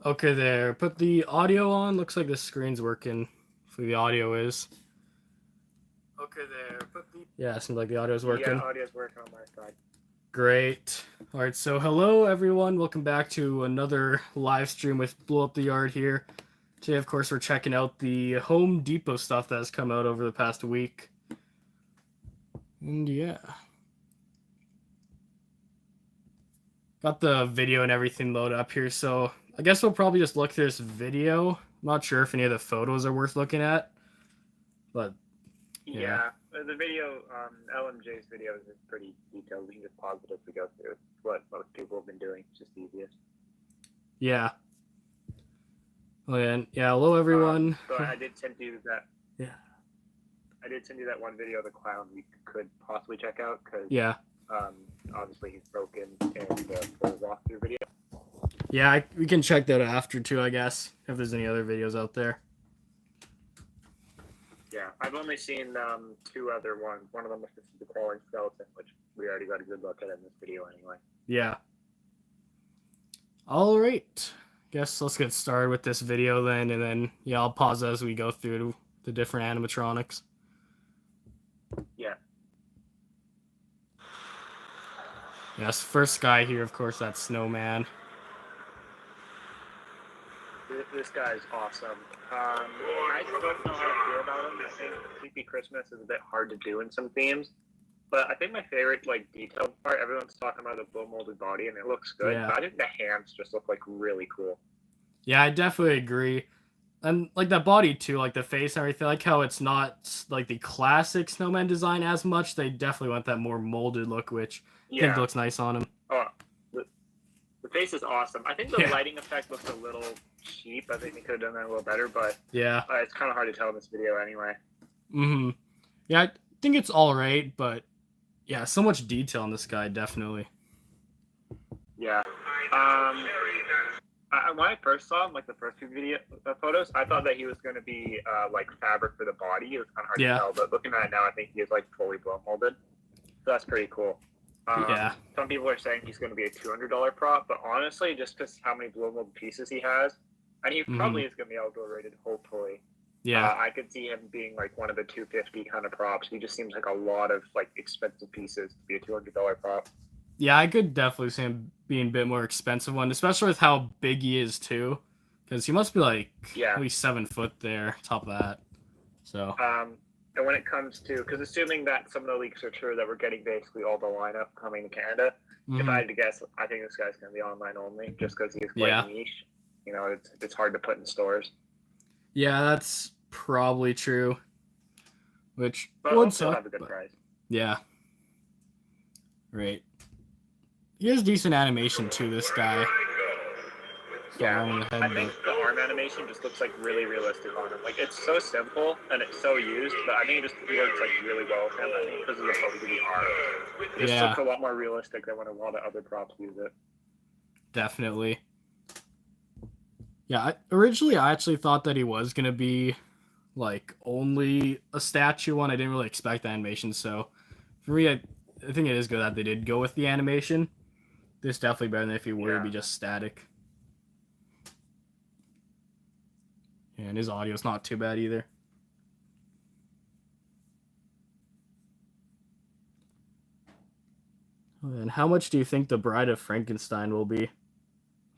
Okay, there. Put the audio on. Looks like the screen's working. Hopefully the audio is. Okay, there. Yeah, seems like the audio's working. Yeah, audio's working on my side. Great. All right, so hello everyone. Welcome back to another live stream with Blow Up the Yard here. Today, of course, we're checking out the Home Depot stuff that has come out over the past week. And yeah. Got the video and everything loaded up here, so I guess we'll probably just look through this video. I'm not sure if any of the photos are worth looking at, but yeah. The video, LMJ's videos is pretty detailed. We can just pause it as we go through. It's what most people have been doing. It's just easiest. Yeah. Oh, and yeah, hello everyone. So I did send you that. Yeah. I did send you that one video of the clown we could possibly check out because obviously he's broken in the full walkthrough video. Yeah, we can check that after too, I guess, if there's any other videos out there. Yeah, I've only seen two other ones. One of them was just the crawling skeleton, which we already got a good look at in this video anyway. Yeah. All right. Guess let's get started with this video then, and then yeah, I'll pause as we go through the different animatronics. Yeah. Yes, first guy here, of course, that's Snowman. This guy's awesome. I don't know how to feel about him. I think Creepy Christmas is a bit hard to do in some themes, but I think my favorite, detailed part, everyone's talking about the blow molded body, and it looks good. Yeah. But I think the hands just look, really cool. Yeah, I definitely agree. And, that body, too, the face and everything, how it's not, the classic Snowman design as much. They definitely want that more molded look, which I think looks nice on him. Oh, the face is awesome. I think the lighting effect looks a little cheap. I think they could have done that a little better, but yeah, it's kind of hard to tell in this video anyway. Yeah, I think it's all right, but yeah, so much detail on this guy, definitely. Yeah. When I first saw him, the first few video photos, I thought that he was going to be fabric for the body. It was kind of hard to tell, but looking at it now, I think he is fully blow molded. So that's pretty cool. Some people are saying he's going to be a $200 prop, but honestly, just because how many blow molded pieces he has, and he probably is going to be outdoor rated, hopefully. Yeah, I could see him being one of the 250 kind of props. He just seems like a lot of expensive pieces to be a $200 prop. Yeah, I could definitely see him being a bit more expensive one, especially with how big he is too, because he must be at least 7 foot there, top of that. So. And when it comes to, because assuming that some of the leaks are true, that we're getting basically all the lineup coming to Canada, if I had to guess, I think this guy's going to be online only, just because he's quite niche. You know, it's hard to put in stores. Yeah, that's probably true. Which would still have a good price. Yeah. Right. He has decent animation too, this guy. Yeah, I think the arm animation just looks really realistic on him. It's so simple and it's so used, but I think it just works really well with him. I think because of the focus of the arm, it just looks a lot more realistic than when a lot of other props use it. Definitely. Yeah, originally I actually thought that he was gonna be only a statue one. I didn't really expect the animation, so for me, I think it is good that they did go with the animation. This definitely better than if he were to be just static. And his audio's not too bad either. And how much do you think the Bride of Frankenstein will be?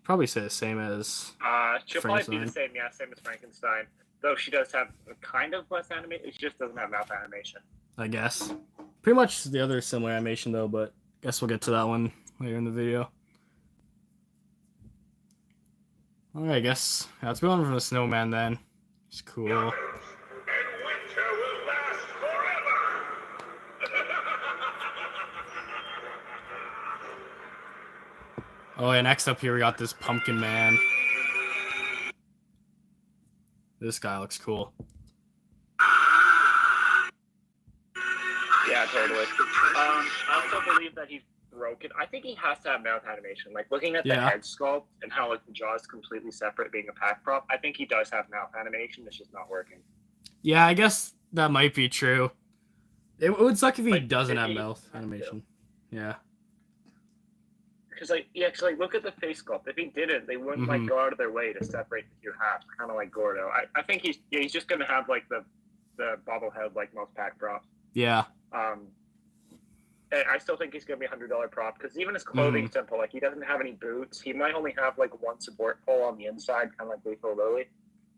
Probably say the same as she'll probably be the same, same as Frankenstein. Though she does have kind of less animation. She just doesn't have mouth animation. I guess. Pretty much the other similar animation though, but I guess we'll get to that one later in the video. Alright, I guess let's go on from the Snowman then. It's cool. Oh, yeah, next up here we got this Pumpkin Man. This guy looks cool. Yeah, totally. I also believe that he's broken. I think he has to have mouth animation. Looking at the head sculpt and how the jaw is completely separate, being a pack prop, I think he does have mouth animation. It's just not working. Yeah, I guess that might be true. It would suck if he doesn't have mouth animation. Yeah. Because look at the face sculpt. If he didn't, they wouldn't like go out of their way to separate the two halves, kind of like Gordo. I think he's just gonna have like the bobblehead like most pack props. Yeah. I still think he's gonna be $100 prop because even his clothing's simple. Like he doesn't have any boots. He might only have like one support pole on the inside, kind of like Lethal Lily.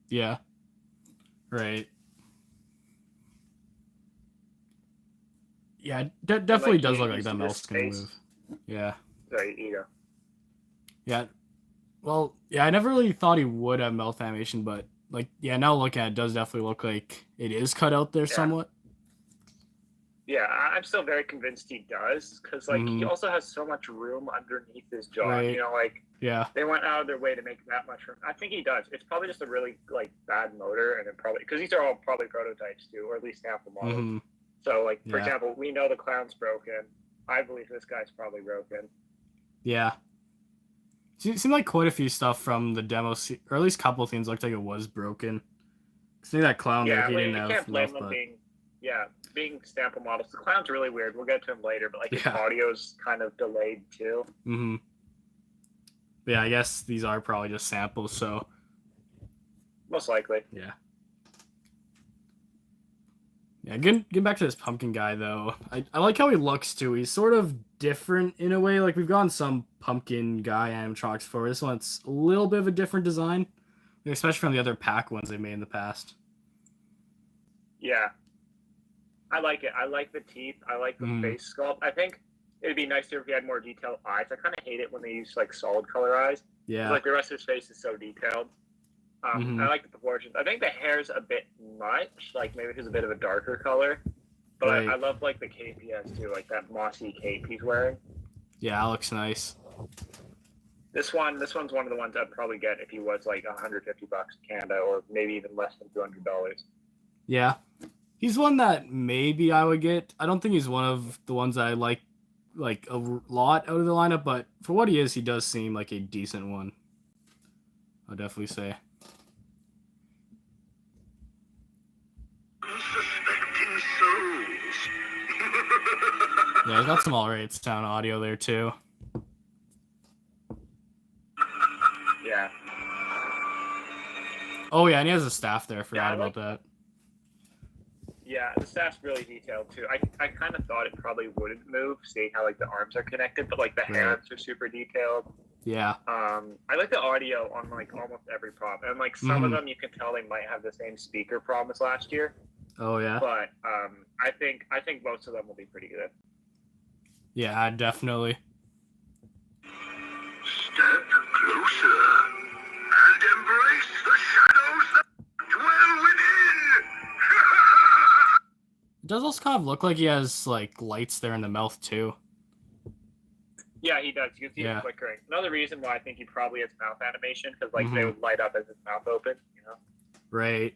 Yeah. Right. Yeah, definitely does look like that mouth's gonna move. Yeah. Sorry, you go. Yeah. Well, yeah, I never really thought he would have mouth animation, but like, yeah, now looking at it, does definitely look like it is cut out there somewhat. Yeah, I'm still very convinced he does, because like he also has so much room underneath his jaw. Right. You know, like they went out of their way to make that much room. I think he does. It's probably just a really like bad motor, and it probably because these are all probably prototypes too, or at least sample models. So like for example, we know the clown's broken. I believe this guy's probably broken. Yeah. It seemed like quite a few stuff from the demo, or at least a couple of things looked like it was broken. See that clown there, he didn't have can't blame enough, them being sample models. The clown's really weird. We'll get to him later, but like his audio's kind of delayed too. Yeah, I guess these are probably just samples, so most likely. Yeah. Yeah, getting back to this pumpkin guy though, I like how he looks too. He's sort of different in a way. Like we've gotten some pumpkin guy animatronics before. This one's a little bit of a different design, especially from the other pack ones they made in the past. Yeah. I like it. I like the teeth. I like the face sculpt. I think it'd be nicer if he had more detailed eyes. I kind of hate it when they use like solid color eyes. Yeah. Like the rest of his face is so detailed. I like the proportions. I think the hair's a bit much. Like maybe it's a bit of a darker color. But I love like the cape he has too, like that mossy cape he's wearing. Yeah, that looks nice. This one's one of the ones I'd probably get if he was like $150 in Canada, or maybe even less than $200. Yeah. He's one that maybe I would get. I don't think he's one of the ones that I like a lot out of the lineup, but for what he is, he does seem like a decent one. I'll definitely say. Unsuspecting souls. Yeah, I got some alright sound audio there too. Yeah. Oh yeah, and he has a staff there. I forgot about that. Yeah, the staff's really detailed too. I kind of thought it probably wouldn't move, seeing how like the arms are connected, but like the hands are super detailed. Yeah. I like the audio on like almost every prop, and like some of them you can tell they might have the same speaker problem as last year. Oh yeah. But I think most of them will be pretty good. Yeah, definitely. Step closer and embrace the shadows that dwell within. It does also kind of look like he has like lights there in the mouth too. Yeah, he does. You can see it flickering. Another reason why I think he probably has mouth animation, because like they would light up as his mouth opened, you know? Right.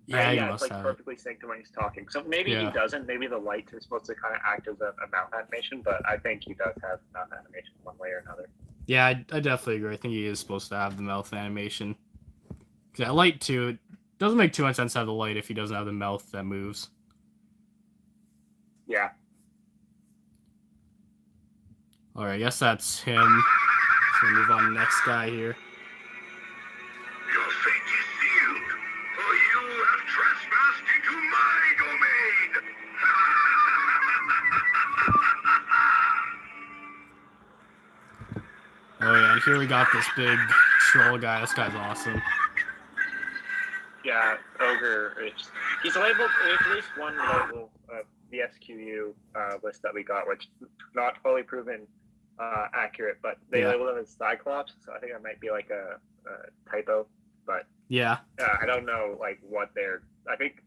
Yeah, it's like perfectly synced to when he's talking. So maybe he doesn't. Maybe the lights are supposed to kind of act as a mouth animation, but I think he does have mouth animation one way or another. Yeah, I definitely agree. I think he is supposed to have the mouth animation. Because that light too, it doesn't make too much sense to have the light if he doesn't have the mouth that moves. Yeah. Alright, I guess that's him. So we'll move on to the next guy here. Your fate is sealed, for you have trespassed into my domain. Oh yeah, and here we got this big troll guy. This guy's awesome. Yeah, Ogre. He's labeled. There's at least one label of the SQU list that we got, which is not fully proven accurate, but they labeled him as Cyclops, so I think that might be like a typo. But I don't know like what they're. I think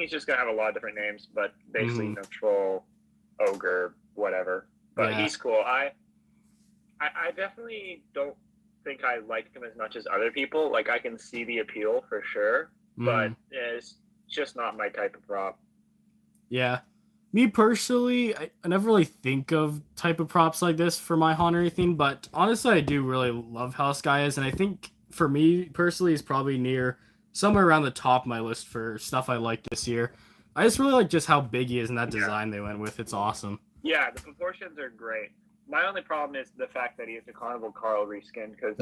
he's just gonna have a lot of different names, but basically troll, ogre, whatever. But he's cool. I definitely don't think I like him as much as other people. Like I can see the appeal for sure, but it's just not my type of prop. Yeah. Me personally, I never really think of type of props like this for my haunt or anything, but honestly, I do really love how this guy is, and I think for me personally, he's probably near somewhere around the top of my list for stuff I like this year. I just really like just how big he is and that design they went with. It's awesome. Yeah, the proportions are great. my only problem is the fact that he is a Carnival Carl reskin, because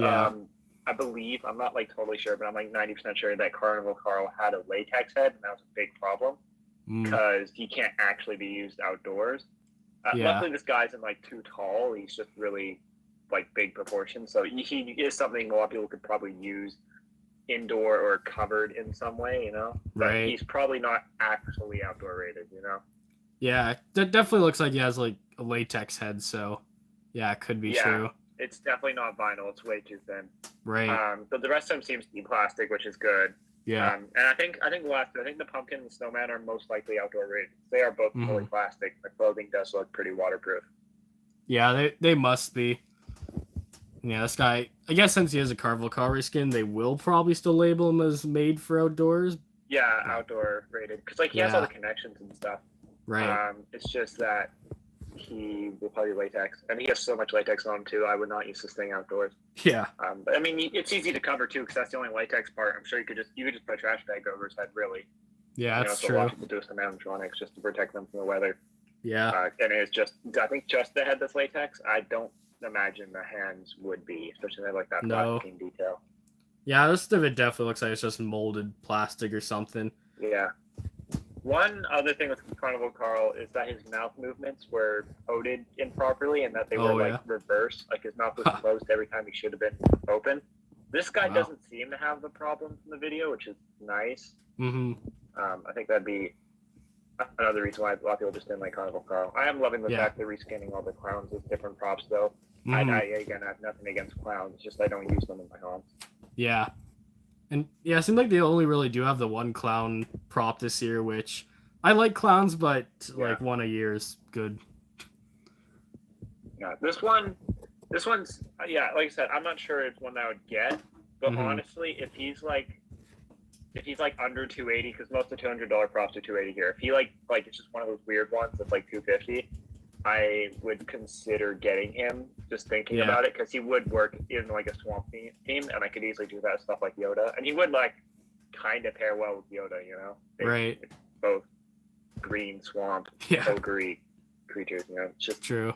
I believe, I'm not like totally sure, but I'm like 90% sure that Carnival Carl had a latex head, and that was a big problem because he can't actually be used outdoors. Luckily, this guy's in like too tall. He's just really like big proportions, so he is something a lot of people could probably use indoor or covered in some way, you know. But he's probably not actually outdoor rated, you know. Yeah, that definitely looks like he has like a latex head, so yeah, it could be true. It's definitely not vinyl. It's way too thin. Right. But the rest of them seems to be plastic, which is good. Yeah. And I think the pumpkin and the snowman are most likely outdoor rated. They are both fully plastic. The clothing does look pretty waterproof. Yeah, they must be. Yeah, this guy, I guess since he has a Carnival Carl reskin, they will probably still label him as made for outdoors. Yeah, outdoor rated. Because like he has all the connections and stuff. Right. It's just that he will probably latex, and he has so much latex on him too. I would not use this thing outdoors. Yeah. But I mean, it's easy to cover too, because that's the only latex part. I'm sure you could just put a trash bag over his head, really. Yeah, that's true. A lot of people do some animatronics just to protect them from the weather. Yeah. And it's just, I think just the head that's latex. I don't imagine the hands would be, especially like that plastic detail. Yeah, this of it definitely looks like it's just molded plastic or something. Yeah. One other thing with Carnival Carl is that his mouth movements were coded improperly, and that they were reversed. Like his mouth was closed every time he should have been open. This guy doesn't seem to have the problem in the video, which is nice. I think that'd be another reason why a lot of people just didn't like Carnival Carl. I am loving the fact they're reskinning all the clowns with different props, though. I have nothing against clowns. It's just I don't use them in my home. Yeah. And yeah, it seems like they only really do have the one clown prop this year, which I like clowns, but like one a year is good. Yeah, this one's like I said, I'm not sure it's one that I would get, but honestly, if he's like under 280, because most of the $200 props are 280 here. If he like it's just one of those weird ones that's like 250, I would consider getting him, just thinking about it, because he would work in like a swamp theme, and I could easily do that stuff like Yoda, and he would like kind of pair well with Yoda, you know. It's both green swamp, ogre creatures, you know. It's just true.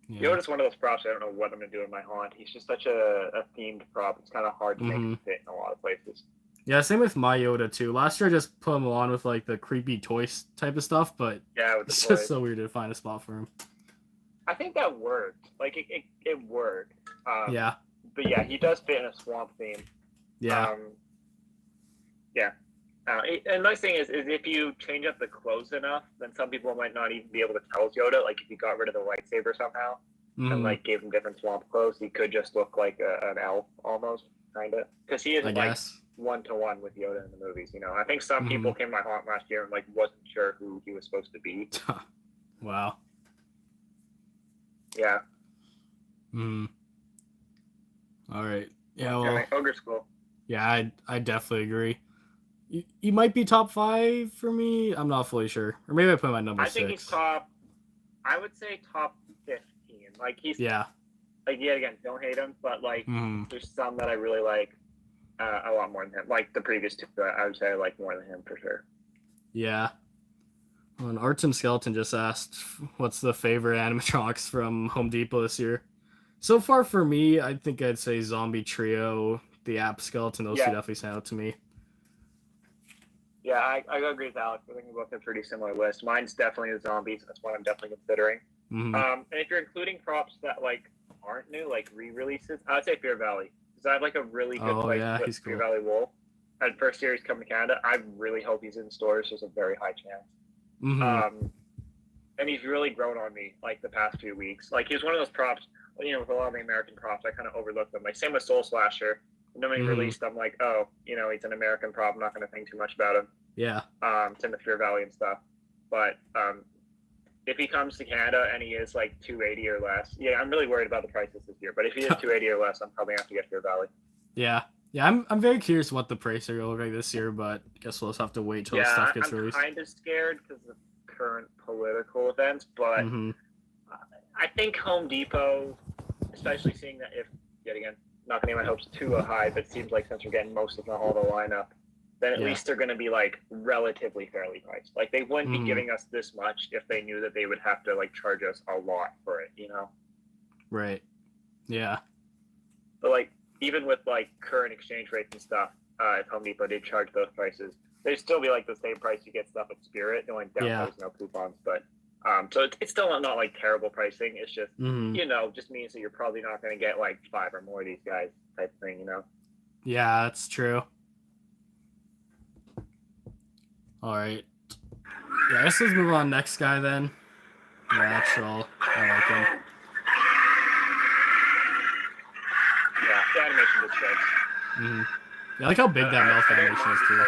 Yeah. Yoda's one of those props I don't know what I'm gonna do in my haunt. He's just such a themed prop. It's kind of hard to make him fit in a lot of places. Yeah, same with my Yoda too. Last year I just put him on with like the creepy toys type of stuff, but it's just so weird to find a spot for him. I think that worked. Like it worked. Yeah. But yeah, he does fit in a swamp theme. Yeah. And nice thing is if you change up the clothes enough, then some people might not even be able to tell it's Yoda. Like if you got rid of the lightsaber somehow and like gave him different swamp clothes, he could just look like an elf almost, kind of. Because he is like one-to-one with Yoda in the movies, you know. I think some people came to my haunt last year and like wasn't sure who he was supposed to be. Wow. Yeah. All right. Yeah. Well, Ogre's cool. Yeah, I definitely agree. You might be top 5 for me. I'm not fully sure, or maybe I put him at number 6. I think he's top. I would say top 15. Like he's like again, don't hate him, but like there's some that I really like. A lot more than him. Like the previous two, I would say I like more than him for sure. Yeah. Well, and Artem Skeleton just asked, what's the favorite animatronics from Home Depot this year? So far for me, I think I'd say Zombie Trio, the App Skeleton, those two definitely stand out to me. Yeah, I agree with Alex. I think we both have a pretty similar list. Mine's definitely the zombies. That's one I'm definitely considering. And if you're including props that like aren't new, like re-releases, I'd say Fear Valley. I have like a really good place to put Fear Valley Wolf. And first year he's coming to Canada. I really hope he's in stores. There's a very high chance. And he's really grown on me like the past few weeks. Like he's one of those props, you know, with a lot of the American props, I kind of overlook them. Like same with Soul Slasher. When he released, I'm like, oh, you know, he's an American prop. I'm not going to think too much about him. Yeah. It's in the Fear Valley and stuff. But if he comes to Canada and he is like 280 or less, I'm really worried about the prices this year. But if he is 280 or less, I'm probably going to have to get Fear Valley. Yeah. I'm very curious what the price are going to look like this year, but I guess we'll just have to wait till the stuff gets released. I'm kind of scared because of current political events, but I think Home Depot, especially seeing that if, yet again, not going to get my hopes too high, but it seems like since we're getting most of all the lineup, then at least they're going to be like relatively fairly priced. Like they wouldn't be giving us this much if they knew that they would have to like charge us a lot for it, you know? Right. Yeah. But like even with like current exchange rates and stuff, if Home Depot did charge those prices, they'd still be like the same price you get stuff at Spirit. The only downside is no coupons, but so it's still not like terrible pricing. It's just you know, just means that you're probably not going to get like 5 or more of these guys type thing, you know? Yeah, that's true. All right. Yeah, I guess let's move on. Next guy then. Natural. I like him. Yeah, the animation looks good. Yeah, I like how big that mouth animation is too.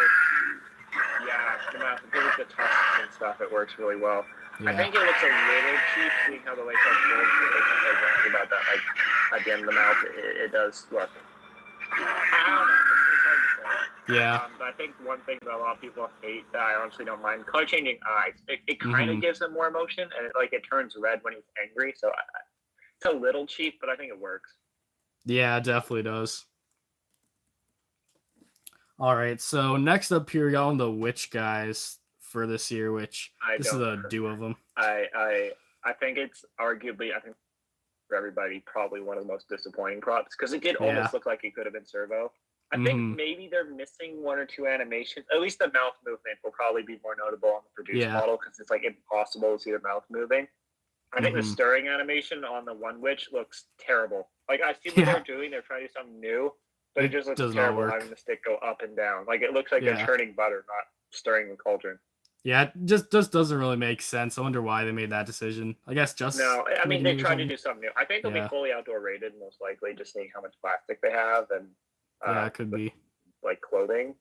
Yeah, the mouth, with the tusks and stuff, it works really well. Yeah. I think it looks a little cheap, seeing how the lights are cold. But about that, like at the end of the mouth, it does look. I don't know. It's hard to say. Yeah. But I think one thing that a lot of people hate that I honestly don't mind, color changing eyes. It kind of gives him more emotion, and it turns red when he's angry. So it's a little cheap, but I think it works. Yeah, it definitely does. All right, so next up here, we got on the witch guys for this year, which this is a duo of them. I think it's arguably, I think for everybody, probably one of the most disappointing props because it did almost look like it could have been Servo. I think maybe they're missing 1 or 2 animations. At least the mouth movement will probably be more notable on the produced model because it's like impossible to see the mouth moving. I think the stirring animation on the one witch looks terrible. Like I see what they're doing; they're trying to do something new, but it just looks terrible having the stick go up and down. Like it looks like they're churning butter, not stirring the cauldron. Yeah, it just doesn't really make sense. I wonder why they made that decision. I guess just no. I mean, they tried to do something new. I think they'll be fully outdoor rated, most likely, just seeing how much plastic they have and it could be like clothing.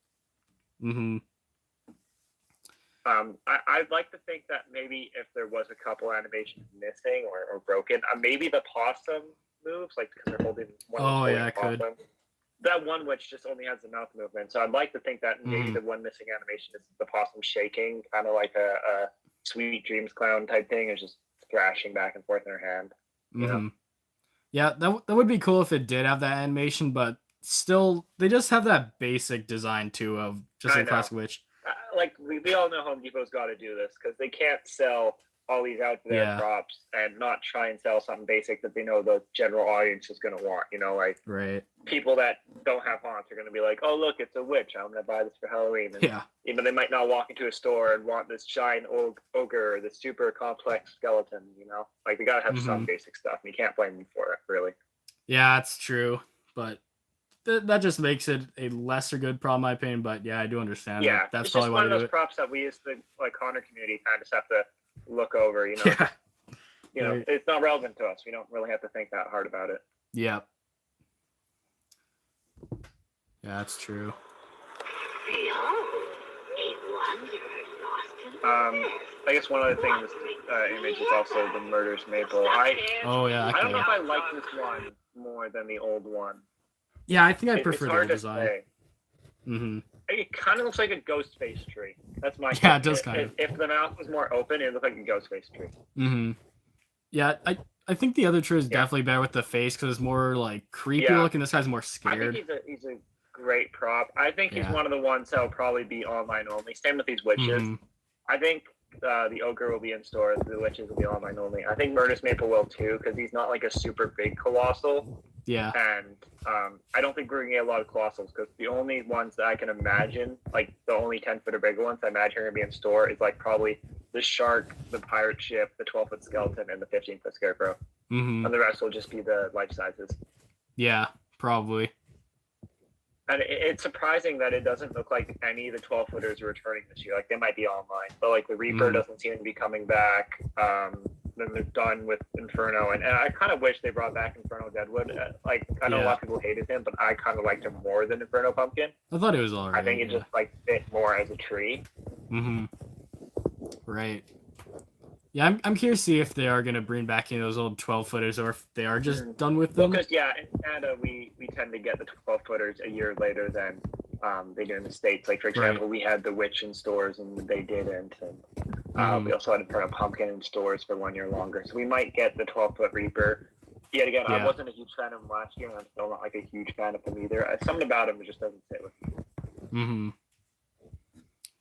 I'd like to think that maybe if there was a couple animations missing or broken, maybe the possum moves, like because they're holding one. Oh yeah, it could. That one which just only has the mouth movement. So I'd like to think that maybe the one missing animation is the possum shaking, kind of like a Sweet Dreams clown type thing, is just thrashing back and forth in her hand. You know? Yeah, that would be cool if it did have that animation, but still, they just have that basic design too of just a classic witch. Like we all know Home Depot's got to do this because they can't sell all these out there props and not try and sell something basic that they know the general audience is going to want. You know, like people that don't have haunts are going to be like, "Oh, look, it's a witch. I'm going to buy this for Halloween." And even they might not walk into a store and want this giant ogre or this super complex skeleton. You know, like they got to have some basic stuff, and you can't blame them for it, really. Yeah, that's true, but that just makes it a lesser good prop, in my opinion. But yeah, I do understand. Yeah, that's it's probably just one of those props that we as the Connor community kind of just have to look over. You know, you know, it's not relevant to us. We don't really have to think that hard about it. Yeah. Yeah, that's true. I guess one other thing in this image is also the Murder's Maple. I don't know if I like this one more than the old one. Yeah, I think I prefer the old design. It kind of looks like a ghost face tree. That's my it does kind of. If the mouth was more open, it would look like a ghost face tree. Yeah, I think the other tree is definitely better with the face because it's more like creepy looking. This guy's more scared. I think he's a great prop. I think he's one of the ones that'll probably be online only. Same with these witches. I think the Ogre will be in stores. The witches will be online only. I think Murder's Maple will too because he's not like a super big colossal. Yeah. And I don't think we're going to get a lot of colossals because the only ones that I can imagine, like the only 10-foot or bigger ones I imagine are going to be in store is like probably the shark, the pirate ship, the 12-foot skeleton, and the 15-foot scarecrow. And the rest will just be the life sizes. Yeah, probably. And it's surprising that it doesn't look like any of the 12-footers are returning this year. Like, they might be online. But, like, the Reaper doesn't seem to be coming back. Then they're done with Inferno. And I kind of wish they brought back Inferno Deadwood. Like, I know a lot of people hated him, but I kind of liked him more than Inferno Pumpkin. I thought it was all right. I think it just, like, fit more as a tree. Right. Yeah, I'm curious to see if they are going to bring back in those old 12-footers or if they are just done with them. Because, in Canada, we tend to get the 12-footers a year later than they do in the States. Like, for example, we had the Witch in stores and they didn't. And we also had Inferno Pumpkin in stores for 1 year longer. So we might get the 12-foot Reaper. Yet again, I wasn't a huge fan of him last year, and I'm still not like a huge fan of him either. Something about him just doesn't sit with me.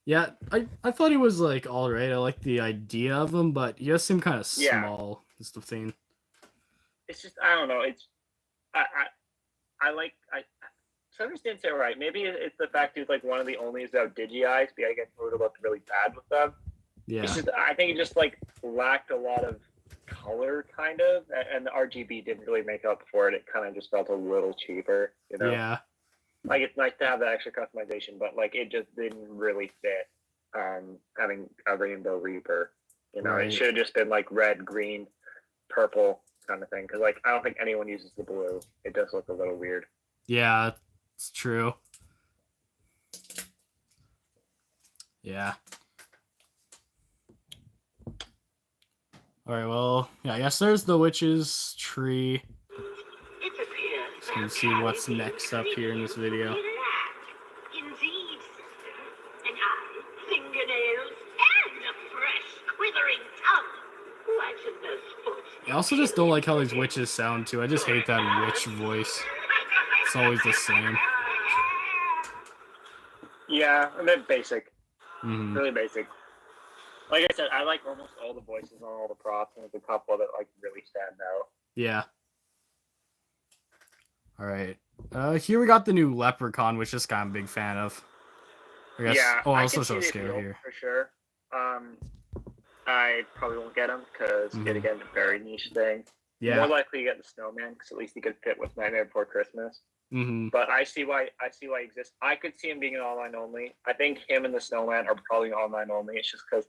Yeah, I thought he was like all right. I like the idea of him, but he does seem kind of Yeah. small. Is the thing. It's just I don't know. It's I like to understand it right. Maybe it's the fact he's like one of the only without digi eyes, but I guess it would have looked really bad with them. Yeah. It's just I think it just like lacked a lot of color, kind of, and the RGB didn't really make up for it. It kind of just felt a little cheaper, you know. Yeah. Like it's nice to have that extra customization, but like it just didn't really fit. Having a Rainbow Reaper, you know, Right. It should have just been like red, green, purple kind of thing. Because like I don't think anyone uses the blue. It does look a little weird. Yeah, it's true. Yeah. All right. Well, yeah. I guess there's the witch's tree. Just gonna see what's next up here in this video. Indeed. An eye, fingernails, and a fresh, quivering tongue. Right in those foot. I also just don't like how these witches sound too. I just hate that witch voice. It's always the same. Yeah, a bit basic. Mm-hmm. Really basic. Like I said, I like almost all the voices on all the props, and there's a couple that like really stand out. Yeah. All right. Here we got the new Leprechaun, which is kind of a big fan of. I guess. Yeah, Oh, I I also can show see the scale appeal here. for sure. I probably won't get him because Mhm. yet again, a very niche thing. Yeah. More likely to get the Snowman because at least he could fit with Nightmare Before Christmas. Mm-hmm. But I see why he exists. I could see him being an online only. I think him and the Snowman are probably online only. It's just because,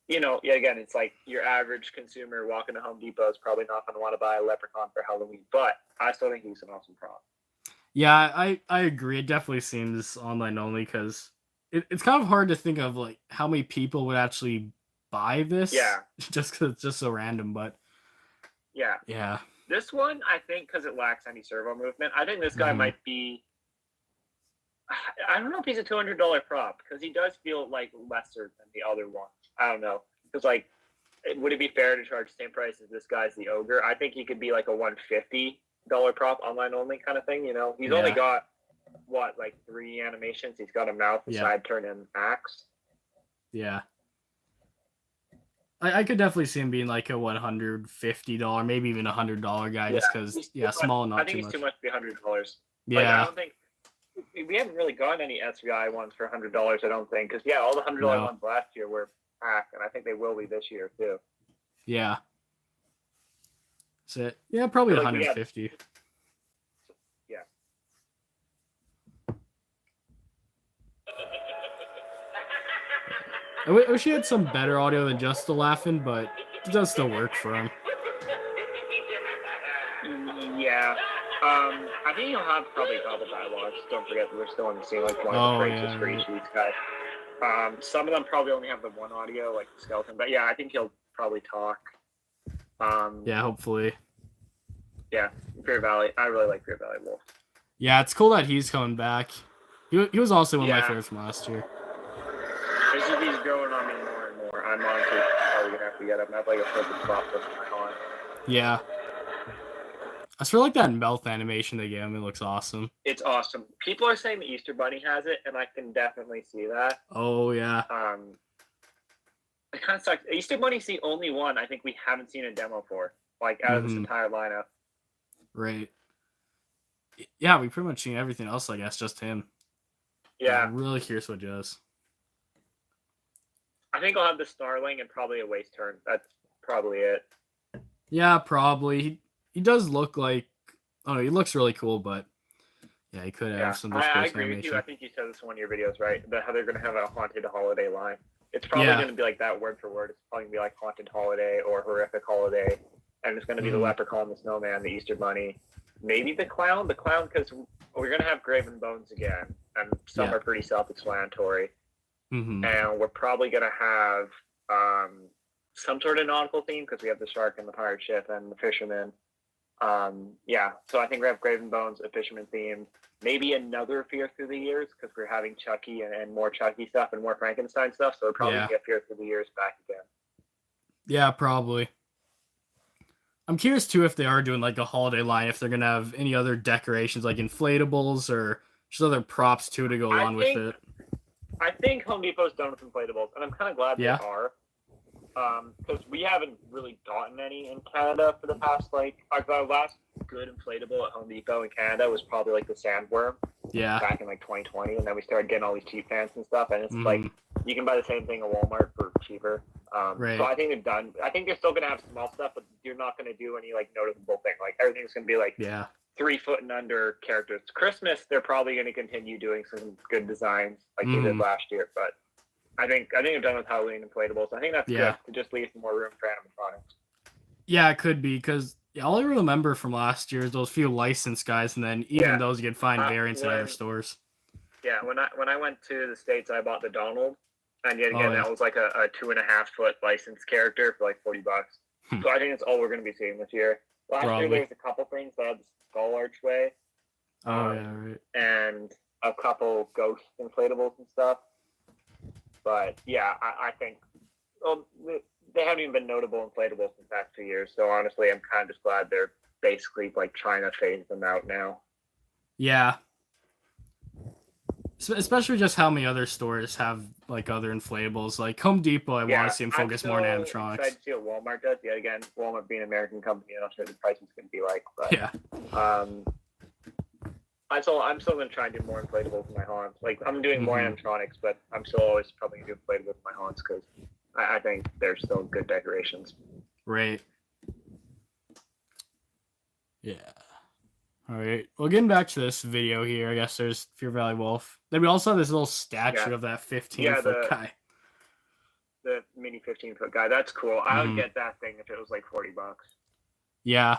you know, yeah, again, it's like your average consumer walking to Home Depot is probably not going to want to buy a Leprechaun for Halloween. But I still think he's an awesome prop. Yeah, I agree. It definitely seems online only because it's kind of hard to think of like how many people would actually buy this. Yeah. Just because it's just so random, but Yeah. yeah. This one, I think, because it lacks any servo movement, I think this guy Mhm. might be. I don't know if he's a $200 prop because he does feel like lesser than the other ones. I don't know because like, would it be fair to charge the same price as this guy's the Ogre? I think he could be like a $150 prop online only kind of thing. You know, he's only Yeah. got what like 3 animations. He's got a mouth, a Yeah. side turn, and axe. Yeah. I could definitely see him being like a $150, maybe even $100 guy, just because He's too yeah, much- small, not I think too he's much. too much to be $100. Like, I Yeah. don't think we haven't really gotten any SVI ones for $100. I don't think because yeah, all the $100 No. ones last year were packed, and I think they will be this year too. Yeah. So yeah, probably Like, we have- 150. Yeah. I wish he had some better audio than just the laughing, but it does still work for him. Yeah. I think he'll have probably double dialogues. Don't forget that we're still in the scene like one Oh, of the phrases yeah, for right. each of these guys. Some of them probably only have the one audio, like the skeleton, but yeah, I think he'll probably talk. Yeah, hopefully. Yeah, Fear Valley. I really like Fear Valley Wolf. Yeah, it's cool that he's coming back. He was also one of my Yeah. favorites from last year. This is he's growing on me more and more. I'm honestly probably gonna have to get him. I have like a perfect spot for my on. Yeah. I sort of like that mouth animation they gave him. It looks awesome. It's awesome. People are saying the Easter Bunny has it, and I can definitely see that. Oh, yeah. It kind of sucks. Easter Bunny's the only one I think we haven't seen a demo for, like out of this Mhm. entire lineup. Right. Yeah, we pretty much seen everything else, I guess, just him. Yeah, I'm really curious what he does. I think I'll have the Starling and probably a waist turn. That's probably it. Yeah, probably. He does look like... Oh, no, he looks really cool, but... Yeah, he could have Yeah, some I dispersed agree with you. animation. I think you said this in one of your videos, right? That how they're going to have a haunted holiday line. It's probably Yeah. going to be like that word for word. It's probably going to be like haunted holiday or horrific holiday, and it's going to be the Mhm. Leprechaun, the Snowman, the Easter Bunny, maybe the Clown. The Clown because we're going to have Graven Bones again, and some Yeah. are pretty self-explanatory. Mm-hmm. And we're probably going to have some sort of nautical theme because we have the shark and the pirate ship and the fisherman. Yeah, so I think we have Graven Bones, a fisherman theme, maybe another Fear Through the Years because we're having Chucky and more Chucky stuff and more Frankenstein stuff. So we'll probably Yeah. get Fear Through the Years back again. Yeah, probably. I'm curious, too, if they are doing, like, a holiday line, if they're going to have any other decorations, like inflatables or just other props, too, to go I along with think- it. I think Home Depot's done with inflatables, and I'm kind of glad they are. Because we haven't really gotten any in Canada for the past, our last good inflatable at Home Depot in Canada was probably like the Sandworm. Yeah. Back in like 2020, and then we started getting all these cheap fans and stuff, and it's like you can buy the same thing at Walmart for cheaper. Right. So I think they're done. I think they're still gonna have small stuff, but you're not gonna do any like noticeable thing. Like everything's gonna be like 3 foot and under characters. Christmas, they're probably gonna continue doing some good designs like they did last year, but I think they're done with Halloween inflatables. I think that's good to just leave some more room for animatronics. Yeah, it could be because all I remember from last year is those few licensed guys, and then even those you could find variants in other stores. Yeah, when I went to the States, I bought the Donald, and yet again that was like a 2.5 foot licensed character for like $40. So I think that's all we're going to be seeing this year. Last year there was a couple things that had the skull archway. And a couple ghost inflatables and stuff. But yeah, I think they haven't even been notable inflatables in the past 2 years. So honestly, I'm kind of just glad they're basically like trying to phase them out now. Yeah. Especially just how many other stores have like other inflatables. Like Home Depot, I want to see them focus more on animatronics. I'm excited to see what Walmart does. Yet again, Walmart being an American company, I'm not sure the price is going to be like. But, I'm still going to try and do more inflatables in my haunts. Like I'm doing more animatronics, but I'm still always probably going to do inflatables in my haunts because I think they're still good decorations. Right. Yeah. All right. Well, getting back to this video here, I guess there's Fear Valley Wolf. Then we also have this little statue of that 15-foot guy. The mini 15-foot guy. That's cool. I would get that thing if it was like $40. Yeah.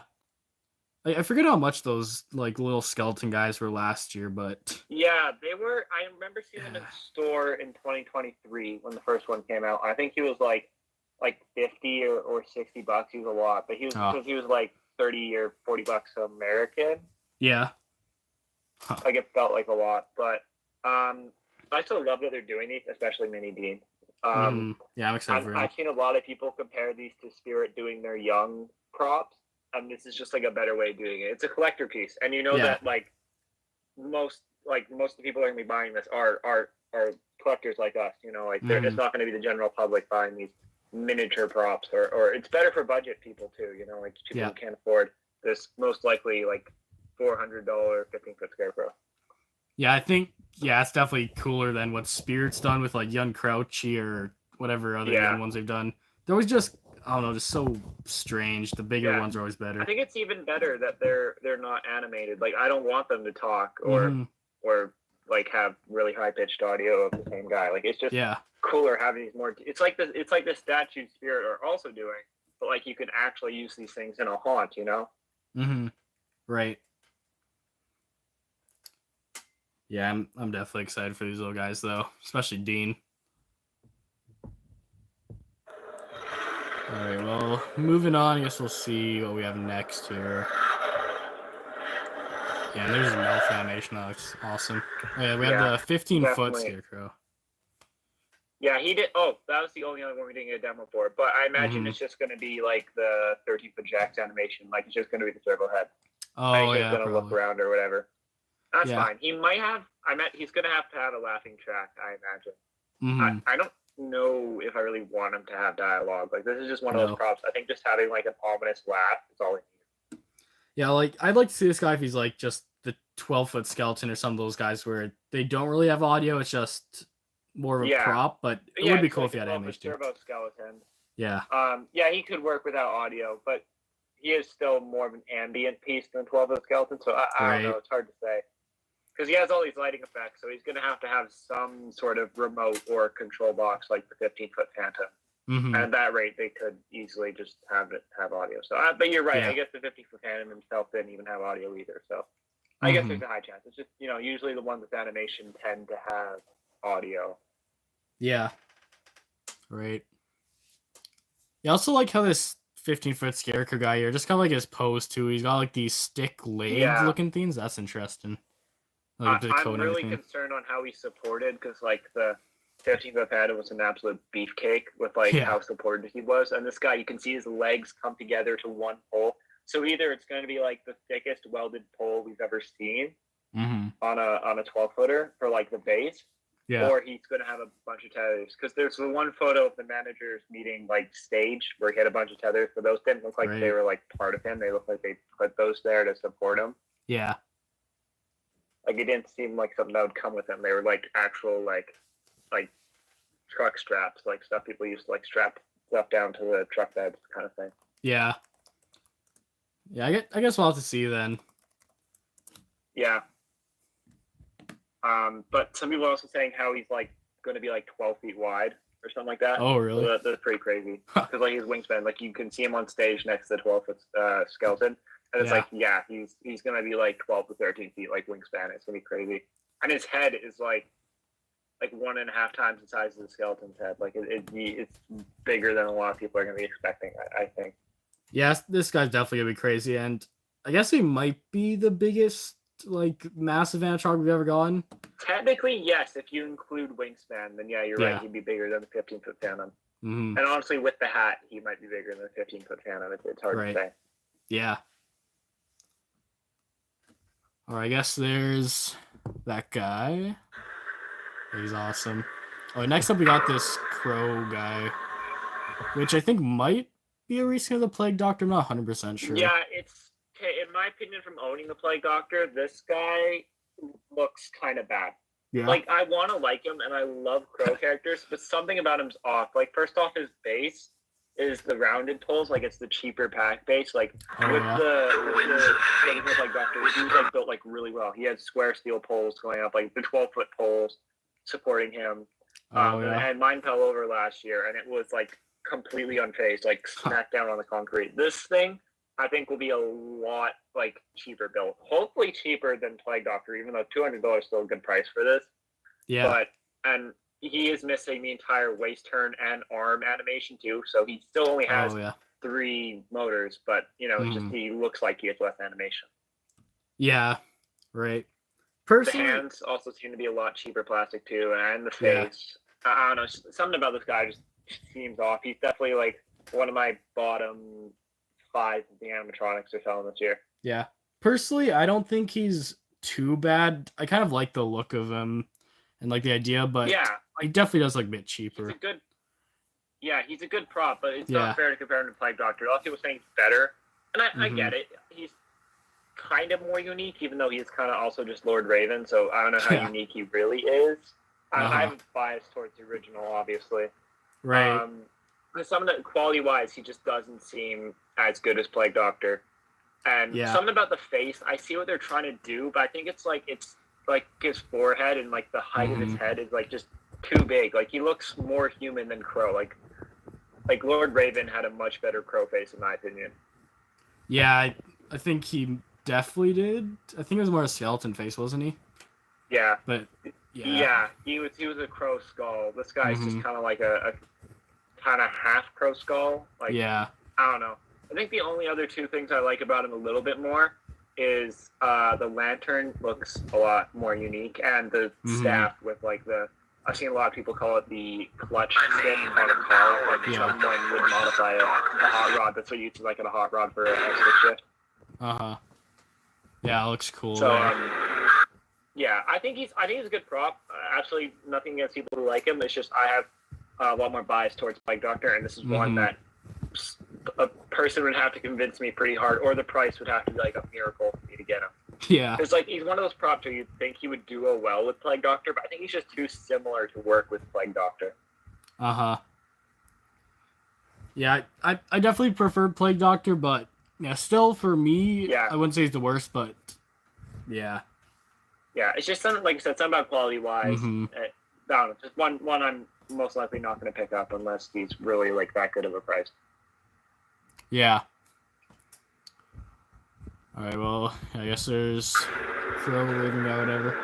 I forget how much those like little skeleton guys were last year, but yeah, they were. I remember seeing them in store in 2023 when the first one came out. I think he was like $50 or $60. He was a lot, but he was because he was like $30 or $40 American. Yeah. Like it felt like a lot, but I still love that they're doing these, especially Mini Dean. Yeah, I'm excited for him. I've seen a lot of people compare these to Spirit doing their young props. And this is just like a better way of doing it. It's a collector piece, and you know that like most of the people that are gonna be buying this are collectors like us. You know, like it's not going to be the general public buying these miniature props, or it's better for budget people too. You know, like people who can't afford this most likely like $400 15-foot scarecrow. Yeah, I think it's definitely cooler than what Spirit's done with like Young Crouchy or whatever other young ones they've done. They're always just I don't know, just so strange. The bigger ones are always better. I think it's even better that they're not animated. Like I don't want them to talk or like have really high pitched audio of the same guy. Like it's just cooler having these more. It's like the statue Spirit are also doing, but like you can actually use these things in a haunt. You know. Right. Yeah, I'm definitely excited for these little guys though, especially Dean. All right, well, moving on, I guess we'll see what we have next here. Yeah, there's a mouth animation. That looks awesome. Oh, yeah, we have the 15-foot scarecrow. Yeah, he did. Oh, that was the only other one we didn't get a demo for. But I imagine it's just going to be like the 13-foot Jack's animation. Like, it's just going to be the turbo head. Oh, he's going to look around or whatever. That's fine. He might have... he's going to have a laughing track, I imagine. I don't know if I really want him to have dialogue. Like this is just one of those props. I think just having like an ominous laugh is all I need. Yeah, like I'd like to see this guy if he's like just the 12-foot skeleton or some of those guys where they don't really have audio. It's just more of a prop, but it would be cool if he had animation. Turbo skeleton. Yeah. Yeah, he could work without audio, but he is still more of an ambient piece than 12-foot skeleton. So I don't know. It's hard to say. Because he has all these lighting effects, so he's going to have some sort of remote or control box like the 15-foot Phantom. And at that rate, they could easily just have audio. So, but you're right. I guess the 15-foot Phantom himself didn't even have audio either. So, I guess there's a high chance. It's just usually the ones with animation tend to have audio. Yeah. Right. I also like how this 15-foot scarecrow guy here, just kind of like his pose too. He's got like these stick leg looking things. That's interesting. Like I'm really concerned on how he's supported because like the 15th Phantom was an absolute beefcake with like how supported he was, and this guy you can see his legs come together to one pole. So either it's going to be like the thickest welded pole we've ever seen on a 12-footer for like the base, Yeah. or he's going to have a bunch of tethers. Because there's the one photo of the manager's meeting like stage where he had a bunch of tethers, but those didn't look like they were like part of him. They looked like they put those there to support him. Yeah. Like it didn't seem like something that would come with him. They were like actual like truck straps, like stuff people used to like strap stuff down to the truck beds kind of thing. Yeah. Yeah, I guess we'll have to see then. Yeah. But some people are also saying how he's like going to be like 12 feet wide or something like that. Oh, really? So that's pretty crazy. Because like his wingspan, like you can see him on stage next to the 12-foot skeleton, and it's he's going to be like 12 to 13 feet like wingspan. It's going to be crazy. And his head is like 1.5 times the size of the skeleton's head. Like it's bigger than a lot of people are going to be expecting. I think. Yes, this guy's definitely gonna be crazy, and I guess he might be the biggest like massive animatronic we've ever gotten. Technically, yes. If you include wingspan, then yeah, you're right. He'd be bigger than the 15-foot Phantom. Mm-hmm. And honestly, with the hat, he might be bigger than the 15-foot Phantom. It's hard to say. Yeah. Or I guess there's that guy. He's awesome. Oh, next up we got this crow guy, which I think might be a reskin of the Plague Doctor. I'm not 100% sure. Yeah, it's in my opinion, from owning the Plague Doctor, this guy looks kind of bad. Yeah. Like I want to like him, and I love crow characters, but something about him's off. Like first off, his base is the rounded poles, like it's the cheaper pack base. Like with the Plague Doctor, he was like built like really well. He had square steel poles going up, like the 12-foot poles supporting him. And mine fell over last year, and it was like completely unfazed, like smacked down on the concrete. This thing, I think, will be a lot like cheaper built. Hopefully cheaper than Plague Doctor, even though $200 is still a good price for this. Yeah. And he is missing the entire waist turn and arm animation too, so he still only has 3 motors, but it's just he looks like he has less animation. Yeah. Right. Personally, the hands also seem to be a lot cheaper plastic too, and the face. I don't know, something about this guy just seems off. He's definitely like one of my bottom 5 of the animatronics they're selling this year. Yeah. Personally, I don't think he's too bad. I kind of like the look of him and like the idea, but he definitely does look a bit cheaper. He's a good prop, but it's not fair to compare him to Plague Doctor. A lot of people saying he's better, and I get it. He's kind of more unique, even though he's kind of also just Lord Raven, so I don't know how unique he really is. I'm biased towards the original, obviously. Right. Some of the quality-wise, he just doesn't seem as good as Plague Doctor. And something about the face, I see what they're trying to do, but I think it's like his forehead and like the height of his head is like just too big. Like he looks more human than Crow. Like Lord Raven had a much better Crow face, in my opinion. Yeah, I think he definitely did. I think it was more a skeleton face, wasn't he? Yeah. But he was a crow skull. This guy's just kind of like a kind of half crow skull. Like I don't know. I think the only other 2 things I like about him a little bit more is the lantern looks a lot more unique, and the staff with like I've seen a lot of people call it the clutch stick on a car, like someone would modify a hot rod. That's what you use like a hot rod for an extra shift. Yeah, it looks cool. So I think he's a good prop. Absolutely nothing against people who like him. It's just I have a lot more bias towards Plague Doctor, and this is one that a person would have to convince me pretty hard, or the price would have to be like a miracle for me to get him. Yeah. It's like he's one of those props where you'd think he would do well with Plague Doctor, but I think he's just too similar to work with Plague Doctor. Yeah, I definitely prefer Plague Doctor, but still for me, I wouldn't say he's the worst, but yeah. Yeah, it's just something, like I said, something about quality-wise. I don't know, just one I'm most likely not going to pick up unless he's really like that good of a price. Yeah. All right, well, I guess there's Crow waving out whatever.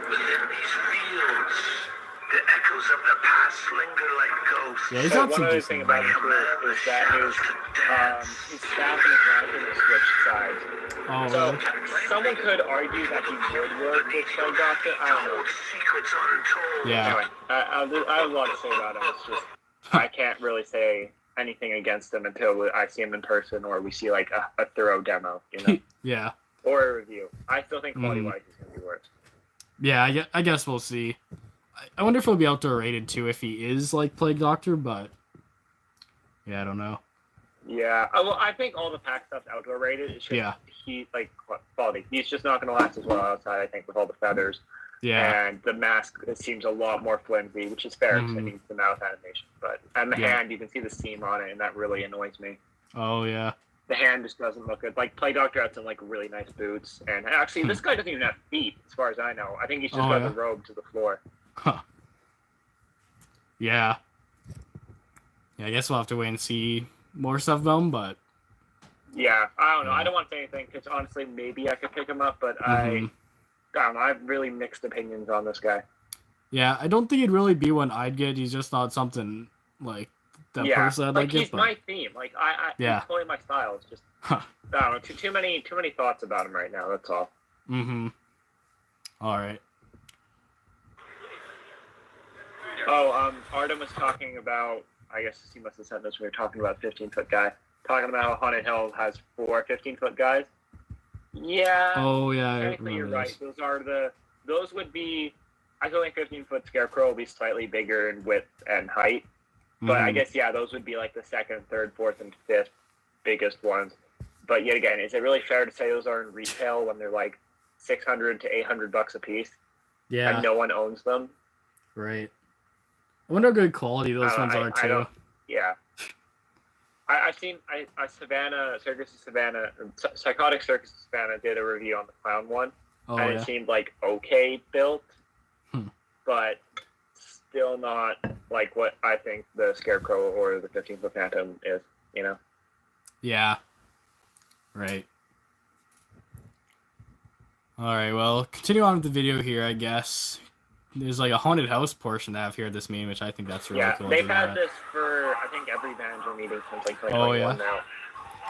Within these fields, the echoes of the past linger like ghosts. Yeah, he's got one some other thing about him too is that his staff and his lantern are switched sides. Oh, so really? someone could argue that he would work with Plague Doctor. I don't know. Secrets untold. Yeah. Anyway, I have a lot to say about him. It's just I can't really say anything against him until I see him in person or we see like a thorough demo, Yeah. Or a review. I still think quality-wise he's going to be worse. Yeah, I guess we'll see. I wonder if he'll be outdoor rated too if he is like Plague Doctor, but yeah, I don't know. Yeah, well, I think all the pack stuff's outdoor rated. It's just he like quality. He's just not going to last as well outside. I think with all the feathers. Yeah. And the mask it seems a lot more flimsy, which is fair because it needs the mouth animation. But and the hand, you can see the seam on it, and that really annoys me. Oh yeah. The hand just doesn't look good. Like Plague Doctor had some like really nice boots, and actually this guy doesn't even have feet, as far as I know. I think he's just got the robe to the floor. Huh. Yeah. Yeah, I guess we'll have to wait and see more stuff about him, but yeah, I don't know. I don't want to say anything because honestly, maybe I could pick him up, but I don't know. I have really mixed opinions on this guy. Yeah, I don't think it'd really be one I'd get. He's just not something like that person I'd like he's it. But my theme. Like he's totally my style. It's just I don't know. Too many thoughts about him right now. That's all. All right. Oh, Artem was talking about. I guess he must have said this. We were talking about 15-foot guy. Talking about how Haunted Hill has 4 15-foot guys. Yeah. Oh yeah. Technically, you're right. Those would be. I feel like 15-foot scarecrow will be slightly bigger in width and height, but I guess those would be like the second, third, fourth, and fifth biggest ones. But yet again, is it really fair to say those are in retail when they're like $600 to $800 a piece? Yeah. And no one owns them. Right. I wonder how good quality those ones are too. Yeah. I've seen Savannah, Circus of Savannah, Psychotic Circus of Savannah did a review on the clown one, and it seemed like okay built, but still not like what I think the Scarecrow or the 15-foot Phantom is, you know? Yeah. Right. All right, well, continue on with the video here, I guess. There's like a haunted house portion they have here at this meeting, which I think that's really cool. Yeah, they've had this for, I think, every manager meeting since like 2021 now.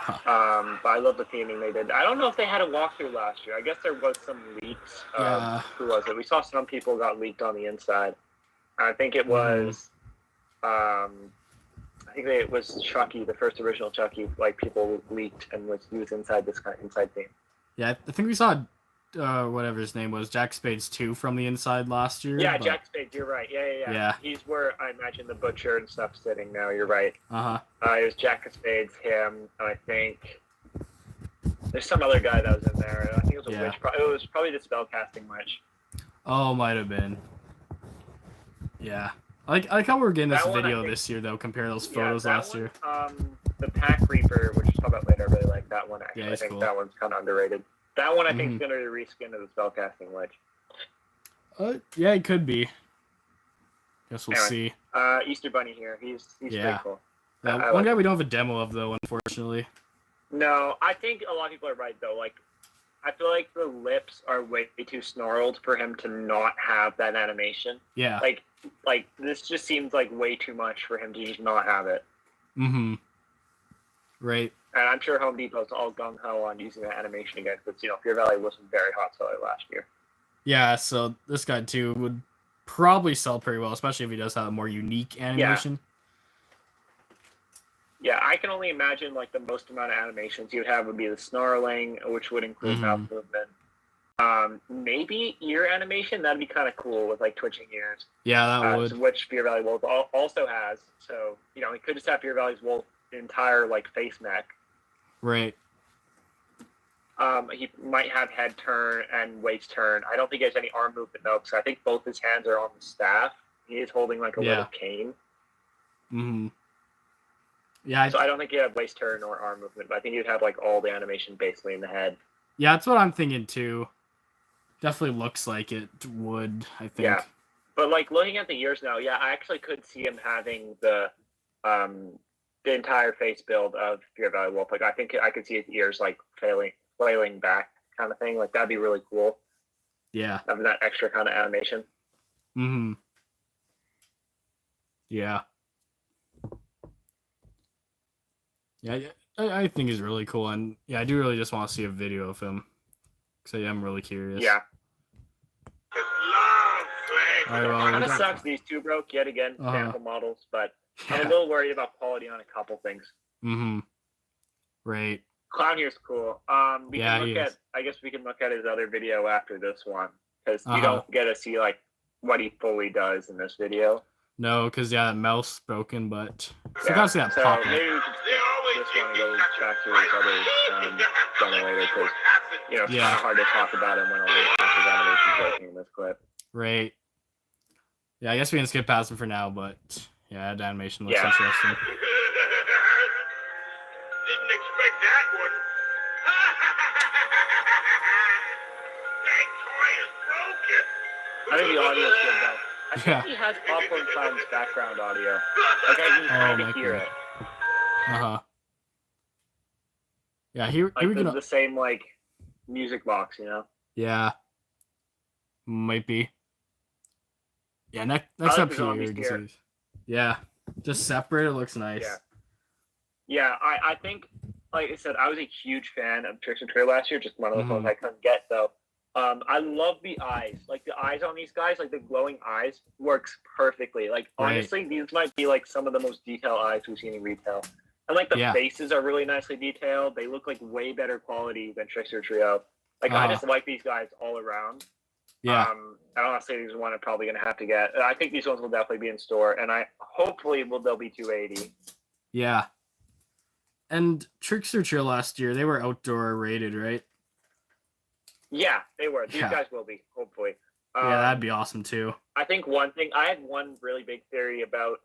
But I love the theming they did. I don't know if they had a walkthrough last year. I guess there was some leaks. Who was it? We saw some people got leaked on the inside. I think it was, I think it was Chucky, the first original Chucky. Like people leaked and he was inside this kind of inside theme. Yeah, I think we saw whatever his name was, Jack Spades 2 from the inside last year. Yeah, Jack Spades, you're right. Yeah. He's where I imagine the butcher and stuff sitting now. You're right. It was Jack Spades, him, I think. There's some other guy that was in there. I think it was a witch. It was probably the spellcasting witch. Oh, might have been. Yeah. I like how we're getting this video this year, though, comparing those photos last year. The Pack Reaper, which we'll talk about later, I really like that one, actually. Yeah, I think cool. that one's kind of underrated. That one, I think, is going to be reskin of the spellcasting witch. Yeah, it could be. Guess we'll see. Easter Bunny here. He's pretty cool. One guy we don't have a demo of, though, unfortunately. No, I think a lot of people are right, though. Like, I feel like the lips are way too snarled for him to not have that animation. Yeah. Like this just seems like way too much for him to just not have it. Right. And I'm sure Home Depot's all gung-ho on using that animation again, because, Fear Valley was a very hot seller last year. Yeah, so this guy, too, would probably sell pretty well, especially if he does have a more unique animation. Yeah, I can only imagine, like, the most amount of animations he would have would be the snarling, which would include mouth movement. Maybe ear animation, that'd be kind of cool with, like, twitching ears. Yeah, that would. Which Fear Valley Wolf also has. So, he could just have Fear Valley's Wolf entire, like, face neck. Right. He might have head turn and waist turn. I don't think he has any arm movement, though, because I think both his hands are on the staff. He is holding, like, a little cane. Yeah. So I don't think he'd have waist turn or arm movement, but I think he'd have, like, all the animation basically in the head. Yeah, that's what I'm thinking, too. Definitely looks like it would, I think. Yeah. But, like, looking at the ears now, I actually could see him having the entire face build of Fear Valley Wolf. Like, I think I could see his ears, like, flailing back kind of thing. Like, that'd be really cool. Yeah. Having that extra kind of animation. Yeah. Yeah, I think he's really cool. And, I do really just want to see a video of him. Because I'm really curious. Yeah. All right, well, kind of sucks these two broke yet again, sample models, but I'm a little worried about quality on a couple things. Right. Clown here's cool. I guess we can look at his other video after this one, because you don't get to see like what he fully does in this video. No, because that mouth's broken, but I Yeah, forgot to see that so pop. maybe we could just want to go back to his other generator because it's kind of hard to talk about him when only half his animation's working in this clip. Right. Yeah, I guess we can skip past him for now, but yeah, that animation looks Yeah. interesting. Didn't expect that one. That toy is broken. I think the audio's good though. I think Yeah. he has Popcorn Clown's background audio. Like I can kind of hear it. Uh-huh. Yeah, here Like we can... the same like music box, you know? Yeah. Might be. Yeah, next like up the here. zombies You can here. see. Yeah. Just separate, it looks nice. Yeah. Yeah, I think, like I said, I was a huge fan of Tricks or Treat last year, just one of the ones I couldn't get though. I love the eyes. Like the eyes on these guys, like the glowing eyes works perfectly. Like honestly, these might be like some of the most detailed eyes we've seen in retail. And like the faces are really nicely detailed. They look like way better quality than Trickster Trio. Like I just like these guys all around. Yeah. And honestly, these are one I'm probably gonna have to get. I think these ones will definitely be in store, and hopefully they'll be $280. Yeah. And Trickster Trio last year, they were outdoor rated, right? Yeah, they were. These guys will be, hopefully. Yeah, that'd be awesome too. I think I had one really big theory about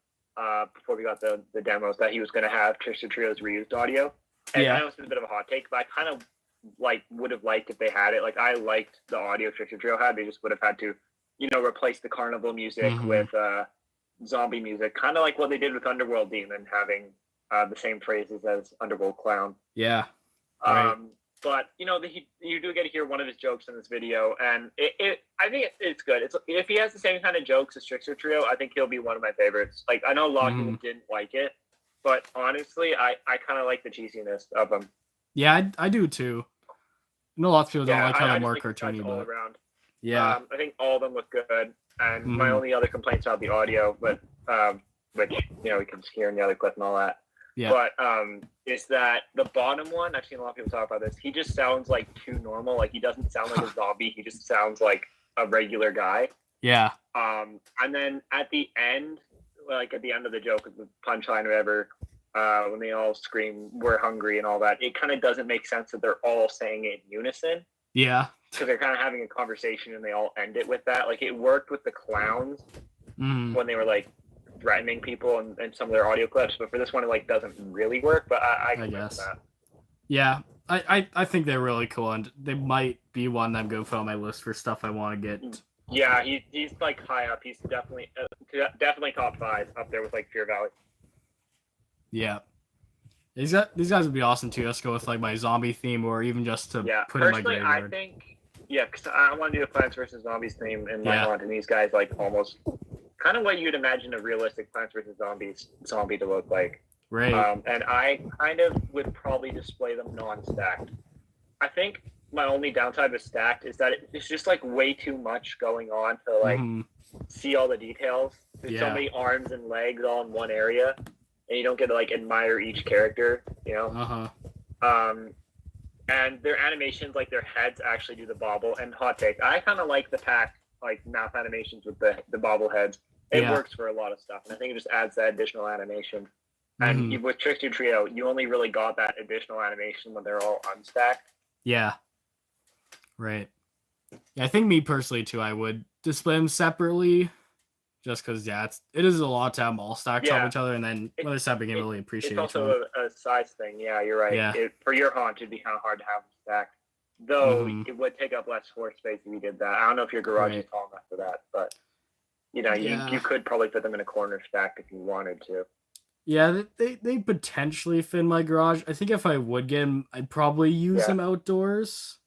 before we got the demos that he was going to have Trickster Trio's reused audio. And I know this is a bit of a hot take, but I kind of would have liked if they had it. Like I liked the audio Trickster Trio had. They just would have had to, replace the carnival music with zombie music, kind of like what they did with Underworld Demon, having the same phrases as Underworld Clown. Yeah. Right. But you do get to hear one of his jokes in this video, and I think it's good. If he has the same kind of jokes as Trickster Trio, I think he'll be one of my favorites. Like I know a lot of people didn't like it, but honestly, I kind of like the cheesiness of him. Yeah, I do too. I know lots of people don't like how they're more like cartoony, all but around. Yeah. I think all of them look good, and my only other complaints about the audio, but which we can just hear in the other clip and all that. Yeah. But is that the bottom one? I've seen a lot of people talk about this. He just sounds like too normal. Like he doesn't sound like a zombie. He just sounds like a regular guy. Yeah. And then at the end, like at the end of the joke, the punchline or whatever, when they all scream, "We're hungry" and all that, it kind of doesn't make sense that they're all saying it in unison. Yeah. Because they're kind of having a conversation and they all end it with that. Like it worked with the clowns when they were like threatening people and some of their audio clips, but for this one it doesn't really work, but I guess that. Yeah, I think they're really cool, and they might be one that I'm going to put on my list for stuff I want to get. Yeah, he's like high up. He's definitely top 5 up there with like Fear Valley. Yeah, these guys would be awesome too. Let's go with like my zombie theme, or even just to put in my graveyard. I think because I want to do a Plants vs Zombies theme in my hunt, and these guys like almost kind of what you'd imagine a realistic Plants vs Zombies zombie to look like. Right. And I kind of would probably display them non-stacked. I think my only downside with stacked is that it's just like way too much going on to like see all the details. There's so many arms and legs all in one area, and you don't get to like admire each character, And their animations, like their heads actually do the bobble. And hot take, I kind of like the pack like mouth animations with the bobble heads. It works for a lot of stuff, and I think it just adds that additional animation. And with Trickster Trio, you only really got that additional animation when they're all unstacked. Yeah. Right. Yeah, I think me personally too, I would display them separately, just because it is a lot to have them all stacked on each other, and then when they're separate, you can really appreciate it. It's also a size thing. Yeah, you're right. Yeah. For your haunt, it'd be kind of hard to have them stacked. Though it would take up less floor space if you did that. I don't know if your garage is tall enough for that, but you could probably put them in a corner stacked if you wanted to. Yeah, they potentially fit in my garage. I think if I would get them, I'd probably use them outdoors,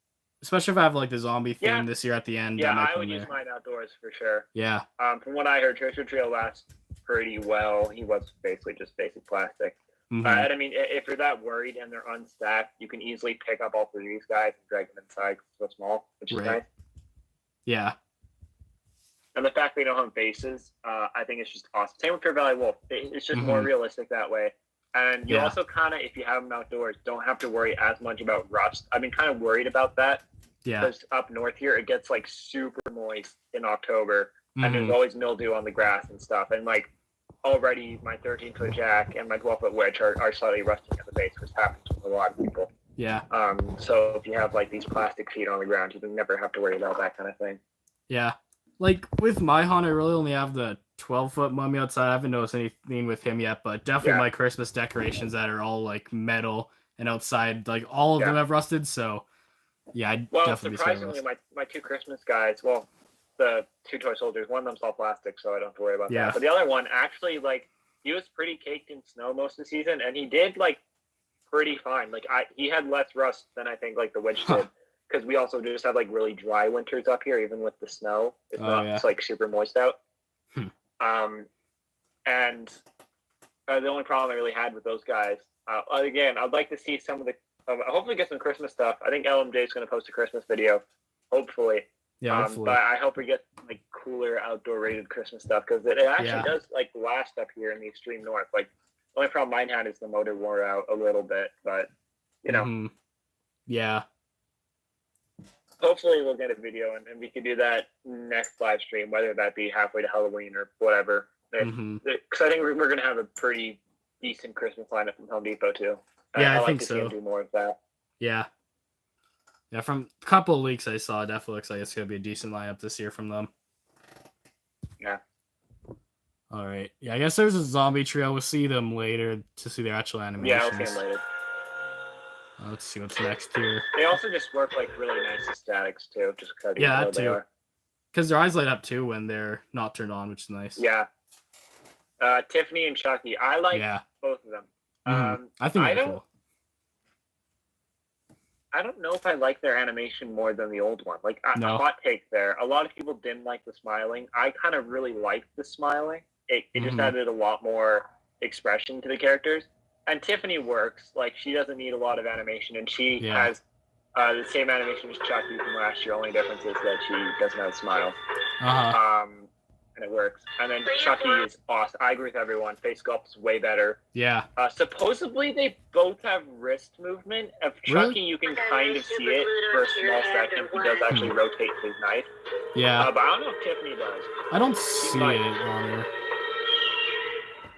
especially if I have like the zombie theme this year at the end. Yeah, I would use mine outdoors for sure. Yeah. From what I heard, Trickster Trio lasts pretty well. He was basically just basic plastic. And I mean, if you're that worried and they're unstacked, you can easily pick up all 3 of these guys and drag them inside because it's so small, which is nice. Yeah. And the fact they don't have faces, I think it's just awesome. Same with Pure Valley Wolf. It's just more realistic that way. And you also kind of, if you have them outdoors, don't have to worry as much about rust. I've been kind of worried about that. Yeah. Because up north here, it gets like super moist in October. and there's always mildew on the grass and stuff. And like already, my 13-foot Jack and my 12-foot Witch are slightly rusting at the base, which happens with a lot of people. Yeah. So if you have like these plastic feet on the ground, you can never have to worry about that kind of thing. Yeah. Like with my hunt, I really only have the 12-foot mummy outside. I haven't noticed anything with him yet, but definitely my Christmas decorations that are all like metal and outside, like all of them have rusted. So yeah, I'd definitely surprisingly, my 2 Christmas guys, well, the 2 toy soldiers, one of them's all plastic, so I don't have to worry about that. But the other one actually, like, he was pretty caked in snow most of the season, and he did like pretty fine. Like he had less rust than I think like the Witch did, because we also just have like really dry winters up here, even with the snow. It's like super moist out. And the only problem I really had with those guys, again, I'd like to see some of the, hopefully get some Christmas stuff. I think LMJ is going to post a Christmas video, hopefully. Yeah, hopefully. But I hope we get like cooler outdoor rated Christmas stuff, because it actually does like last up here in the extreme north. Like the only problem mine had is the motor wore out a little bit, but you know. Yeah. Hopefully we'll get a video and we can do that next live stream, whether that be halfway to Halloween or whatever. Because I think we're going to have a pretty decent Christmas lineup from Home Depot too. Yeah, I like think to so. See them do more of that. Yeah. Yeah, from a couple of leaks I saw, it definitely looks like it's going to be a decent lineup this year from them. Yeah. All right. Yeah, I guess there's a zombie trio. We'll see them later to see their actual animations. Yeah, we'll see them later. Let's see what's next here. They also just work like really nice aesthetics too. Just because that too. Because their eyes light up too when they're not turned on, which is nice. Yeah. Tiffany and Chucky. I like both of them. I think they're cool. I don't know if I like their animation more than the old one. Like, hot take there. A lot of people didn't like the smiling. I kind of really liked the smiling. It just added a lot more expression to the characters. And Tiffany works. Like, she doesn't need a lot of animation, and she has the same animation as Chucky from last year. Only difference is that she doesn't have a smile. And it works. And then Chucky is awesome. I agree with everyone. Face sculpt's way better. Yeah. Supposedly they both have wrist movement. Of Chucky, you can kind of see it for a small second. He does actually rotate his knife. Yeah. But I don't know if Tiffany does. I don't see it on her.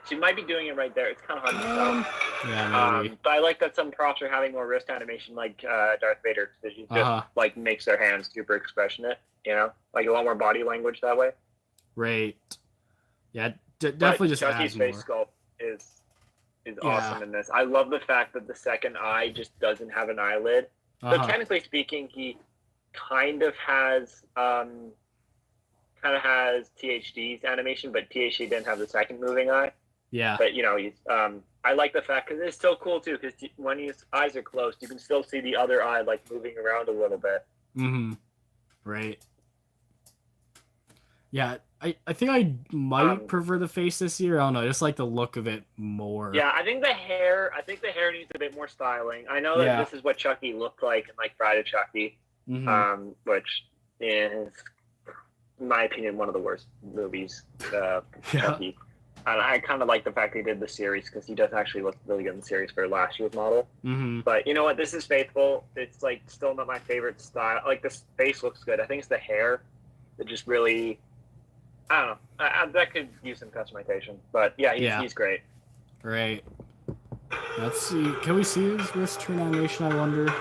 She might be doing it right there. It's kind of hard to tell. Yeah, maybe. But I like that some props are having more wrist animation, like Darth Vader, because she just like makes their hands super expressionate. You know, like a lot more body language that way. Right. Yeah, definitely just Chucky's adds face more. sculpt is awesome in this. I love the fact that the second eye just doesn't have an eyelid. So technically speaking, he kind of has THD's animation, but THD didn't have the second moving eye. Yeah. But you know, he's I like the fact because it's so cool too, because when his eyes are closed, you can still see the other eye like moving around a little bit. Right. Yeah, I think I might prefer the face this year. I don't know, I just like the look of it more. Yeah, I think the hair needs a bit more styling. I know that this is what Chucky looked like in like Friday Chucky, which is, in my opinion, one of the worst movies. Chucky. And I kind of like the fact they did the series, because he does actually look really good in the series for last year's model. But you know what? This is faithful. It's like still not my favorite style. Like the face looks good. I think it's the hair that just really, I don't know. That could use some customization. But yeah, he's great. Right. Let's see. Can we see his wrist turn animation, I wonder?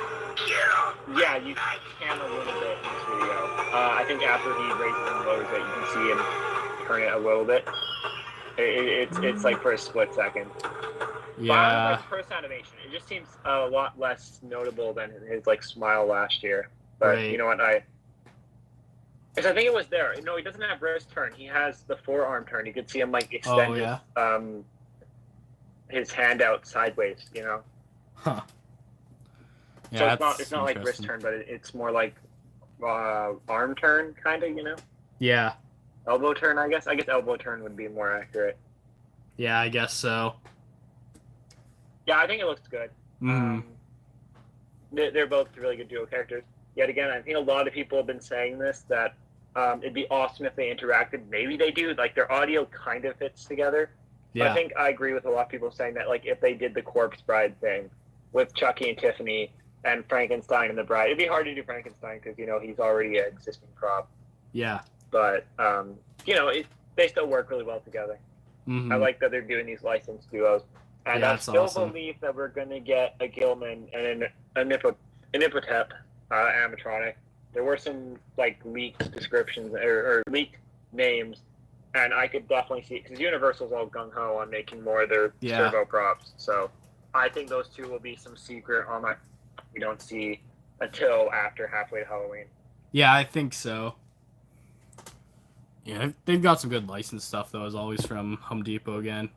Yeah, you can a little bit in this video. I think after he raises and lowers it, you can see him turn it a little bit. It's like for a split second. Yeah. But I like first animation. It just seems a lot less notable than his like smile last year. But you know what? Because I think it was there. No, he doesn't have wrist turn. He has the forearm turn. You could see him like extend his hand out sideways. You know. Yeah, so it's not like wrist turn, but it's more like arm turn, kind of. You know. Yeah. Elbow turn, I guess. I guess elbow turn would be more accurate. Yeah, I guess so. Yeah, I think it looks good. They're both really good duo characters. Yet again, I think a lot of people have been saying this, that it'd be awesome if they interacted. Maybe they do. Like, their audio kind of fits together. Yeah. But I think I agree with a lot of people saying that, like, if they did the Corpse Bride thing with Chucky and Tiffany and Frankenstein and the Bride, it'd be hard to do Frankenstein because, you know, he's already an existing prop. Yeah. but they still work really well together. Mm-hmm. I like that they're doing these licensed duos, and Yeah, I that's still awesome. believe that we're going to get a Gilman and an Imhotep animatronic. There were some like leaked descriptions or leaked names, and I could definitely see because Universal's all gung ho on making more of their servo props. So I think those two will be some secret on my we don't see until after halfway to Halloween. Yeah, I think so. Yeah, they've got some good licensed stuff though, as always from Home Depot again.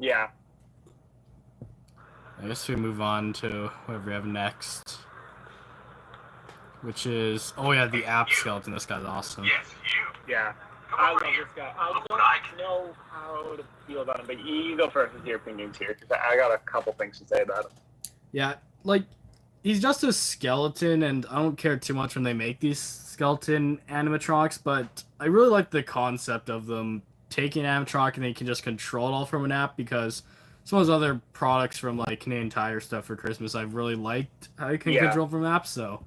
Yeah. I guess we move on to whatever we have next, which is the app skeleton. This guy's awesome. Yes, you. Yeah. I love this guy. I don't know how to feel about him, but you go first with your opinions here, because I got a couple things to say about him. Yeah, like, he's just a skeleton, and I don't care too much when they make these skeleton animatronics, but I really like the concept of them taking an animatronic and they can just control it all from an app, because some of those other products from, like, Canadian Tire stuff for Christmas, I've really liked how you can control from an app, so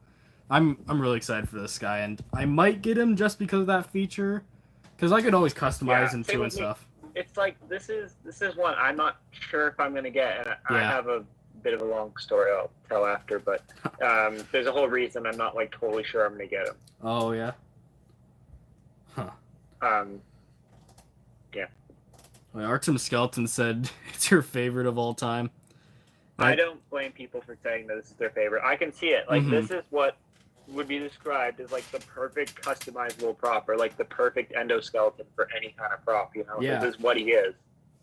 I'm really excited for this guy, and I might get him just because of that feature, because I could always customize him too and stuff. It's like, this is one I'm not sure if I'm going to get, and I have a bit of a long story I'll tell after, but there's a whole reason I'm not like totally sure I'm going to get him. Oh, yeah? Huh. Yeah. Well, Artem Skeleton said it's her favorite of all time. I don't blame people for saying that this is their favorite. I can see it. Like, this is what would be described as like the perfect customizable prop, or like the perfect endoskeleton for any kind of prop, you know? This is what he is.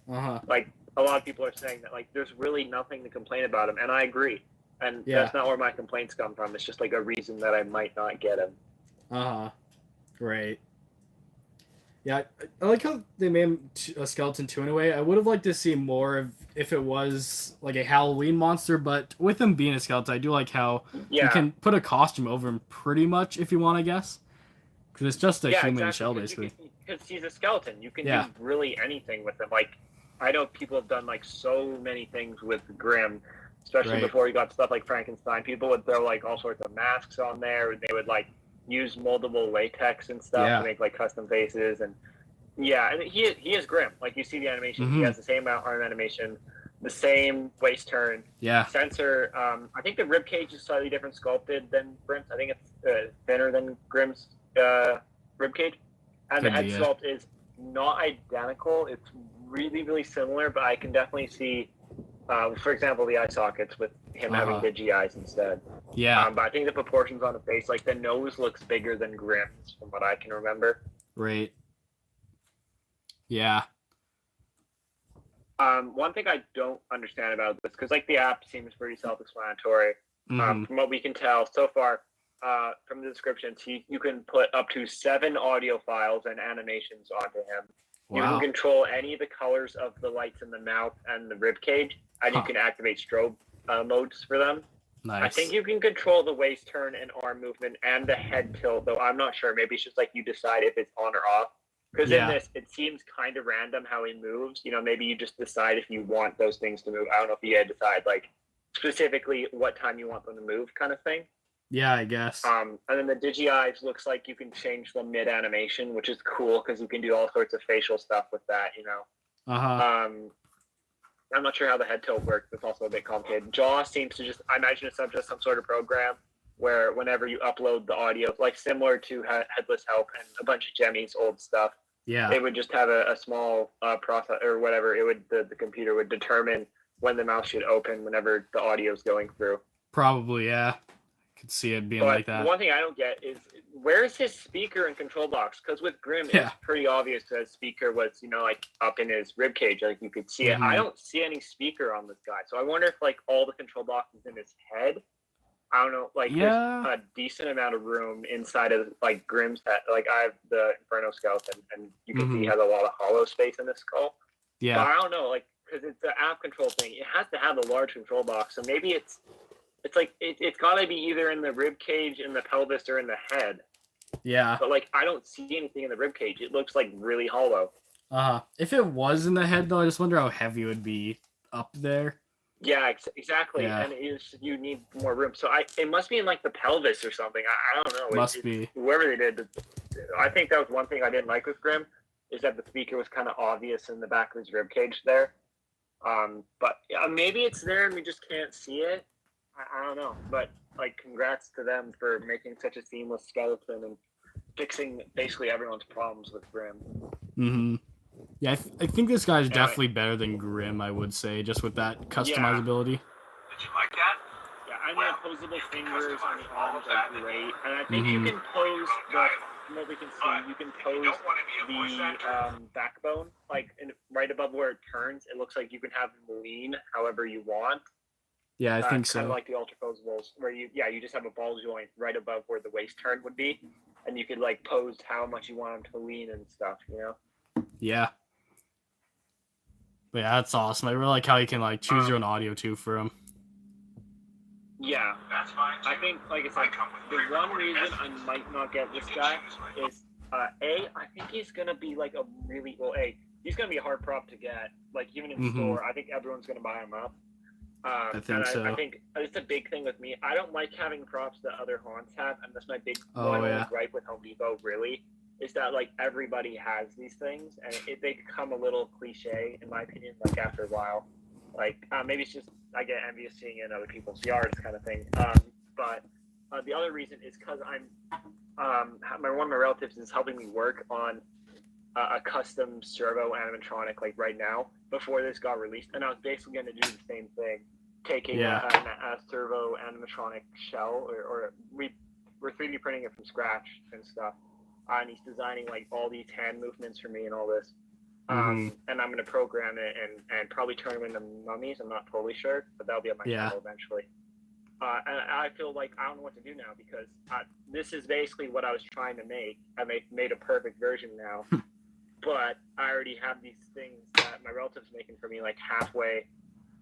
Like, a lot of people are saying that, like, there's really nothing to complain about him, and I agree. And that's not where my complaints come from. It's just like a reason that I might not get him. Great. Yeah, I like how they made him a skeleton too in a way. I would have liked to see more of if it was like a Halloween monster, but with him being a skeleton, I do like how you can put a costume over him pretty much if you want, I guess. Because it's just a human shell, basically. Because he's a skeleton. You can do really anything with him. Like, I know people have done like so many things with Grimm, especially before he got stuff like Frankenstein. People would throw like all sorts of masks on there. They would like use moldable latex and stuff to make like custom faces, and and he is Grimm. Like, you see the animation, he has the same arm animation, the same waist turn, sensor. I think the rib cage is slightly different sculpted than Grimm's. I think it's thinner than Grimm's rib cage, and the head sculpt is not identical. It's really, really similar, but I can definitely see, for example, the eye sockets with him having digi eyes instead. But I think the proportions on the face, like the nose looks bigger than Grimm's from what I can remember. Right. Yeah. One thing I don't understand about this, because like the app seems pretty self-explanatory. From what we can tell so far, from the descriptions, you can put up to 7 audio files and animations onto him. You can control any of the colors of the lights in the mouth and the rib cage, and you can activate strobe modes for them. Nice. I think you can control the waist turn and arm movement and the head tilt, though I'm not sure. Maybe it's just like you decide if it's on or off. Because in this, it seems kind of random how he moves. You know, maybe you just decide if you want those things to move. I don't know if you had to decide, like, specifically what time you want them to move kind of thing. Yeah, I guess. And then the digi eyes looks like you can change them mid-animation, which is cool because you can do all sorts of facial stuff with that, you know. I'm not sure how the head tilt works. It's also a bit complicated. Jaw seems to just, I imagine it's just some sort of program where whenever you upload the audio, like similar to Headless Help and a bunch of Jemmy's old stuff, it would just have a small process or whatever. It would the computer would determine when the mouse should open whenever the audio is going through. Probably, yeah. Could see it being like that. One thing I don't get is where's his speaker and control box? Because with Grimm, it's pretty obvious that his speaker was, you know, like up in his rib cage, like you could see it. I don't see any speaker on this guy, so I wonder if like all the control box is in his head. I don't know, like there's a decent amount of room inside of like Grimm's head. Like I have the Inferno skeleton, and you can see he has a lot of hollow space in his skull. Yeah, but I don't know, like because it's the app control thing. It has to have a large control box, so maybe it's like it's got to be either in the rib cage, in the pelvis, or in the head. Yeah. But like I don't see anything in the rib cage. It looks like really hollow. If it was in the head though, I just wonder how heavy it would be up there. Yeah, exactly. Yeah. And you need more room. So it must be in like the pelvis or something. I don't know. Must be. Whoever they did I think that was one thing I didn't like with Grim, is that the speaker was kind of obvious in the back of his rib cage there. But maybe it's there and we just can't see it. I don't know. But like, congrats to them for making such a seamless skeleton and fixing basically everyone's problems with Grim. Mm-hmm. Yeah, I think this guy's definitely better than Grim, I would say, just with that customizability. Did you like that? Yeah, I mean, posable fingers on the arms are great. And I think you can pose from what we can see, you can pose the backbone, like right above where it turns. It looks like you can have them lean however you want. Yeah, I think Kind of so. like the ultra posables, where you just have a ball joint right above where the waist turn would be, and you could like pose how much you want them to lean and stuff, you know? Yeah. But yeah, that's awesome. I really like how you can like choose your own audio too for him. Yeah, That's fine. I think, like I said, the one reason I might not get this guy is, I think he's gonna be like he's gonna be a hard prop to get. Like, even in store, I think everyone's gonna buy him up. I think so. I think it's a big thing with me. I don't like having props that other haunts have, and that's my big gripe with Home Depot, really, is that, like, everybody has these things, and they become a little cliche, in my opinion, like, after a while. Like, maybe it's just I get envious seeing it in other people's yards kind of thing. But the other reason is because one of my relatives is helping me work on a custom servo animatronic, like, right now, before this got released. And I was basically going to do the same thing, taking a servo animatronic shell, or we're 3D printing it from scratch and stuff. And he's designing, like, all these hand movements for me and all this. And I'm going to program it and probably turn them into mummies. I'm not totally sure, but that'll be on my channel eventually. And I feel like I don't know what to do now, because this is basically what I was trying to make. I made a perfect version now, but I already have these things that my relative's making for me, like, halfway,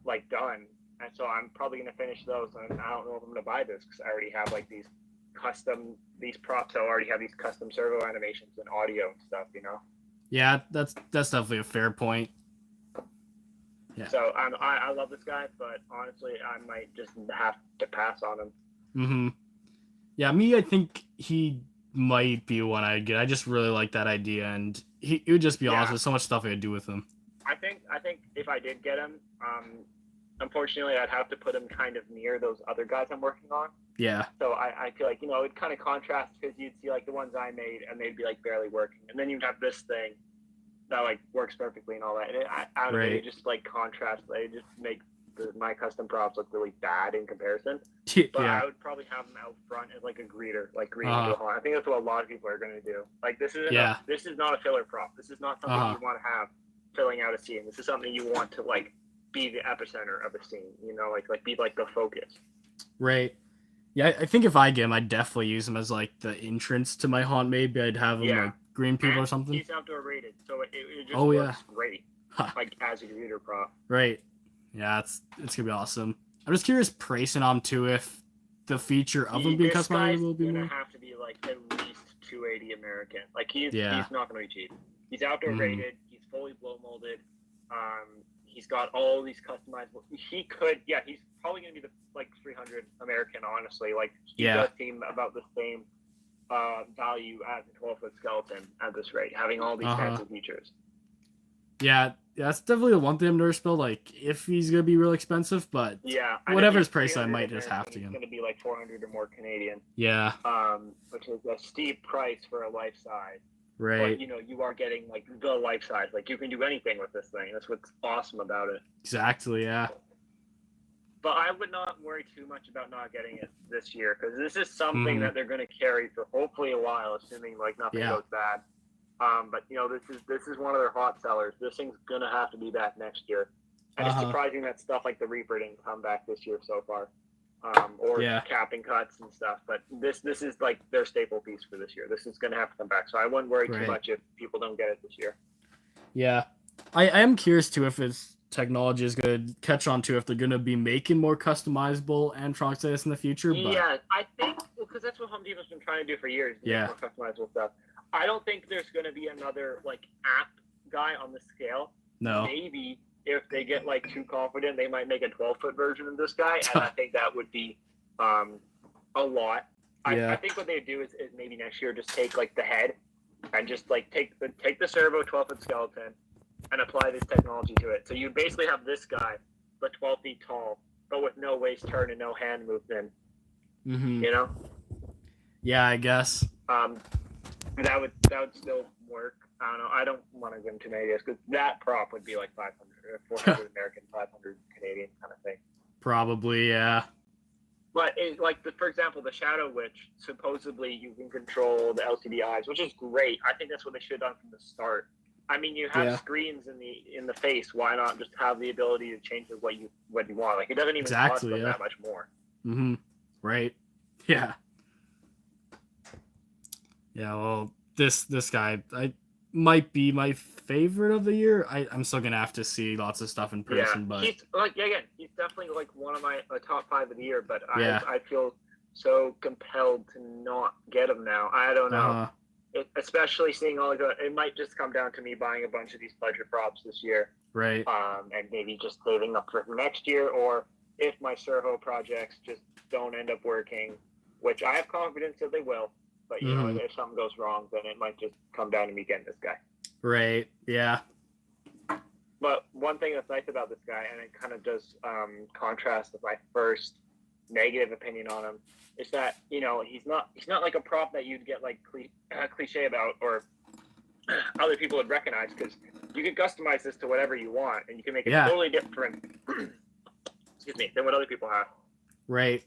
like, done. And so I'm probably going to finish those, and I don't know if I'm going to buy this, because I already have, like, these props. I already have these custom servo animations and audio and stuff, you know? Yeah, that's definitely a fair point. Yeah. So I love this guy, but honestly, I might just have to pass on him. Yeah, I think he might be one I'd get. I just really like that idea, and it would just be awesome. There's so much stuff I could do with him. I think if I did get him, unfortunately, I'd have to put him kind of near those other guys I'm working on. Yeah. So I feel like, it kind of contrasts, because you'd see, like, the ones I made, and they'd be, like, barely working. And then you'd have this thing that, like, works perfectly and all that. And I don't know, it just, like, contrast. They just make my custom props look really bad in comparison. But I would probably have them out front as, like, a greeter, like greeting to a haunt. I think that's what a lot of people are going to do. Like, this is not a filler prop. This is not something you want to have filling out a scene. This is something you want to, like, be the epicenter of a scene, like be, like, the focus. Right. Yeah, I think if I get him, I'd definitely use him as, like, the entrance to my haunt. Maybe I'd have him, like, green people or something. He's outdoor rated, so it just works great, like, as a greeter prop. Right. Yeah, it's going to be awesome. I'm just curious pricing on him, too, if the feature of him being customizable will be more. He's going to have to be, like, at least $280 American. Like, he's not going to be cheap. He's outdoor rated. He's fully blow molded. He's got all these customizable. He's probably going to be like $300 American, honestly. Like, he does seem about the same value as a 12-foot skeleton at this rate, having all these fancy features. Yeah, that's definitely the one thing I've noticed, Bill. Like, if he's going to be real expensive, but whatever his price, I might just have to get him. It's going to be like 400 or more Canadian. Yeah. Which is a steep price for a life size. Right. But, you are getting, like, the life size. Like, you can do anything with this thing. That's what's awesome about it. Exactly, yeah. But I would not worry too much about not getting it this year, because this is something that they're going to carry for hopefully a while, assuming, like, nothing goes bad. But, this is one of their hot sellers. This thing's going to have to be back next year. And it's surprising that stuff like the Reaper didn't come back this year so far. Or capping cuts and stuff, but this is like their staple piece for this year. This is going to have to come back, so I wouldn't worry too much if people don't get it this year. Yeah, I am curious too if its technology is going to catch on to if they're going to be making more customizable animatronics like this in the future. But... Yeah, I think because that's what Home Depot's been trying to do for years. More customizable stuff. I don't think there's going to be another, like, app guy on the scale. No. Maybe. If they get, like, too confident, they might make a 12-foot version of this guy, and I think that would be a lot. I think what they do is maybe next year just take, like, the head and just like take the servo 12-foot skeleton and apply this technology to it. So you basically have this guy, but 12 feet tall, but with no waist turn and no hand movement. Mm-hmm. You know? Yeah, I guess. That would still work. I don't know. I don't want to give him too many ideas because that prop would be like 500 or 400 American, 500 Canadian kind of thing. Probably, yeah. But for example, the Shadow Witch, supposedly you can control the LCD eyes, which is great. I think that's what they should have done from the start. I mean, you have screens in the face. Why not just have the ability to change what you want? Like, it doesn't even cost them that much more. Mm-hmm. Right. Yeah. Yeah. Well, this guy might be my favorite of the year. I'm still gonna have to see lots of stuff in person, but he's he's definitely like one of my top 5 of the year. But I feel so compelled to not get him now. I don't know. Especially seeing all it might just come down to me buying a bunch of these budget props this year, right? And maybe just saving up for next year, or if my servo projects just don't end up working, which I have confidence that they will. But you know, if something goes wrong, then it might just come down to me getting this guy. Right. Yeah. But one thing that's nice about this guy, and it kind of does contrast with my first negative opinion on him, is that, you know, he's not like a prop that you'd get like cliche about or other people would recognize, because you can customize this to whatever you want, and you can make it totally different. Excuse me, than what other people have. Right.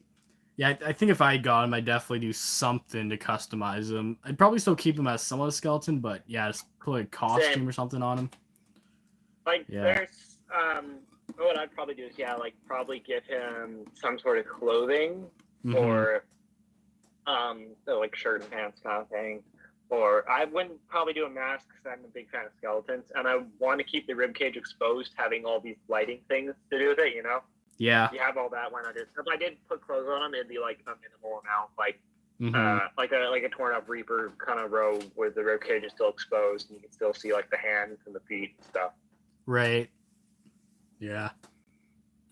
Yeah, I think if I got him, I'd definitely do something to customize him. I'd probably still keep him as somewhat a skeleton, but yeah, just put a costume or something on him. Like, there's, what I'd probably do is, probably give him some sort of clothing, or, like shirt and pants kind of thing. Or I wouldn't probably do a mask because I'm a big fan of skeletons, and I want to keep the ribcage exposed, having all these lighting things to do with it, you know? Yeah. You have all that, why not do it? If I did put clothes on him, it'd be like a minimal amount, like a torn up Reaper kind of robe where the ribcage is still exposed and you can still see like the hands and the feet and stuff. Right. Yeah.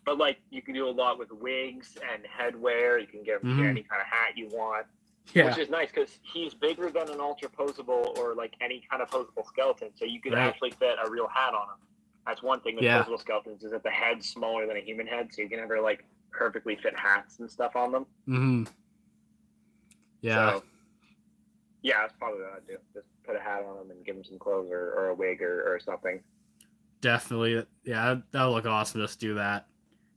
But like you can do a lot with wigs and headwear. You can get him any kind of hat you want. Yeah. Which is nice because he's bigger than an ultra posable or like any kind of posable skeleton, so you could actually fit a real hat on him. That's one thing with posable skeletons, is that the head's smaller than a human head, so you can never like perfectly fit hats and stuff on them. Mm-hmm. Yeah. So, yeah, that's probably what I'd do. Just put a hat on him and give him some clothes or a wig or something. Definitely. Yeah, that'll look awesome. Just do that.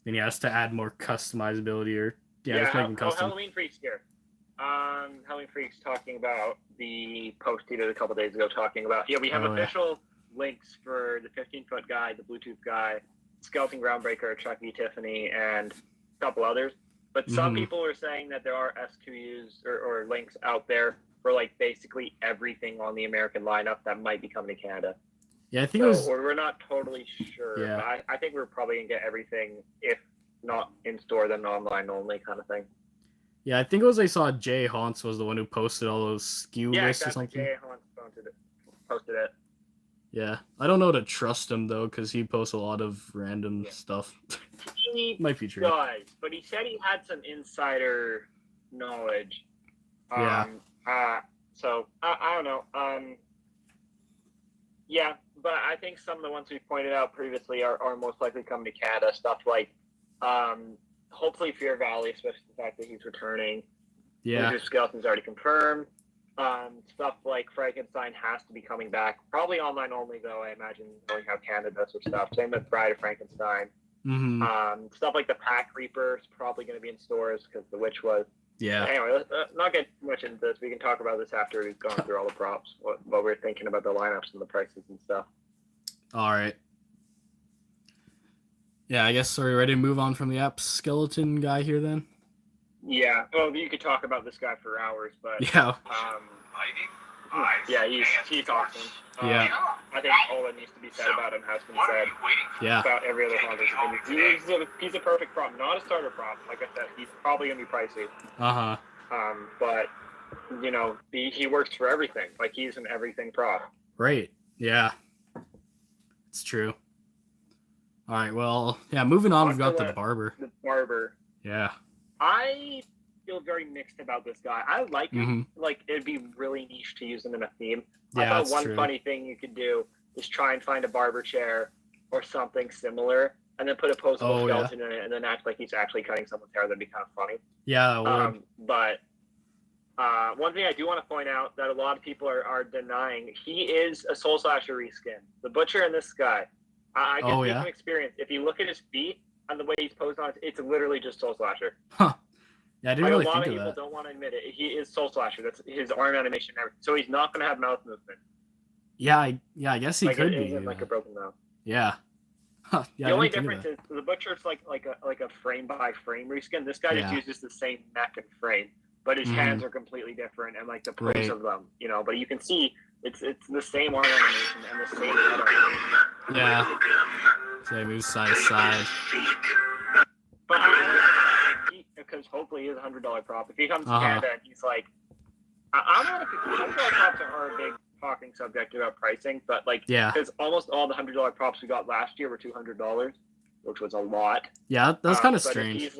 And yeah, just to add more customizability or just make them custom. Halloween Freaks here. Halloween Freaks talking about the post he did a couple days ago talking about, we have official links for the 15-foot guy, the Bluetooth guy, Skeleton Groundbreaker, Chucky, Tiffany, and a couple others. But some people are saying that there are SQUs or links out there for like basically everything on the American lineup that might be coming to Canada. Yeah, I think we're not totally sure. Yeah. But I think we're probably gonna get everything, if not in store, then online only kind of thing. Yeah, I think it was I saw Jay Haunts was the one who posted all those SKU lists or something. Jay Haunts posted it. Yeah, I don't know to trust him though, because he posts a lot of random stuff. He might be true. Does, but he said he had some insider knowledge. So I don't know. Yeah, but I think some of the ones we pointed out previously are most likely coming to Canada. Stuff like, hopefully Fear Valley, especially the fact that he's returning. Yeah. His skeleton's already confirmed. Stuff like Frankenstein has to be coming back. Probably online only, though, I imagine, knowing how Canada does their stuff. Same with Bride of Frankenstein. Stuff like the Pack Reaper is probably going to be in stores because the Witch was. Yeah. Anyway, let's not get much into this. We can talk about this after we've gone through all the props, what we're thinking about the lineups and the prices and stuff. All right. Yeah, I guess, are we ready to move on from the app skeleton guy here then? Yeah. Well, you could talk about this guy for hours, but yeah. He's awesome. I think all that needs to be said about him has been said. Yeah. About every other Haunter's opinion. He's a perfect prop, not a starter prop. Like I said, he's probably gonna be pricey. But you know, he works for everything. Like he's an everything prop. Right. Yeah. It's true. All right. Well, yeah. Moving on, we've got the Barber. The Barber. Yeah. feel very mixed about this guy. I like him. Like, it'd be really niche to use him in a theme. Yeah, I thought that's one true. funny thing you could do is try and find a barber chair or something similar, and then put a posable skeleton in it, and then act like he's actually cutting someone's hair. That'd be kind of funny. Yeah, that would. But one thing I do want to point out that a lot of people are denying, he is a Soul Slasher reskin. The Butcher and this guy, I can speak from experience. If you look at his feet and the way he's posed on, it's literally just Soul Slasher. Huh. Yeah, I didn't really think of that. A lot of people don't want to admit it. He is Soul Slasher. That's his arm animation and everything. So he's not going to have mouth movement. Yeah, I guess he could be. Like a broken mouth. Yeah. Huh. Yeah. The only difference is the Butcher's like a frame by frame reskin. This guy just uses the same neck and frame, but his hands are completely different and like the pose of them, you know. But you can see it's the same arm animation and the same head animation. Yeah. So he moves side to side. But because hopefully he's $100 prop. If he comes to Canada and he's like, I'm not $100 props are a big talking subject about pricing, but like, because almost all the $100 props we got last year were $200, which was a lot. Yeah, that's kind of strange. If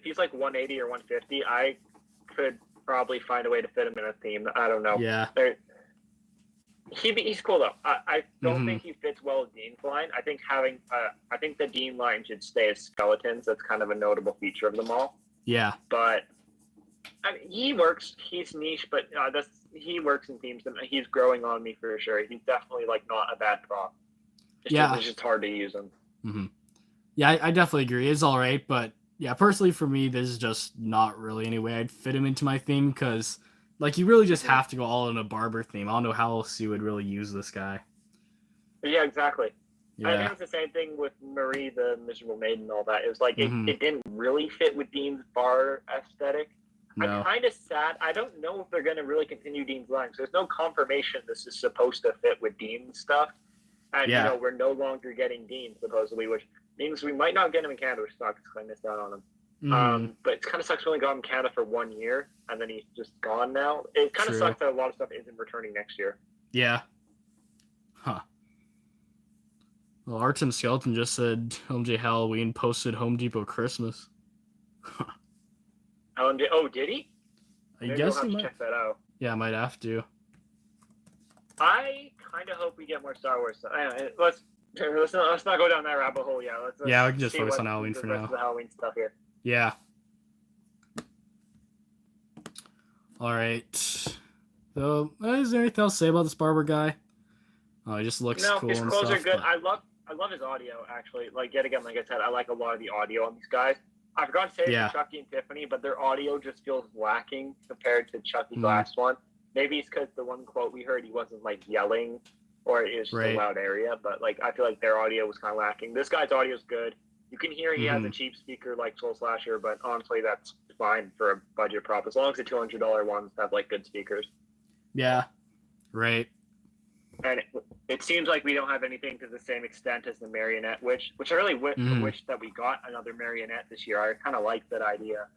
he's like 180 or 150, I could probably find a way to fit him in a theme. I don't know. Yeah. He's cool though. I don't think he fits well with Dean's line. I think I think the Dean line should stay as skeletons. That's kind of a notable feature of them all. Yeah. But I mean, he works. He's niche, but he works in themes, and he's growing on me for sure. He's definitely like not a bad prop. It's just hard to use him. Mm-hmm. Yeah, I definitely agree. It's all right, but yeah, personally for me, there's just not really any way I'd fit him into my theme because, like, you really just have to go all in a barber theme. I don't know how else you would really use this guy. Yeah, exactly. Yeah. I think it's the same thing with Marie, the Miserable Maiden, and all that. It was like it didn't really fit with Dean's bar aesthetic. No. I'm kind of sad. I don't know if they're going to really continue Dean's lines. There's no confirmation this is supposed to fit with Dean's stuff. And, you know, we're no longer getting Dean, supposedly, which means we might not get him in Canada, which sucks because I missed out on him. But it kind of sucks we only got him in Canada for 1 year, and then he's just gone now. It kind of sucks that a lot of stuff isn't returning next year. Yeah. Huh. Well, Artem Skeleton just said MJ Halloween posted Home Depot Christmas. Oh, did he? I guess he might. Check that out. Yeah, I might have to. I kind of hope we get more Star Wars stuff. Anyway, let's not go down that rabbit hole yet. Let's we can just focus on Halloween for now. The Halloween stuff here. Yeah. All right. So, is there anything else to say about this barber guy? Oh, he just looks cool. His and clothes stuff, are good. but... I love his audio actually. Like yet again, like I said, I like a lot of the audio on these guys. I forgot to say it for Chucky and Tiffany, but their audio just feels lacking compared to Chucky's last one. Maybe it's because the one quote we heard, he wasn't like yelling, or it was just a loud area. But like, I feel like their audio was kind of lacking. This guy's audio is good. You can hear he has a cheap speaker like Soul Slasher, but honestly, that's fine for a budget prop as long as the $200 ones have like good speakers. Yeah, right. And it seems like we don't have anything to the same extent as the Marionette Witch, which I really wish that we got another Marionette this year. I kind of like that idea.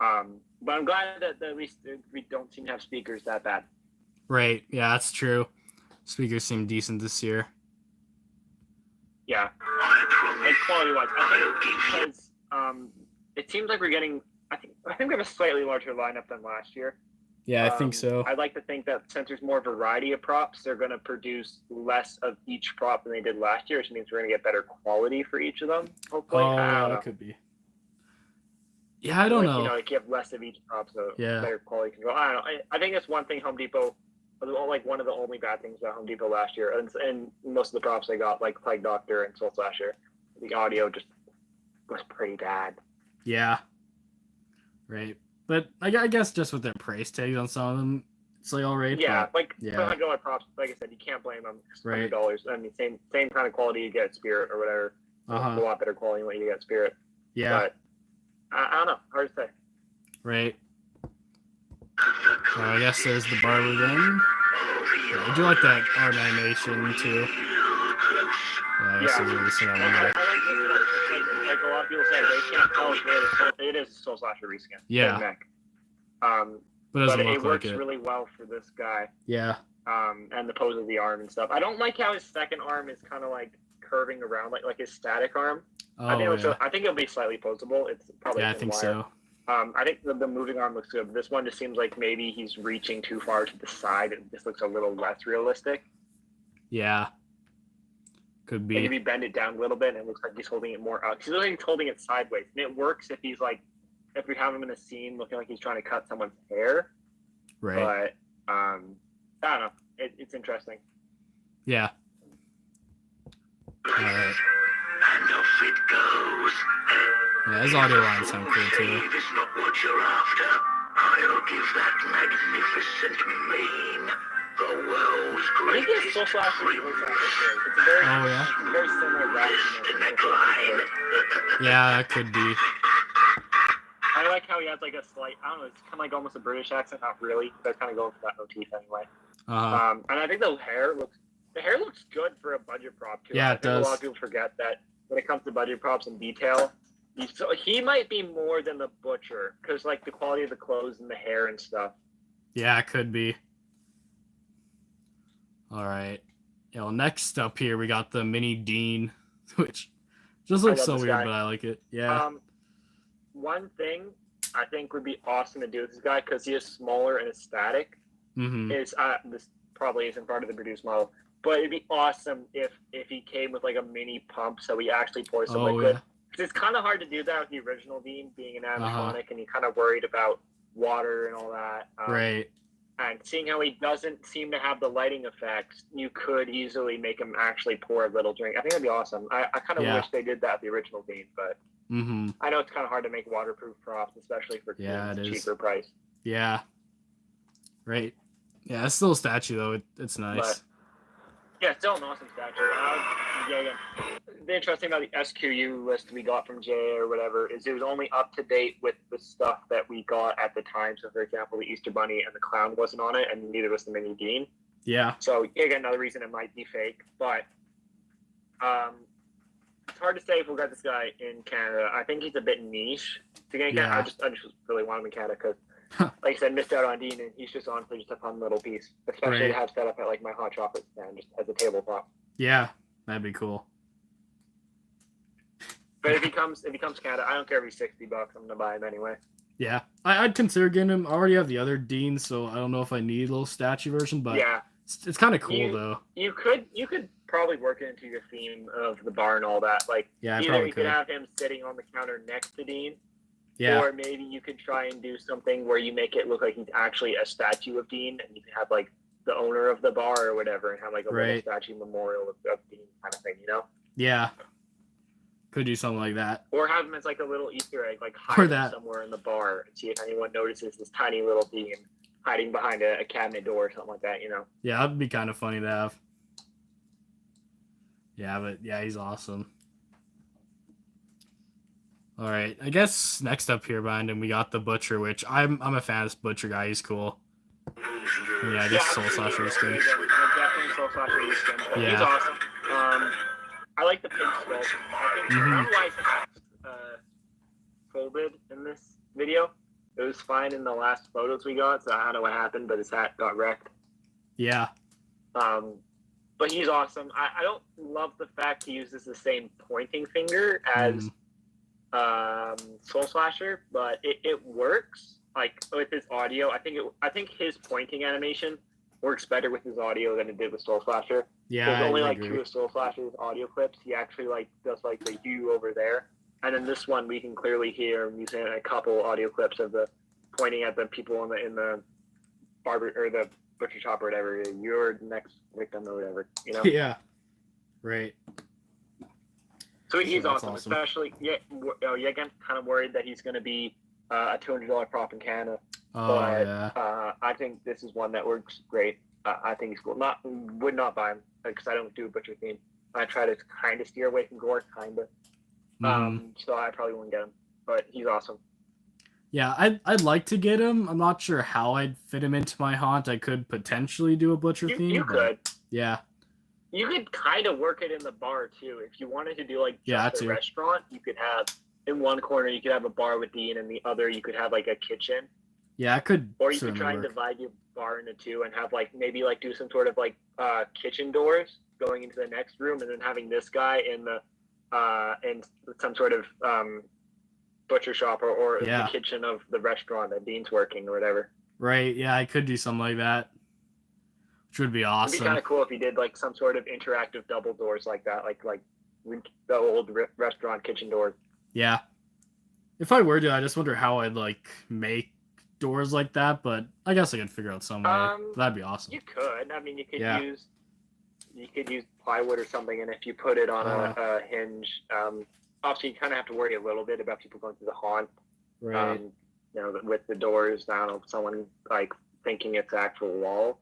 But I'm glad that at least we don't seem to have speakers that bad. Right. Yeah, that's true. Speakers seem decent this year. Yeah. Like quality-wise. I think because it seems like we're getting... I think we have a slightly larger lineup than last year. Yeah, I think so. I'd like to think that since there's more variety of props, they're going to produce less of each prop than they did last year, which means we're going to get better quality for each of them, hopefully. Oh, that could be. Yeah, I don't know. You know, like you have less of each prop, so better quality can go. I don't know. I think that's one thing Home Depot, like one of the only bad things about Home Depot last year, and most of the props they got, like Plague Doctor and Soul Slasher, the audio just was pretty bad. Yeah. Right. But I guess just with their price tags on some of them, it's like all right. Yeah, but, for $100 props, like I said, you can't blame them. $100. I mean, same kind of quality you get at Spirit or whatever. A lot better quality than what you get at Spirit. Yeah. But I don't know. Hard to say. Right. I guess there's the barber then. Yeah, I do like that art animation too. Yeah, I guess there's releasing that one there. Like a lot of people say, they can't tell it is a Soul Slasher reskin. Yeah. But it works really well for this guy. Yeah. And the pose of the arm and stuff. I don't like how his second arm is kind of like curving around, like his static arm. Oh, I think it'll be slightly posable. It's probably I think so. I think the moving arm looks good. This one just seems like maybe he's reaching too far to the side, and this looks a little less realistic. Yeah. Could be. Maybe bend it down a little bit, and it looks like he's holding it more up. He's literally holding it sideways, and it works if he's like, if we have him in a scene looking like he's trying to cut someone's hair. Right. But I don't know. It's interesting. Yeah. All right. And off it goes. Yeah, his audio lines sound cool too. If it's not what you're after, I'll give that magnificent mane the world's I think greatest his Soul Slasher free voice actor too. It's a very, Oh, yeah? very similar rap. neckline. Yeah, that could be. I like how he has like a slight, I don't know, it's kind of like almost a British accent, not really. They're kind of going for that motif anyway. And I think the hair looks good for a budget prop too. Yeah, I it think does. A lot of people forget that when it comes to budget props and detail, he might be more than the Butcher because like the quality of the clothes and the hair and stuff. Yeah, it could be. All right. Yeah, well, next up here, we got the mini Dean, which just looks love so this weird, guy. but I like it. Yeah. One thing I think would be awesome to do with this guy because he is smaller and is static. Is this probably isn't part of the produced model, but it'd be awesome if he came with like a mini pump so he actually pours some liquid. Yeah. Because it's kind of hard to do that with the original Dean being an animatronic, and you're kind of worried about water and all that. Right. And seeing how he doesn't seem to have the lighting effects, you could easily make him actually pour a little drink. I think that'd be awesome. I kind of wish they did that with the original Dean, but I know it's kind of hard to make waterproof props, especially for cheaper price. Yeah. Right. Yeah, it's still a statue, though. It's nice. But, yeah, it's still an awesome statue. The interesting about the SQU list we got from Jay or whatever is it was only up to date with the stuff that we got at the time. So, for example, the Easter Bunny and the clown wasn't on it, and neither was the mini Dean. Yeah. So, again, another reason it might be fake. But it's hard to say if we'll get this guy in Canada. I think he's a bit niche to get in Canada. I just really want him in Canada because, like I said, missed out on Dean, and he's just honestly just a fun little piece, especially to have set up at like my hot chocolate stand just as a tabletop. Yeah, that'd be cool. But if he comes Canada, I don't care if he's $60. I'm gonna buy him anyway. Yeah, I'd consider getting him. I already have the other Dean, so I don't know if I need a little statue version, but yeah, it's kind of cool though. You could probably work it into your theme of the bar and all that. Like, either you could have him sitting on the counter next to Dean. Yeah. Or maybe you could try and do something where you make it look like he's actually a statue of Dean, and you can have like the owner of the bar or whatever, and have like a little statue memorial of Dean kind of thing, you know? Yeah. Could do something like that. Or have him as like a little Easter egg, like hide him somewhere in the bar and see if anyone notices this tiny little Dean hiding behind a cabinet door or something like that, you know? Yeah, that'd be kind of funny to have. Yeah, but yeah, he's awesome. All right, I guess next up here behind him, we got the Butcher, which I'm a fan of this Butcher guy. He's cool. Yeah, this Soul Slasher is good. Definitely Soul Slasher is good. Yeah. He's awesome. I like the pink skull. I don't know why it's folded in this video. It was fine in the last photos we got, so I don't know what happened, but his hat got wrecked. Yeah. But he's awesome. I don't love the fact he uses the same pointing finger as Soul Slasher, but it works. Like with his audio, I think his pointing animation works better with his audio than it did with Soul Slasher. Yeah, there's only like agree. 2 of Soul Slasher's audio clips. He actually like does like the "you" over there, and then this one we can clearly hear him using a couple audio clips of the pointing at the people in the barber or the butcher shop or whatever. You're the next victim or whatever, you know? Yeah. Right. So he's awesome, especially again, kind of worried that he's going to be a $200 prop in Canada. But I think this is one that works great. I think he's cool. Would not buy him because I don't do a butcher theme. I try to kind of steer away from gore, kind of. So I probably won't get him, but he's awesome. Yeah, I'd like to get him. I'm not sure how I'd fit him into my haunt. I could potentially do a butcher theme. You could. Yeah. You could kind of work it in the bar too. If you wanted to do like just a restaurant, you could have in one corner you could have a bar with Dean, and the other you could have like a kitchen. Yeah, I could. Or you could try and divide your bar into 2 and have like maybe like do some sort of like kitchen doors going into the next room, and then having this guy in the in some sort of butcher shop or Yeah. the kitchen of the restaurant that Dean's working or whatever. Right, yeah, I could do something like that, which would be It'd awesome. be kind of cool if you did like some sort of interactive double doors like that, like the old restaurant kitchen doors. Yeah. If I were to, I just wonder how I'd like make doors like that, but I guess I could figure out some way. That'd be awesome. You could. I mean, you could Yeah. use plywood or something, and if you put it on a hinge, obviously you kind of have to worry a little bit about people going through the haunt. Right. You know, with the doors, I don't know, someone like thinking it's actual wall.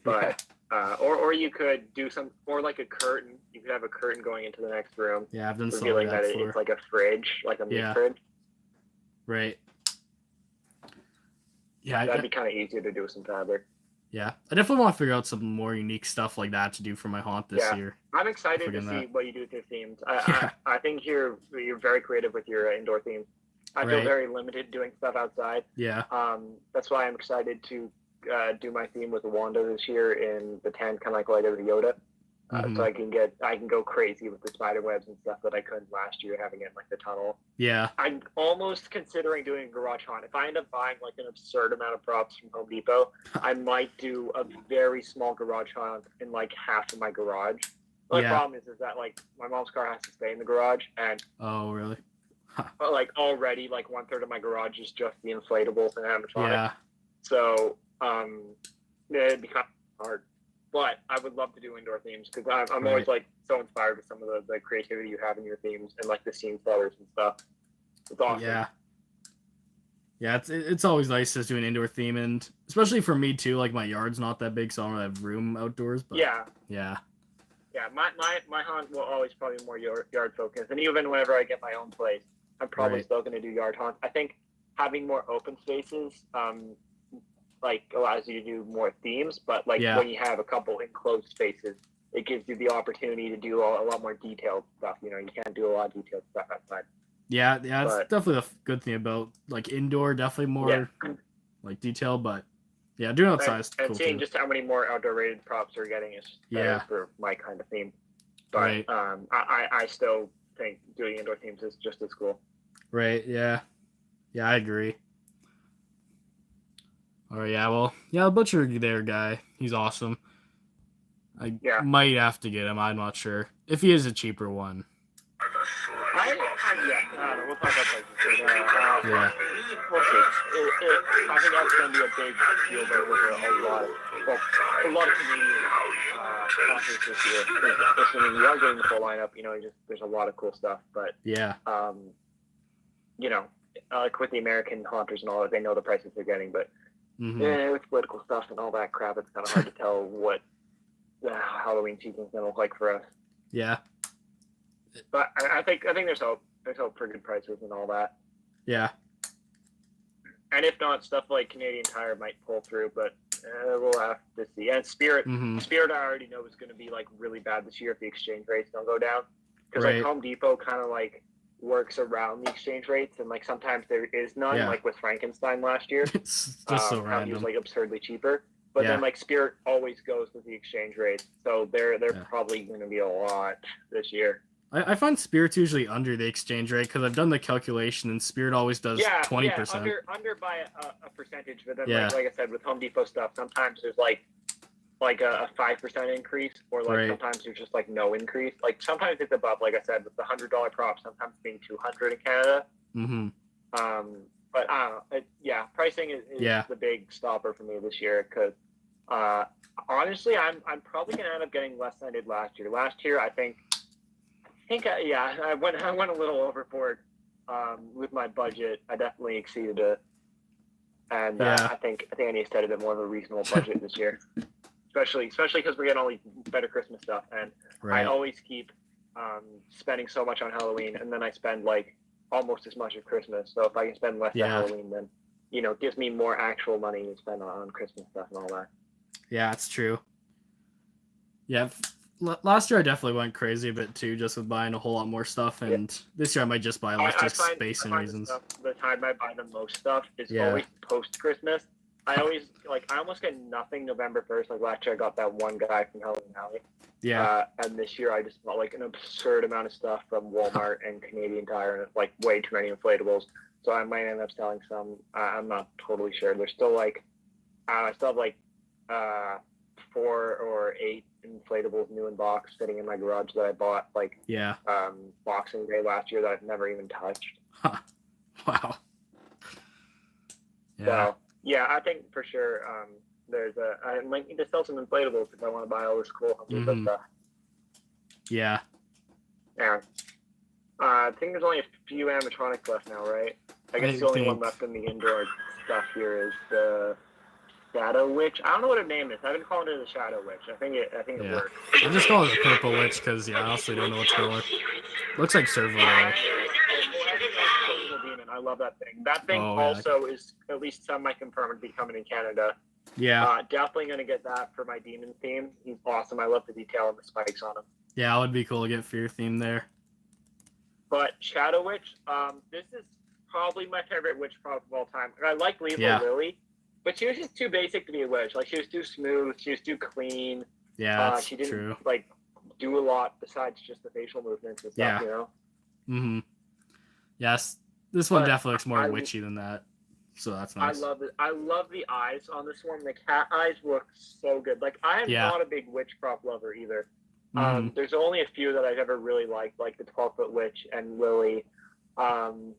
But or you could do some, or like a curtain. You could have a curtain going into the next room. Yeah, I've done something revealing like that that before. it's like a fridge, like a meat Yeah. fridge. Right. Yeah, That'd be kind of easier to do with some fabric. yeah. I definitely want to figure out some more unique stuff like that to do for my haunt this year. I'm excited to Forgetting see that. what you do with your themes. Yeah. I think you're very creative with your indoor themes. I feel Right. very limited doing stuff outside. Yeah. That's why I'm excited to do my theme with Wanda this year in the tent, kind of like what I did with Yoda. Mhm. So I can go crazy with the spider webs and stuff that I couldn't last year, having it in like the tunnel. Yeah. I'm almost considering doing a garage haunt. If I end up buying like an absurd amount of props from Home Depot, I might do a very small garage haunt in like half of my garage. The only Yeah. problem is that like my mom's car has to stay in the garage, and Oh, really? like already like 1/3 of my garage is just the inflatables and animatronics. Yeah. So it'd be kind of hard. But I would love to do indoor themes because I'm always like so inspired with some of the creativity you have in your themes and like the scene setters and stuff. It's awesome. Yeah. Yeah, it's always nice just doing an indoor theme, and especially for me too. Like my yard's not that big, so I don't really have room outdoors. But Yeah. yeah, My haunt will always probably be more yard focused, and even whenever I get my own place, I'm probably Right. still going to do yard haunts. I think having more open spaces, like allows you to do more themes, but like Yeah. when you have a couple enclosed spaces, it gives you the opportunity to do a lot more detailed stuff. You know, you can't do a lot of detailed stuff outside. yeah. That's But- definitely the good thing about like indoor. Definitely more Yeah. like detail, but yeah, doing outside is And cool seeing too. just how many more outdoor rated props we're getting is better Yeah. for my kind of theme. But Right. I still think doing indoor themes is just as cool. Right. Yeah. Yeah, I agree. All right. Yeah. Well. Yeah, the butcher there guy. He's awesome. I Yeah. might have to get him. I'm not sure if he is a cheaper one. I don't know. We'll talk about prices. Yeah. We'll see. I think that's going to be a big deal though with a lot of Canadian concerts this year. Listen, we are getting the full lineup. You know, there's a lot of cool stuff, but Yeah. you know, like with the American haunters and all that, they know the prices they're getting, but Hmm. with political stuff and all that crap, it's kind of hard to tell what Halloween season's going to look like for us. Yeah. But I think there's hope. There's hope for good prices and all that. Yeah. And if not, stuff like Canadian Tire might pull through, but we'll have to see. And Spirit, Hmm. I already know is going to be like really bad this year if the exchange rates don't go down. Because Right. like Home Depot kind of like works around the exchange rates, and like sometimes there is none. Yeah. Like with Frankenstein last year, It's just so how he was random. like absurdly cheaper. But Yeah. then like Spirit always goes with the exchange rate, so they're Yeah. probably going to be a lot this year. I find Spirit's usually under the exchange rate because I've done the calculation, and Spirit always does 20%. Under by a percentage, but then Yeah. like I said with Home Depot stuff, sometimes there's like a 5% increase, or like Right. sometimes there's just like no increase. Like sometimes it's above, like I said, with the $100 prop, sometimes being 200 in Canada. Hmm. But I don't know. Pricing is Yeah. the big stopper for me this year because honestly, I'm probably gonna end up getting less than I did last year. Last year, I think I went a little overboard with my budget. I definitely exceeded it, and Yeah. I think I need to set a bit more of a reasonable budget this year, especially because we're getting all these better Christmas stuff, and Right. I always keep spending so much on Halloween, and then I spend like almost as much at Christmas. So if I can spend less Yeah. at Halloween, then it gives me more actual money to spend on Christmas stuff and all that. Yeah, it's true. Yeah, last year I definitely went crazy a bit too, just with buying a whole lot more stuff, and this year I might just buy less, just spacing reasons. The time I buy the most stuff is Yeah. always post Christmas. I almost get nothing November 1st. Like last year, I got that one guy from Halloween Alley. Yeah. And this year I just bought like an absurd amount of stuff from Walmart and Canadian Tire, and it's like way too many inflatables. So I might end up selling some. I'm not totally sure. There's still like, I still have like 4 or 8 inflatables new in box sitting in my garage that I bought like Boxing Day last year that I've never even touched. Huh. Wow. Yeah. So yeah, I think for sure I might need to sell some inflatables if I want to buy all this cool stuff. Yeah. Yeah. I think there's only a few animatronics left now, right? I guess the only one left in the indoor stuff here is the Shadow Witch. I don't know what her name is. I've been calling her the Shadow Witch. I think it works. I'm just calling it the Purple Witch because I honestly don't know what's going on. Looks like Servo. I love that thing. That thing also is at least semi-confirmed to be coming in Canada. Yeah. Definitely going to get that for my demon theme. He's awesome. I love the detail and the spikes on him. Yeah, it would be cool to get Fear theme there. But Shadow Witch, this is probably my favorite witch prop of all time. I like Lily, but she was just too basic to be a witch. Like, she was too smooth. She was too clean. Yeah, that's she didn't true. like do a lot besides just the facial movements and stuff. You know. Mm-hmm. Yes, this one definitely looks more witchy than that. So that's nice. I love it. I love the eyes on this one. The cat eyes look so good. Like, I am not a big witch prop lover either. There's only a few that I've ever really liked, like the 12-foot witch and Lily. And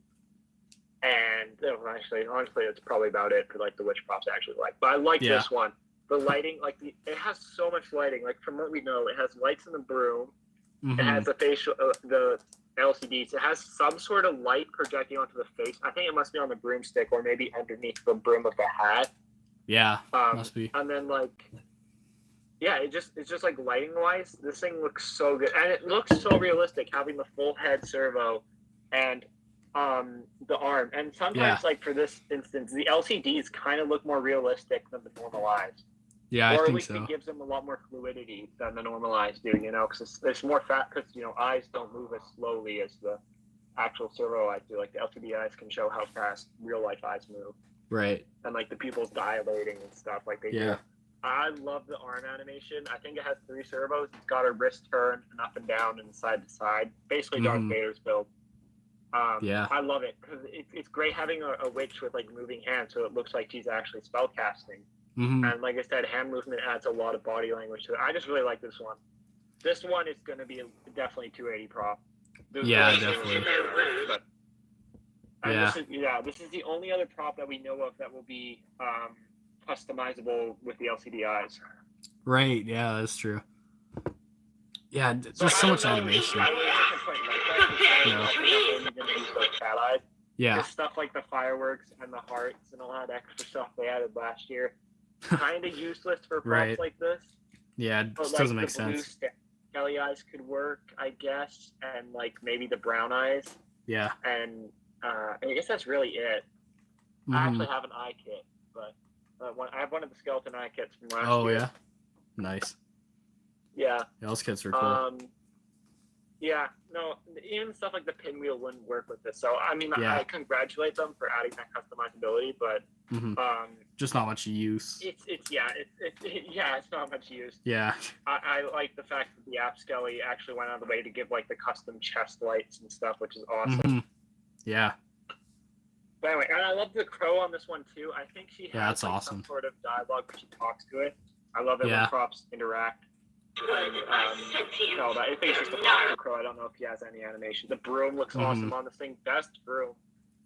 honestly, that's probably about it for like the witch props I actually like. But I like this one. The lighting, like it has so much lighting. Like, from what we know, it has lights in the broom. Mm-hmm. It has the facial, the LCDs. It has some sort of light projecting onto the face. I think it must be on the broomstick or maybe underneath the brim of the hat. Yeah, must be. And then it's just like lighting wise, this thing looks so good, and it looks so realistic having the full head servo and the arm. And sometimes like for this instance, the LCDs kind of look more realistic than the normal eyes. Yeah, or I at think least so. It gives them a lot more fluidity than the normal eyes do, because there's more fat, because eyes don't move as slowly as the actual servo eyes do. Like, the LCD eyes can show how fast real life eyes move. Right. And like the pupils dilating and stuff like they do. I love the arm animation. I think it has 3 servos. It's got a wrist turn and up and down and side to side. Basically Darth Vader's build. I love it because it's great having a witch with like moving hands, so it looks like she's actually spellcasting. Mm-hmm. And like I said, hand movement adds a lot of body language to it. I just really like this one. This one is going to be definitely 280 prop. Definitely. This is the only other prop that we know of that will be customizable with the LCD eyes. Right, yeah, that's true. Yeah, there's so much animation. Yeah. There's stuff like the fireworks and the hearts and all that extra stuff they added last year. Kind of useless for props like this. Yeah, it just doesn't make sense. Skelly eyes could work, I guess, and like maybe the brown eyes. Yeah. And I guess that's really it. I actually have an eye kit, but I have one of the skeleton eye kits from last year. Oh, yeah? Nice. Yeah. Those kits are cool. Even stuff like the pinwheel wouldn't work with this. So, I mean, I congratulate them for adding that customizability, but just not much use. It's not much use. Yeah. I like the fact that the App Skelly actually went out of the way to give like the custom chest lights and stuff, which is awesome. Yeah. But anyway, and I love the crow on this one too. I think she has that's awesome. Some sort of dialogue where she talks to it. I love it when props interact. And, I think it's just a plastic crow. I don't know if he has any animation. The broom looks awesome on this thing. Best broom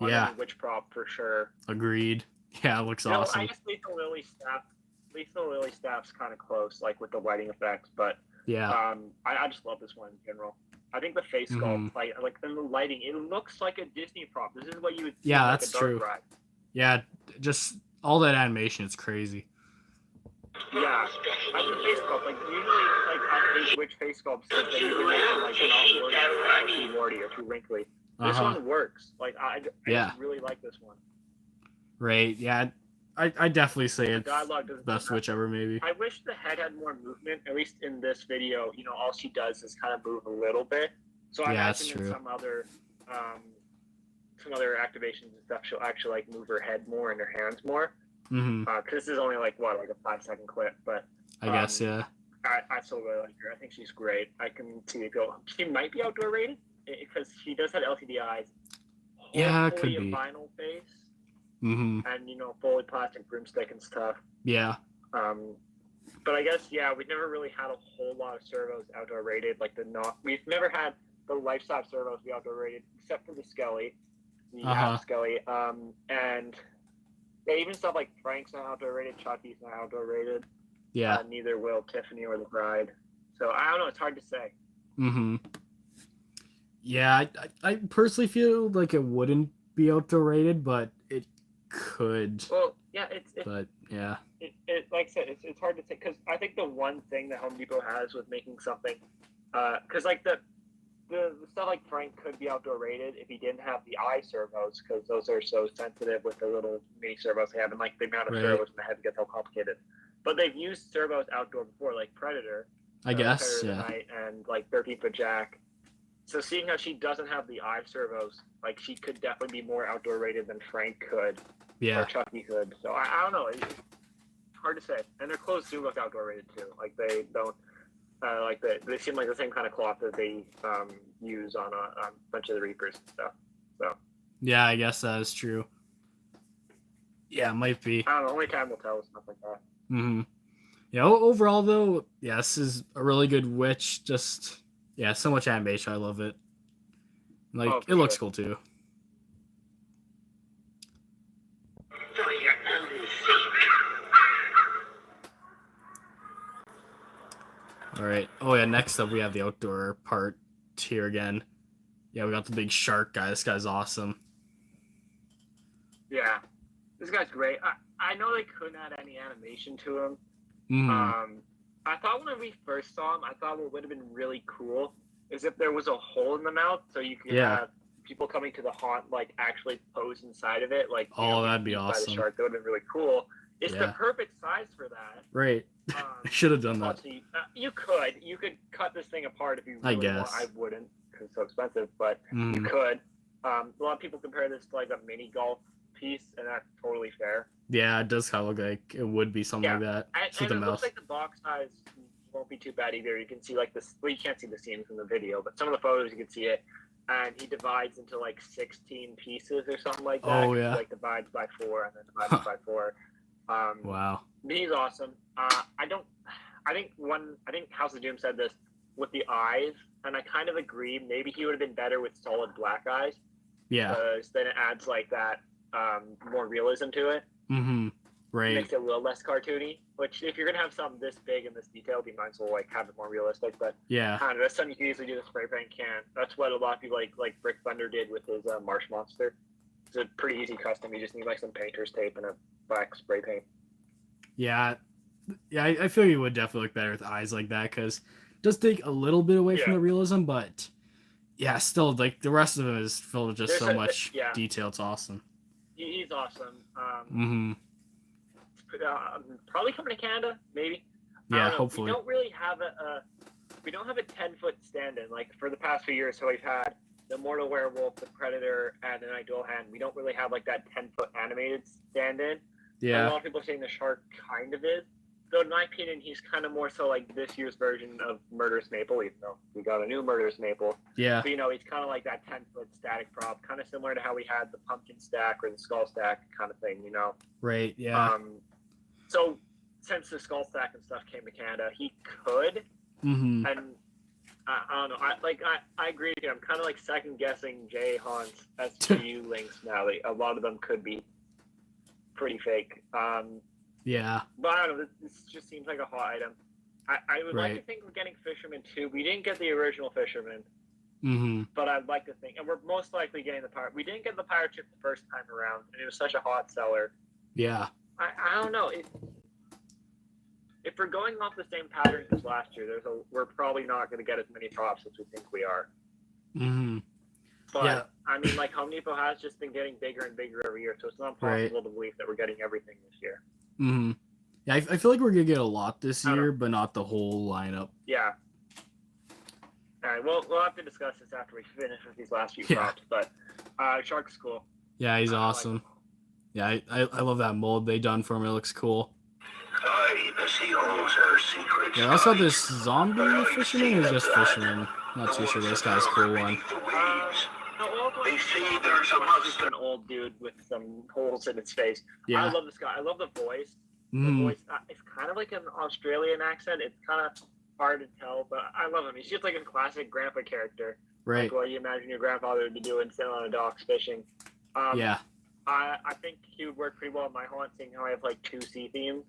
on any witch prop for sure. Agreed. Yeah, it looks awesome. I guess Lethal Lily Staff's kind of close, like with the lighting effects, but I just love this one in general. I think the face sculpt, like the lighting, it looks like a Disney prop. This is what you would see like that's a dark true. ride. Yeah, just all that animation, it's crazy. Yeah, I think face sculpt, like usually like witch face sculpts, they usually make them like not too warty or too wrinkly. This one works. Like I just really like this one. Right. Yeah. I definitely say it's the best witch ever, maybe. I wish the head had more movement. At least in this video, all she does is kind of move a little bit. So I imagine in some other activations and stuff, she'll actually like move her head more and her hands more. Because this is only like a 5-second clip, but I guess I still really like her. I think she's great. I can see it go. She might be outdoor rated because she does have LCD eyes. Yeah, it could Hopefully be. a vinyl face. Mm-hmm. And fully plastic broomstick and stuff. Yeah. But I guess we've never really had a whole lot of servos outdoor rated. We've never had the life-size servos be outdoor rated except for the Skelly, the half Skelly. And even stuff like Frank's not outdoor rated, Chucky's not outdoor rated. Yeah. Neither will Tiffany or the Bride. So I don't know. It's hard to say. Mm-hmm. Yeah, I personally feel like it wouldn't be outdoor rated, but it could. Well, yeah, But yeah. Like I said, it's hard to say because I think the one thing that Home Depot has with making something, because like the stuff like Frank could be outdoor rated if he didn't have the eye servos because those are so sensitive with the little mini servos they have and like the amount of servos in the head gets all complicated. But they've used servos outdoor before, like Predator. I guess, Predator Night and like 13-Foot Jack. So seeing how she doesn't have the eye servos, like she could definitely be more outdoor rated than Frank could. Yeah. Or Chucky could. So I don't know. It's hard to say. And their clothes do look outdoor rated too. Like they don't they seem like the same kind of cloth that they use on a bunch of the Reapers and stuff. So yeah, I guess that is true. Yeah, it might be. I don't know. Only time will tell with stuff like that. Mm-hmm. Yeah. Overall, though, yeah, this is a really good witch. Just so much animation. I love it. Like it looks cool too. For your own sake. All right. Oh yeah. Next up, we have the outdoor part here again. Yeah, we got the big shark guy. This guy's awesome. Yeah, this guy's great. I know they couldn't add any animation to him. Mm-hmm. I thought when we first saw him, I thought what would have been really cool is if there was a hole in the mouth so you could have people coming to the haunt like actually pose inside of it. Like that'd be awesome. By the shark. That would have been really cool. It's the perfect size for that. Right. Should have done that. You could cut this thing apart if you really want. I wouldn't because it's so expensive, but you could. A lot of people compare this to like a mini golf piece, and that's totally fair. Yeah, it does kind of look like it would be something like that. And it looks like the box size won't be too bad either. You can see like this. Well, you can't see the seams in the video, but some of the photos you can see it. And he divides into like 16 pieces or something like that. Oh yeah. He, like divides by 4 and then divides by 4. Wow. He's awesome. I think House of Doom said this with the eyes, and I kind of agree. Maybe he would have been better with solid black eyes. Yeah. Because then it adds like that more realism to it. Mm-hmm. Right. It makes it a little less cartoony. Which, if you're gonna have something this big and this detailed, you might as well like have it more realistic. But yeah, that's something you can easily do with spray paint can. That's what a lot of people like Brick Thunder did with his Marsh Monster. It's a pretty easy custom. You just need like some painter's tape and a black spray paint. Yeah. I feel you would definitely look better with eyes like that because it does take a little bit away from the realism, but yeah, still like the rest of it is filled with just so much detail. It's awesome. He's awesome. Mm-hmm. Probably coming to Canada, maybe. Yeah, hopefully. We don't really have we don't have a 10-foot stand-in like for the past few years. So we've had the Mortal Werewolf, the Predator, and the Night Dual Hand. We don't really have like that 10-foot animated stand-in. Yeah. A lot of people are saying the shark kind of is. Though in my opinion, he's kind of more so like this year's version of Murderous Maple, even though we got a new Murderous Maple. Yeah. But he's kind of like that 10-foot static prop, kind of similar to how we had the pumpkin stack or the skull stack kind of thing, Right, yeah. So since the skull stack and stuff came to Canada, he could. Mm-hmm. And I don't know. I agree with you. I'm kind of like second guessing Jay Hahn's SPU links now. Like, a lot of them could be pretty fake. Yeah. But I don't know. This just seems like a hot item. I would like to think we're getting Fisherman too. We didn't get the original Fisherman. Mm-hmm. But I'd like to think, and we're most likely getting the pirate. We didn't get the pirate ship the first time around, and it was such a hot seller. Yeah. I don't know. If we're going off the same pattern as last year, we're probably not going to get as many props as we think we are. Mm-hmm. But I mean, like Home Depot has just been getting bigger and bigger every year, so it's not possible to believe that we're getting everything this year. Mm-hmm. Yeah, I feel like we're gonna get a lot this year, but not the whole lineup. Yeah. All right, we'll have to discuss this after we finish with these last few props. But Shark's cool. Yeah, he's awesome. I love that mold they done for him. It looks cool. I, the sea knows her secrets. Yeah, I also have this zombie fisherman or just fisherman. Not too sure. This guy's cool one. They say there's a monster. An old dude with some holes in his face. Yeah. I love this guy. I love the voice. The Mm. voice, it's kind of like an Australian accent. It's kind of hard to tell, but I love him. He's just like a classic grandpa character. Right. Like what you imagine your grandfather would be doing, sitting on a dock fishing. Yeah. I think he would work pretty well in my haunt, seeing how I have like 2 sea themes.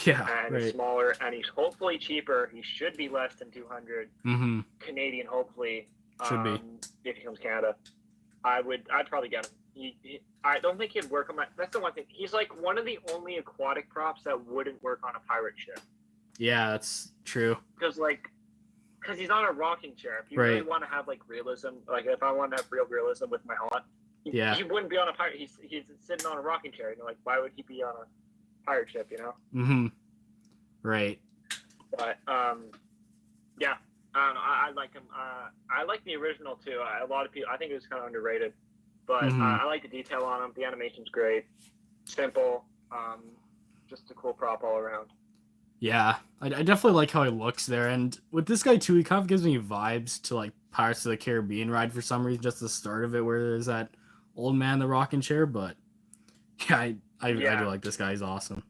Yeah. And Right. he's smaller, and he's hopefully cheaper. He should be less than 200 Mm-hmm. Canadian, hopefully. Should be. If he comes to Canada. I'd probably get him. I don't think he'd work on my. That's the one thing. He's like one of the only aquatic props that wouldn't work on a pirate ship. Yeah, that's true. Because he's on a rocking chair. If you really want to have like realism, like if I want to have real realism with my haunt, he wouldn't be on a pirate. He's sitting on a rocking chair. You know, like why would he be on a pirate ship? You know. Mm-hmm. Right. But yeah. I don't know. I like him. I like the original too. A lot of people. I think it was kind of underrated, but I like the detail on him. The animation's great, simple. Just a cool prop all around. Yeah, I definitely like how he looks there, and with this guy too, he kind of gives me vibes to like Pirates of the Caribbean ride for some reason. Just the start of it, where there's that old man in the rocking chair. But yeah, I do like this guy. He's awesome.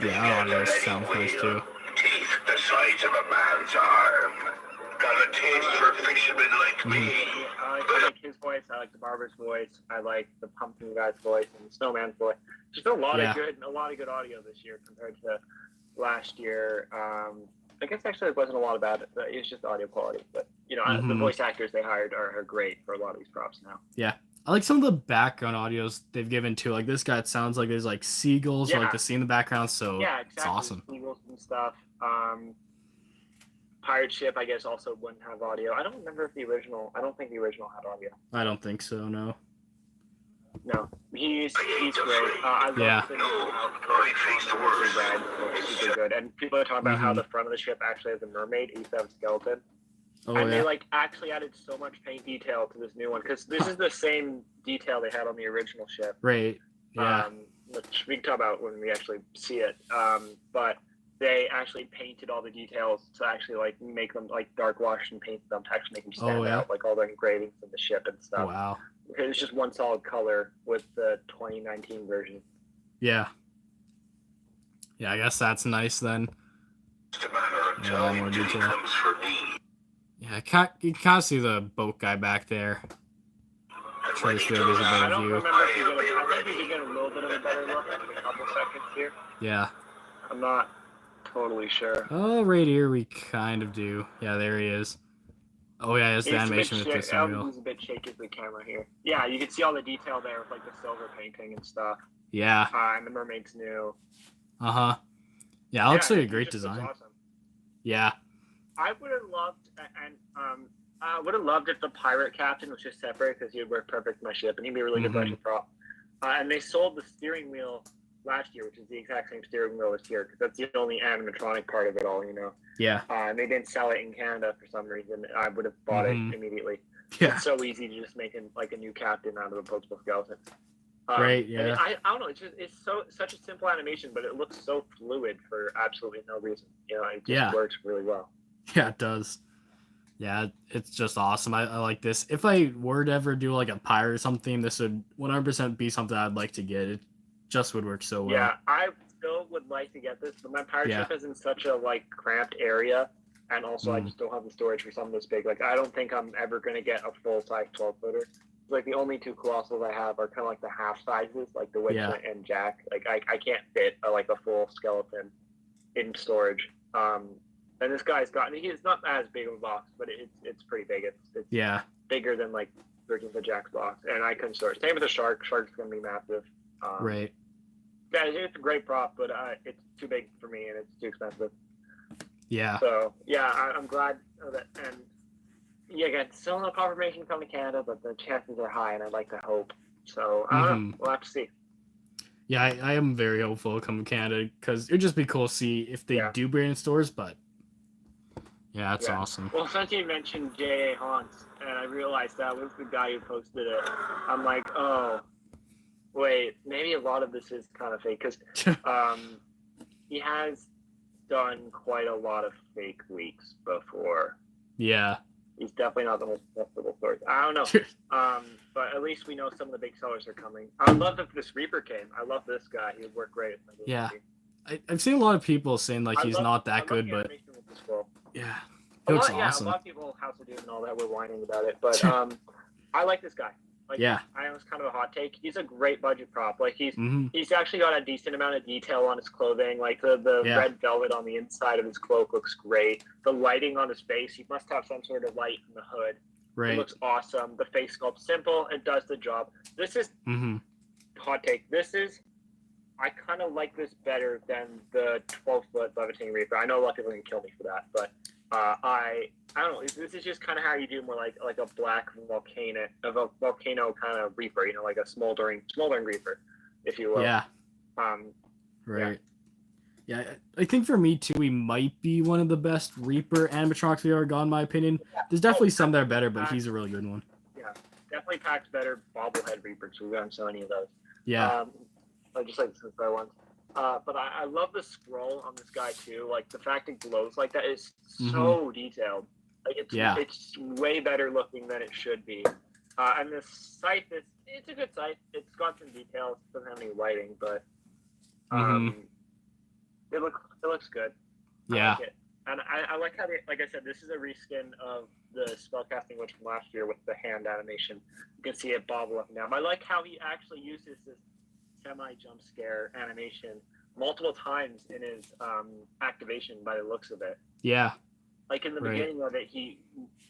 Yeah, this sounds nice too. Teeth the size of a man's arm. Got a taste for fishermen like me. I like his voice. I like the barber's voice. I like the pumpkin guy's voice and the snowman's voice. Just a lot of good audio this year compared to last year. I guess actually it wasn't a lot of bad. It was just audio quality. But you know, the voice actors they hired are great for a lot of these props now. Yeah. I like some of the background audios they've given too. Like this guy, it sounds like there's like seagulls or like the sea in the background. So yeah, exactly. It's awesome. Seagulls and stuff. Pirate ship, I guess, also wouldn't have audio. I don't remember if the original. I don't think the original had audio. I don't think so. No. No, he's great. I love super good. And people are talking about how the front of the ship actually has a mermaid instead of a skeleton. Oh, and they like actually added so much paint detail to this new one because this is the same detail they had on the original ship. Right. Yeah. Which we can talk about when we actually see it. But they actually painted all the details to actually like make them like dark wash and paint them to actually make them stand out, like all the engravings of the ship and stuff. Wow. Because it's just one solid color with the 2019 version. Yeah. Yeah, I guess that's nice then. Yeah, more detail. Yeah, you can kind of see the boat guy back there. Try to see if there's a better view. I think you get a little bit of a better look in a couple seconds here. Yeah. I'm not totally sure. Oh, right here we kind of do. Yeah, there he is. Oh yeah, it's the animation with the surreal. He's a bit shaky with the camera here. Yeah, you can see all the detail there with like the silver painting and stuff. Yeah. And the mermaid's new. Uh-huh. Yeah, it looks like a great design. Awesome. Yeah. I would have loved if the pirate captain was just separate because he would work perfect for my ship and he'd be a really good Russian prop. And they sold the steering wheel last year, which is the exact same steering wheel as here because that's the only animatronic part of it all, you know. Yeah. And they didn't sell it in Canada for some reason. I would have bought it immediately. Yeah. It's so easy to just make like a new captain out of a postal skeleton. Right. Yeah. I don't know. It's such a simple animation, but it looks so fluid for absolutely no reason. You know, it just works really well. Yeah, it does. Yeah, it's just awesome. I like this. If I were to ever do like a pirate or something, this would 100% be something I'd like to get. It just would work so well. Yeah, I still would like to get this, but my pirate ship is in such a like cramped area, and also I just don't have the storage for something this big. Like I don't think I'm ever gonna get a full size 12-footer. Like the only two colossals I have are kind of like the half sizes, like the Witch and Jack. Like I can't fit like a full skeleton in storage. And this guy's he's not as big of a box, but it's pretty big. It's bigger than like Virgin the Jack's box, and I couldn't store it. Same with the shark. Shark's gonna be massive. Right. Yeah, it's a great prop, but it's too big for me and it's too expensive. Yeah. So yeah, I'm glad that, and yeah, again, still no confirmation coming to Canada, but the chances are high, and I'd like to hope. So I don't know. We'll have to see. Yeah, I am very hopeful it'll come to Canada because it'd just be cool to see if they do bring it in stores. But yeah, that's awesome. Well, since you mentioned J.A. Haunts, and I realized that was the guy who posted it, I'm like, oh, Wait, maybe a lot of this is kind of fake because he has done quite a lot of fake leaks before. Yeah. He's definitely not the most acceptable source. I don't know. But at least we know some of the big sellers are coming. I love that this Reaper came. I love this guy. He would work great. Yeah. I've seen a lot of people saying like he's not that good, but yeah, he looks awesome. A lot of people House of Doom and all that were whining about it, but I like this guy. Like, yeah, I know it's kind of a hot take. He's a great budget prop. Like he's actually got a decent amount of detail on his clothing. Like the red velvet on the inside of his cloak looks great. The lighting on his face, he must have some sort of light in the hood. Right. It looks awesome. The face sculpt simple. It does the job. This is hot take. I kind of like this better than the 12-foot levitating Reaper. I know a lot of people can kill me for that, but I don't know. This is just kind of how you do more like a black volcano kind of Reaper. You know, like a smoldering Reaper, if you will. Yeah. Right. Yeah, I think for me too, he might be one of the best Reaper animatronics we ever got, in my opinion. There's definitely some that are better, but he's a really good one. Yeah, definitely packs better bobblehead Reapers. We haven't so many of those. Yeah. I just like the Super ones. But I love the scroll on this guy too. Like the fact it glows like that is so detailed. Like it's way better looking than it should be. And the scythe it's a good scythe. It's got some details. It doesn't have any lighting, but it looks good. Yeah. I like it. And I like how like I said, this is a reskin of the spellcasting witch from last year with the hand animation. You can see it bobble up and down. I like how he actually uses this semi-jump scare animation multiple times in his activation by the looks of it. Yeah. Like in the beginning of it, he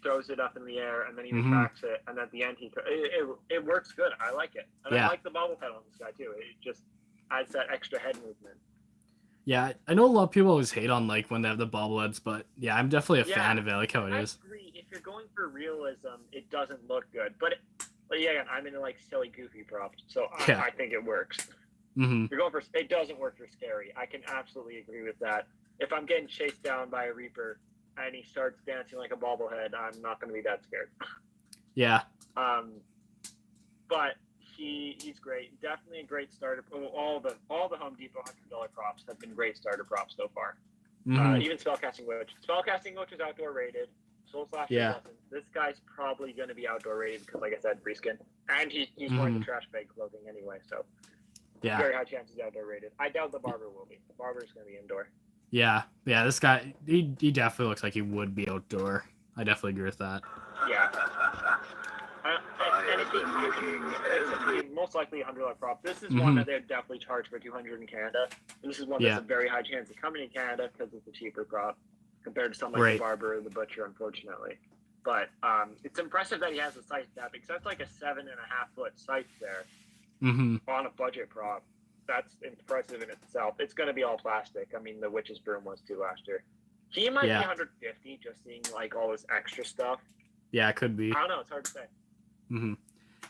throws it up in the air and then he retracts it, and at the end it works good. I like it. And I like the bobblehead on this guy too. It just adds that extra head movement. Yeah, I know a lot of people always hate on like when they have the bobbleheads, but yeah, I'm definitely a fan of it. I like how it is. I agree. If you're going for realism, it doesn't look good, but yeah, I'm into like silly, goofy props, so I think it works. You're going for it doesn't work for scary. I can absolutely agree with that. If I'm getting chased down by a Reaper and he starts dancing like a bobblehead, I'm not going to be that scared. Yeah. But he's great. Definitely a great starter. All the Home Depot $100 props have been great starter props so far. Even Spellcasting Witch. Spellcasting Witch is outdoor rated. Soul Slasher wasn't. This guy's probably going to be outdoor rated because, like I said, reskin. And he's wearing the trash bag clothing anyway, so very high chances outdoor rated. I doubt the Barber will be. The Barber's going to be indoor. Yeah, this guy, he definitely looks like he would be outdoor. I definitely agree with that. Yeah. It's most likely a $100 prop. This is one that they'd definitely charge for $200 in Canada. And this is one that's a very high chance of coming in Canada because it's a cheaper prop compared to something like the Barber or the Butcher, unfortunately. But it's impressive that he has a scythe that because that's like a 7.5-foot scythe there on a budget prop. That's impressive in itself. It's going to be all plastic. I mean, the Witch's Broom was too last year. He might be 150 just seeing like all this extra stuff. Yeah, it could be. I don't know. It's hard to say.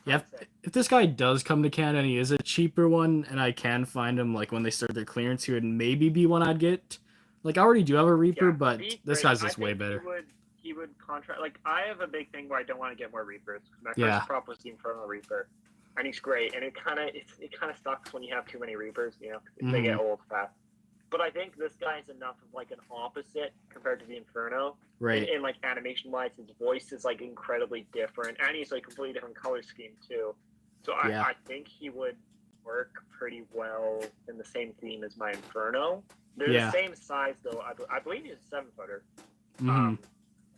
Yeah, if this guy does come to Canada and he is a cheaper one, and I can find him like when they start their clearance, he would maybe be one I'd get. Like I already do have a Reaper, but this guy's just way better. He would contract. Like I have a big thing where I don't want to get more Reapers. My first prop was the Infernal Reaper, and he's great. And it kind of sucks when you have too many Reapers, you know, if they get old fast. But I think this guy is enough of like an opposite compared to the Inferno. Right. And like animation wise, his voice is like incredibly different, and he's like completely different color scheme too. So I think he would work pretty well in the same theme as my Inferno. They're the same size though. I believe he's a 7-footer. To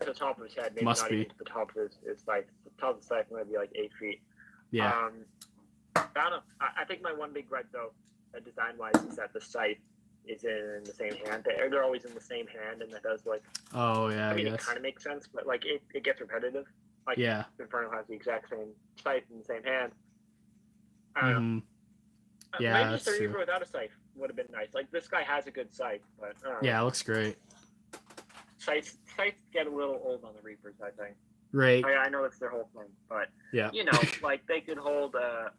the top of his head, maybe not even to the top of his scythe. The top of the scythe might be like 8 feet. Yeah. I don't know. I think my one big gripe though, design wise, is that the scythe is in the same hand. They're always in the same hand, and that does like. Oh yeah. I mean, it kind of makes sense, but like it gets repetitive. Like Inferno has the exact same scythe in the same hand. I don't know. Maybe just a Reaper without a scythe would have been nice. Like this guy has a good scythe, but it looks great. Scythes get a little old on the Reapers, I think. Right. I know that's their whole thing, but you know, like they could hold a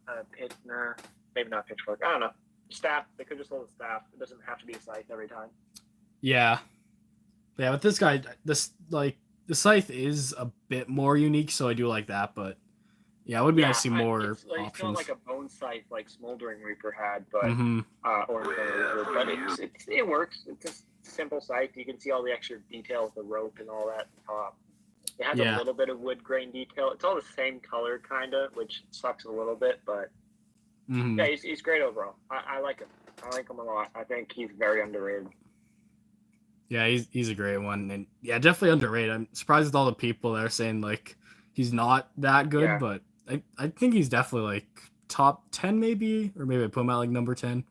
maybe not pitchfork. I don't know. Staff. They could just hold a staff. It doesn't have to be a scythe every time. Yeah. With this guy, the scythe is a bit more unique, so I do like that. But Yeah, it would be nice to see more it's not options. like a bone scythe like Smoldering Reaper had, but Mm-hmm. or Reaper, but it works. It's a simple scythe. You can see all the extra detail with the rope and all that at the top. It has a little bit of wood grain detail. It's all the same color, kinda, which sucks a little bit, but yeah, he's great overall. I like him. I like him a lot. I think he's very underrated. Yeah, he's a great one, and yeah, definitely underrated. I'm surprised with all the people that are saying like he's not that good, but I think he's definitely like top 10 maybe, or maybe I put him at like number 10.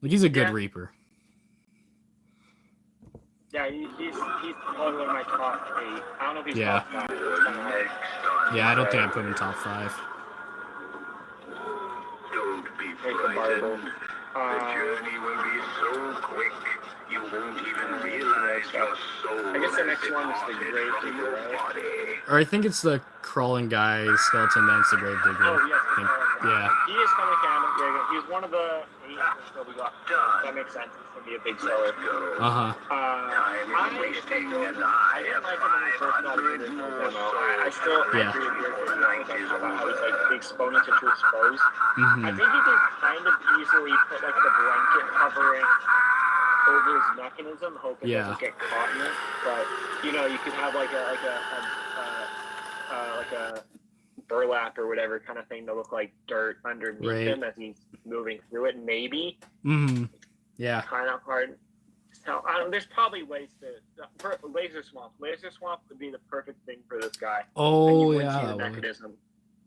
Like he's a good Reaper. Yeah, he's probably one of my top 8. I don't know if he's top 5. Yeah, I don't think I put him in top 5. Don't be frightened. The journey will be so quick, you won't even realize your soul. I guess the next one is the Grave Digger, right? Or I think it's the crawling guy skeleton, then it's the Grave Digger. Oh, yes. Yeah. He is coming canon. He's one of the 8 that we got. That makes sense. He's going to be a big seller. Uh-huh. I didn't like him when he first got in this demo. I still agree with your thing about how he's like the exponent to expose. I think you can kind of easily put like the blanket covering over his mechanism, hoping it doesn't get caught in it. But you know, you could have like a burlap or whatever kind of thing to look like dirt underneath him as he's moving through it. Maybe. Yeah. Kind of hard. So, there's probably ways to laser swamp. Laser swamp would be the perfect thing for this guy. Oh and you see the mechanism.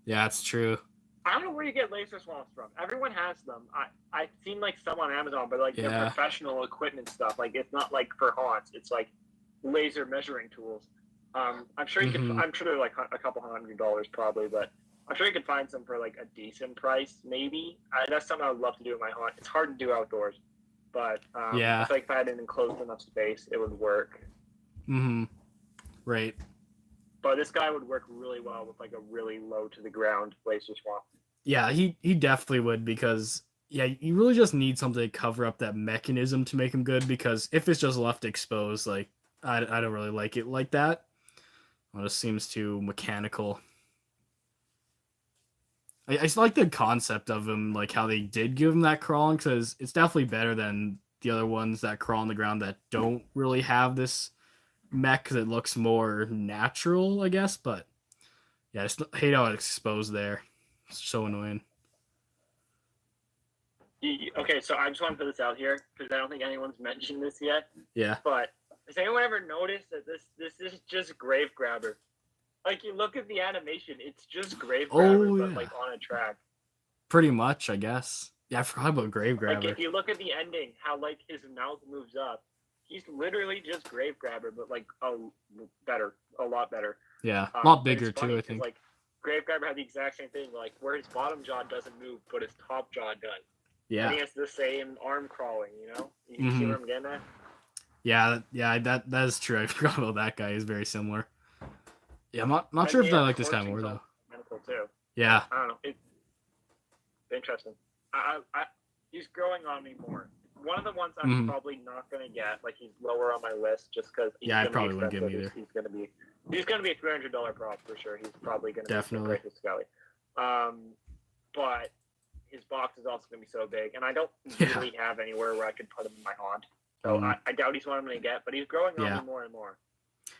Yeah, that's true. I don't know where you get laser swamps from. Everyone has them. I've seen like some on Amazon, but like they're professional equipment stuff. Like it's not like for haunts. It's like laser measuring tools. I'm sure you can. I'm sure they're like a couple $100 probably, but I'm sure you could find some for like a decent price. Maybe that's something I would love to do in my haunt. It's hard to do outdoors, but I feel like if I had an enclosed enough space, it would work. Right. But this guy would work really well with like a really low to the ground laser swamp. Yeah, he definitely would, because you really just need something to cover up that mechanism to make him good, because if it's just left exposed, like I don't really like it like that. It just seems too mechanical. I just like the concept of him, like how they did give him that crawling, because it's definitely better than the other ones that crawl on the ground that don't really have this mech, because it looks more natural, I guess. But yeah, I just hate how it's exposed there. It's so annoying. Okay, so I just want to put this out here because I don't think anyone's mentioned this yet. Yeah. But has anyone ever noticed that this is just Grave Grabber? Like you look at the animation, it's just Grave Grabber, but like on a track. Pretty much, I guess. Yeah, I forgot about Grave Grabber. Like if you look at the ending, how like his mouth moves up, he's literally just Grave Grabber, but like a lot better. Yeah, a lot bigger too, I think. Like Grave Grabber had the exact same thing, like where his bottom jaw doesn't move, but his top jaw does. Yeah. And he has the same arm crawling, you know? You see where I'm getting at? Yeah, that is true. I forgot about that guy. He's very similar. Yeah, I'm not sure if I like this guy more though. Too. Yeah. I don't know. It's interesting. He's growing on me more. One of the ones I'm probably not gonna get, like he's lower on my list, just because. Yeah, I probably wouldn't get him either. He's gonna be a $300 prop for sure. He's probably gonna definitely be Scully. But his box is also gonna be so big, and I don't really have anywhere where I could put him in my haunt. So I doubt he's what I'm gonna get, but he's growing on me more and more.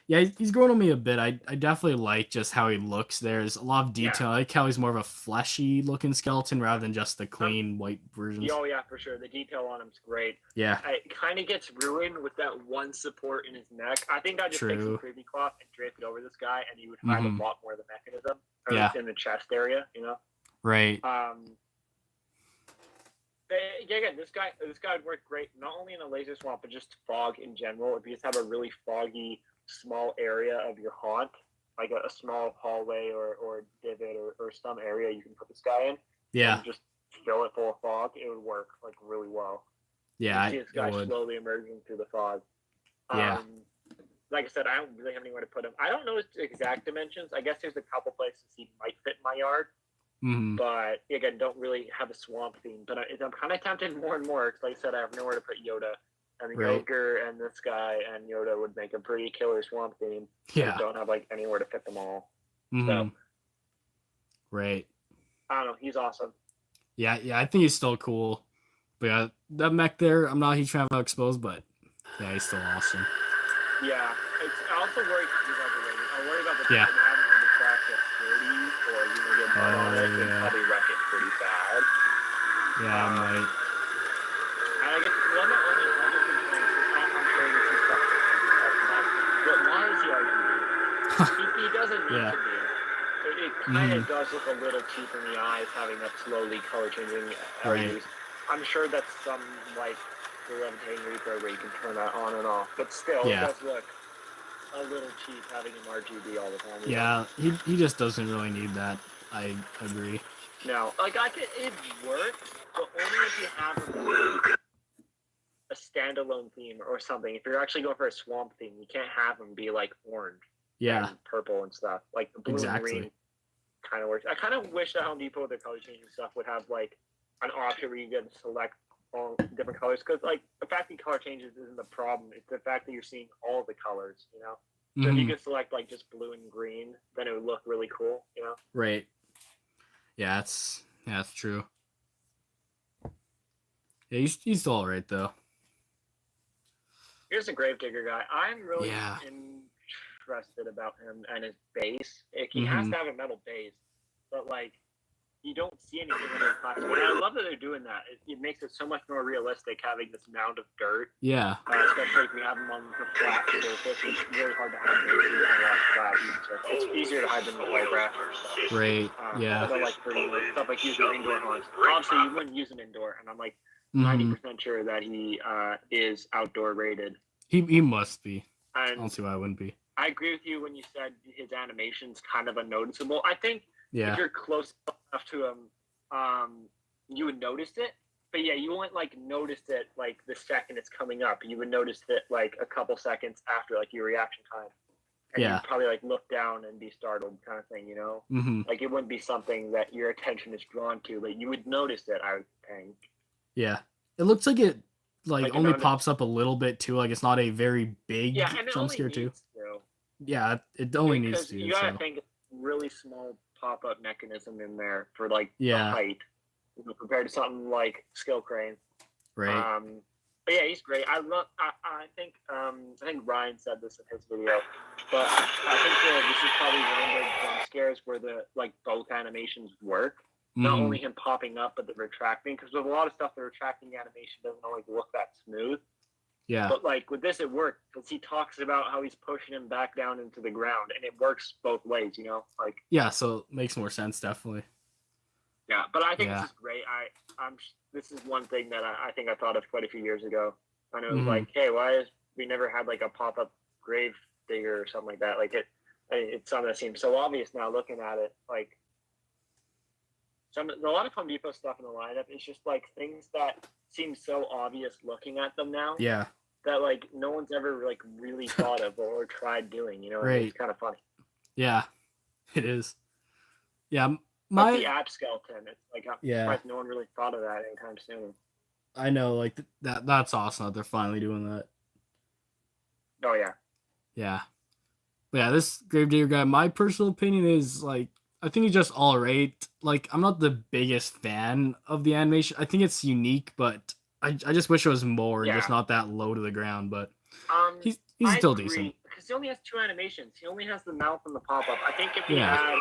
Yeah, he's growing on me a bit. I definitely like just how he looks. There's a lot of detail. I like how he's more of a fleshy looking skeleton rather than just the clean white version. Oh yeah, for sure. The detail on him's great. Yeah. It kind of gets ruined with that one support in his neck. I think I just take some creepy cloth and drape it over this guy, and you would find a lot more of the mechanism, or at least in the chest area, you know. Right. Again, this guy would work great not only in a laser swamp, but just fog in general. If you just have a really foggy small area of your haunt, like a small hallway or divot or some area you can put this guy in, and just fill it full of fog, it would work like really well. Yeah, you see this guy slowly emerging through the fog. Like I said, I don't really have anywhere to put him. I don't know his exact dimensions. I guess there's a couple places he might fit in my yard. But again, don't really have a swamp theme. But I'm kind of tempted more and more because, like I said, I have nowhere to put Yoda, and the Ogre and this guy and Yoda would make a pretty killer swamp theme. Yeah, I don't have like anywhere to fit them all. So Right. I don't know. He's awesome. Yeah, I think he's still cool. But yeah, that mech there, I'm not a huge fan of how exposed, but yeah, he's still awesome. Yeah, I also worry he's overrated. I worry about the Yeah. having him to crash at 30, or you can get mud on it and probably wreck it pretty bad. Yeah, I might. And I guess one of the only other complaints is I'm sure this is stuff but why is he RGB? he doesn't need Yeah. to be. It kind of does look a little cheap in the eyes having that slowly color changing LEDs. I'm sure that's some like the levitating replay where you can turn that on and off, but still it does look a little cheap having him RGB all the time. Yeah, he just doesn't really need that. I agree. No, like it works, but only if you have a standalone theme or something. If you're actually going for a swamp theme, you can't have them be like orange, and purple and stuff. Like the blue and green kind of works. I kind of wish that Home Depot with their color changing stuff would have like an option where you get to select all different colors, because like the fact that color changes isn't the problem. It's the fact that you're seeing all the colors, you know. So if you could select like just blue and green, then it would look really cool, you know. Right. Yeah, that's true. Yeah, he's all right though. Here's a Gravedigger guy. I'm really interested about him and his base. Like, he has to have a metal base, but like you don't see anything in his class. And I love that they're doing that. It makes it so much more realistic having this mound of dirt. Yeah. Especially if we have him on the flat surface. It's really hard to hide bases on a flat surface. It's easier to hide than the photograph. Right. Yeah. Like stuff like using indoor haunts. Obviously, you wouldn't use an indoor, and I'm like 90% sure that he is outdoor rated. He must be. And I don't see why I wouldn't be. I agree with you when you said his animation's kind of unnoticeable. I think if you're close enough to him, you would notice it. But yeah, you won't like notice it like the second it's coming up. You would notice it like a couple seconds after like your reaction time. And you'd probably like look down and be startled kind of thing, you know? Like it wouldn't be something that your attention is drawn to, but you would notice it, I would think. Yeah. It looks like it like only pops up a little bit too. Like it's not a very big jump scare too. Yeah, it only needs to. You gotta think really small pop-up mechanism in there for like the height, you know, compared to something like Skill Crane. Right. But yeah, he's great. I think Ryan said this in his video, but I think this is probably one of the jump scares where the like both animations work. Not only him popping up, but the retracting. Because with a lot of stuff, the retracting animation doesn't always look that smooth. Yeah. But like with this, it worked because he talks about how he's pushing him back down into the ground, and it works both ways. You know, like so it makes more sense, definitely. Yeah, but I think this is great. This is one thing that I think I thought of quite a few years ago, and it was like, hey, why is we never had like a pop up grave digger or something like that? Like it's something that seems so obvious now looking at it, like. A lot of Home Depot stuff in the lineup is just like things that seem so obvious looking at them now. Yeah. That like no one's ever like really thought of or tried doing. You know, it's kind of funny. Yeah, it is. Yeah, like the app skeleton. It's like like no one really thought of that anytime soon. I know, like that's awesome that they're finally doing that. Oh yeah. Yeah. But yeah, this Gravedigger guy. My personal opinion is like. I think he's just all right. Like, I'm not the biggest fan of the animation. I think it's unique, but I just wish it was more and just not that low to the ground. But he's still decent. Because he only has two animations. He only has the mouth and the pop-up. I think if he had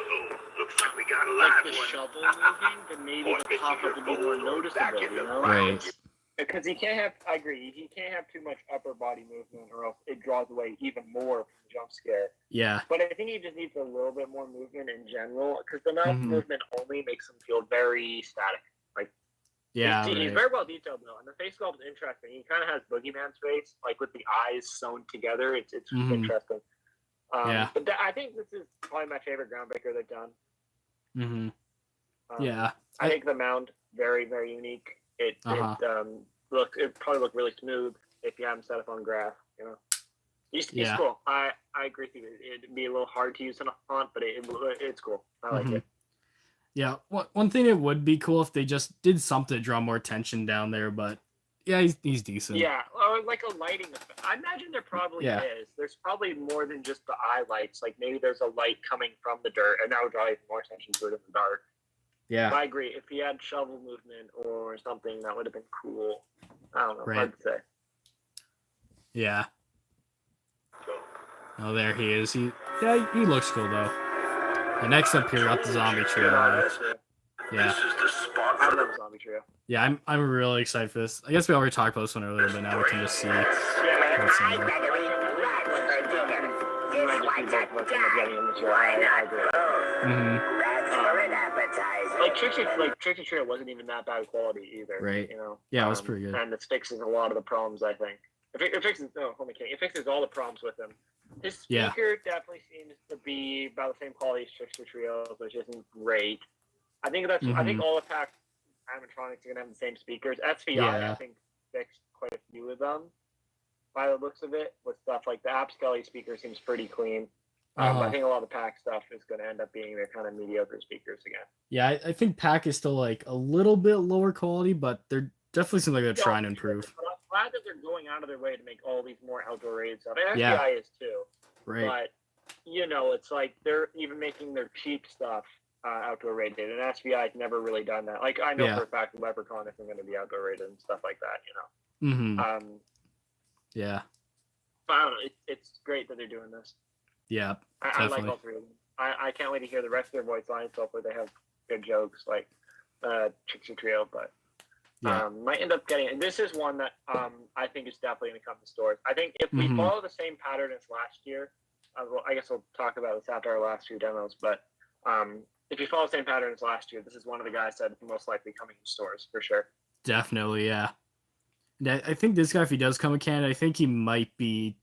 looks like we got like the shovel moving, then maybe the pop-up would be more noticeable, you know? Right. Because he can't have, I agree, he can't have too much upper body movement or else it draws away even more from the jump scare. Yeah. But I think he just needs a little bit more movement in general, because the mouth movement only makes him feel very static. Like, he's very well detailed though, and the face sculpt is interesting. He kind of has Boogeyman's face, like with the eyes sewn together. It's interesting. But I think this is probably my favorite Groundbreaker they've done. I think the mound very, very unique. It probably look really smooth if you have him set up on graph, you know. He's cool. I agree with you. It'd be a little hard to use in a font, but it's cool. I like it. Yeah, one thing it would be cool if they just did something to draw more attention down there, but yeah, he's decent. Yeah, or like a lighting effect. I imagine there probably is. There's probably more than just the eye lights. Like maybe there's a light coming from the dirt, and that would draw even more attention to it in the dark. Yeah. But I agree. If he had shovel movement or something, that would have been cool. I don't know. Right. Hard to say. Yeah. Oh, there he is. He looks cool though. And next up here, we got the zombie trio. Yeah. This is the spot I for love the the zombie trio. Yeah, I'm really excited for this. I guess we already talked about this one earlier, but now we can just see what's in there. Like Tricky Trio wasn't even that bad quality either. Right. You know. Yeah, it was pretty good. And it fixes a lot of the problems, I think. It fixes all the problems with him. His speaker definitely seems to be about the same quality as Trickster Trios, which isn't great. I think that's. I think all the pack animatronics are gonna have the same speakers. SVI, I think, fixed quite a few of them by the looks of it. With stuff like the Skelly speaker seems pretty clean. But I think a lot of the pack stuff is going to end up being their kind of mediocre speakers again. Yeah, I think pack is still like a little bit lower quality, but they're definitely seem like they're trying to improve. But I'm glad that they're going out of their way to make all these more outdoor rated stuff. And SVI is too. Right. But you know, it's like they're even making their cheap stuff outdoor rated, and SVI's never really done that. Like I know for a fact that Leprechaun isn't going to be outdoor rated and stuff like that. You know. Yeah. But I don't know. It's great that they're doing this. Yeah. I like all three of them. I can't wait to hear the rest of their voice lines. Hopefully they have good jokes like Trickster Trio, but might end up getting. And this is one that I think is definitely going to come to stores. I think if we follow the same pattern as last year, I guess we'll talk about this after our last few demos. But if you follow the same pattern as last year, this is one of the guys that's most likely coming to stores for sure. Definitely, yeah. I think this guy, if he does come in Canada, I think he might be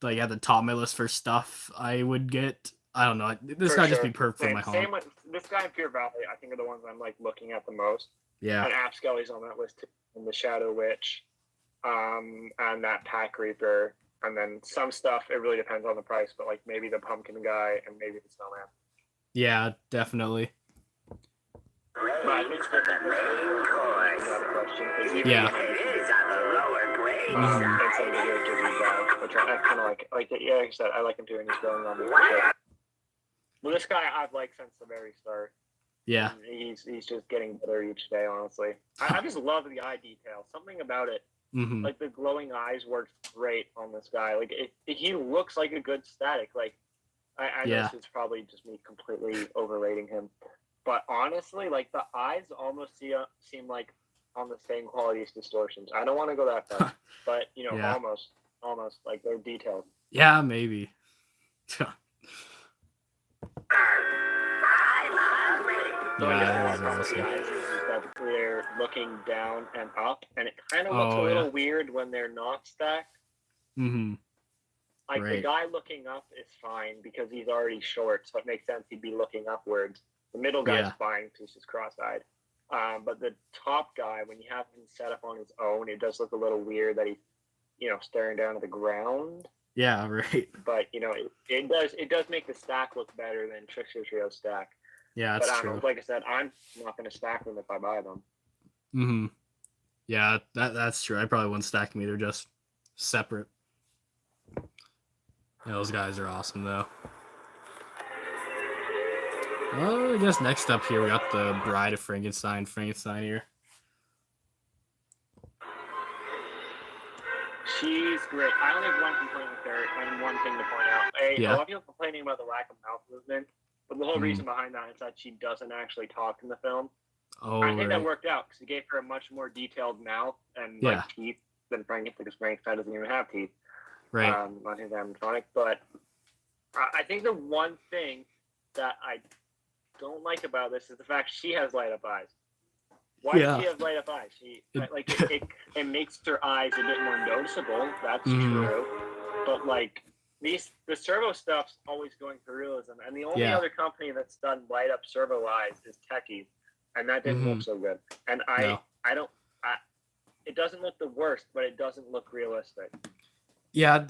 like at the top of my list for stuff I would get. I don't know. This guy just be perfect for my home. Same with this guy in Pure Valley. I think are the ones I'm like looking at the most. Yeah. And Skelly's on that list too, and the Shadow Witch, and that Pack Reaper, and then some stuff. It really depends on the price, but like maybe the Pumpkin guy and maybe the Snowman. Yeah, definitely. But it's yeah. Which I kind of like. Like I said, I like him too, and he's going on me. Well, this guy I've liked since the very start. Yeah. And he's just getting better each day, honestly. I just love the eye detail. Something about it. Like the glowing eyes works great on this guy. Like he looks like a good static. Like I know this is probably just me completely overrating him, but honestly, like the eyes almost seem like on the same quality as distortions. I don't want to go that far, but you know, almost like they're detailed. Yeah, maybe. They're looking down and up, and it kind of looks a little weird when they're not stacked. Like the guy looking up is fine because he's already short, so it makes sense he'd be looking upwards. The middle guy's fine because he's cross-eyed. But the top guy, when you have him set up on his own, it does look a little weird that he's, staring down at the ground. Yeah, right. But it does make the stack look better than Trickster Trio stack. Yeah, that's true. Know, like I said, I'm not going to stack them if I buy them. Yeah, that's true. I probably wouldn't stack them either, just separate. Yeah, those guys are awesome, though. I guess next up here, we got the Bride of Frankenstein here. She's great. I only have one complaint with her and one thing to point out. A lot of people complaining about the lack of mouth movement, but the whole reason behind that is that she doesn't actually talk in the film. I think that worked out because it gave her a much more detailed mouth and teeth than Frankenstein, because Frankenstein doesn't even have teeth. Right. Not his animatronic, but I think the one thing that I don't like about this is the fact she has light up eyes. Why does she have light up eyes? It makes her eyes a bit more noticeable. That's true. But like the servo stuff's always going for realism, and the only other company that's done light up servo eyes is Chucky, and that didn't look so good. And it doesn't look the worst, but it doesn't look realistic. Yeah,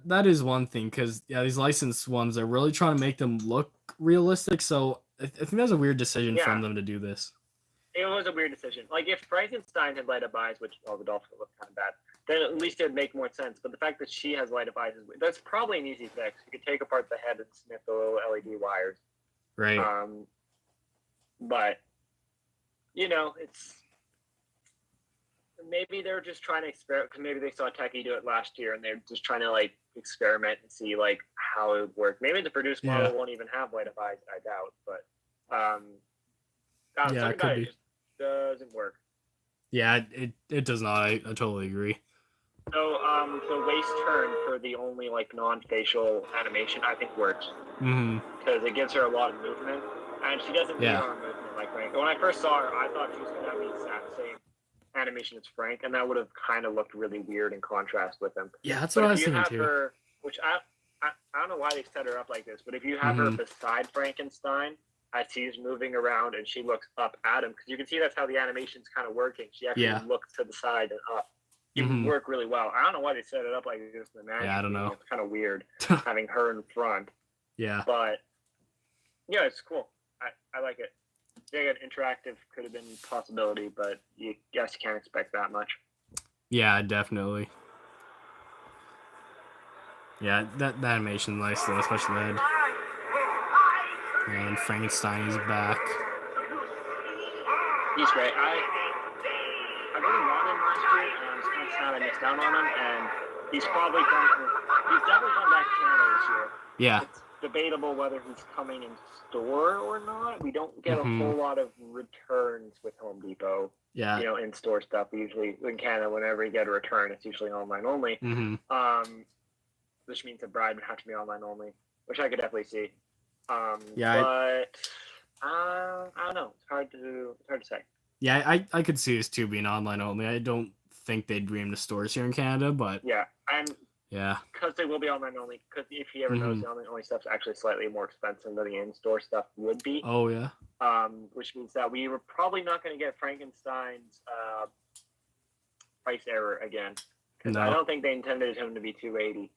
that is one thing, because these licensed ones are really trying to make them look realistic. So I think that was a weird decision from them to do this. It was a weird decision. Like if Frankenstein had light up eyes, which all the dolphins look kind of bad, then at least it would make more sense. But the fact that she has light up eyes, that's probably an easy fix. You could take apart the head and snip the little LED wires. Right. But, you know, it's... Maybe they're just trying to experiment, because maybe they saw Chucky do it last year, and they're just trying to, like, experiment and see, like, how it would work. Maybe the produced model won't even have light up eyes, I doubt. But, it could be. It just doesn't work. Yeah, it does not. I totally agree. So, the waist turn for the only, like, non-facial animation, I think works. Because it gives her a lot of movement, and she doesn't need arm movement like Frank. When I first saw her, I thought she was going to have the exact same animation as Frank, and that would have kind of looked really weird in contrast with him. Yeah, that's what I was thinking too. Her, which I don't know why they set her up like this, but if you have her beside Frankenstein, as he's moving around and she looks up at him, because you can see that's how the animation's kind of working. She actually looks to the side and up. It would work really well. I don't know why they set it up like this in the magic. Yeah, I don't know. It's kind of weird having her in front. Yeah. But, yeah, it's cool. I like it. Yeah, interactive could have been a possibility, but you guess you can't expect that much. Yeah, definitely. Yeah, that animation's nice though, especially that. And Frankenstein is back. He's great. I really wanted him last year, and I'm just kind of sad I missed out on him. And he's definitely come back to Canada this year. Yeah. It's debatable whether he's coming in store or not. We don't get a whole lot of returns with Home Depot. Yeah. You know, in-store stuff. Usually in Canada, whenever you get a return, it's usually online only. Which means the bride would have to be online only, which I could definitely see. But I don't know. It's hard to say. Yeah, I could see this too being online only. I don't think they'd bring him to stores here in Canada, but because they will be online only. Because if you ever knows, the online only stuff's actually slightly more expensive than the in-store stuff would be. Oh yeah. Which means that we were probably not going to get Frankenstein's price error again. Because I don't think they intended him to be $280.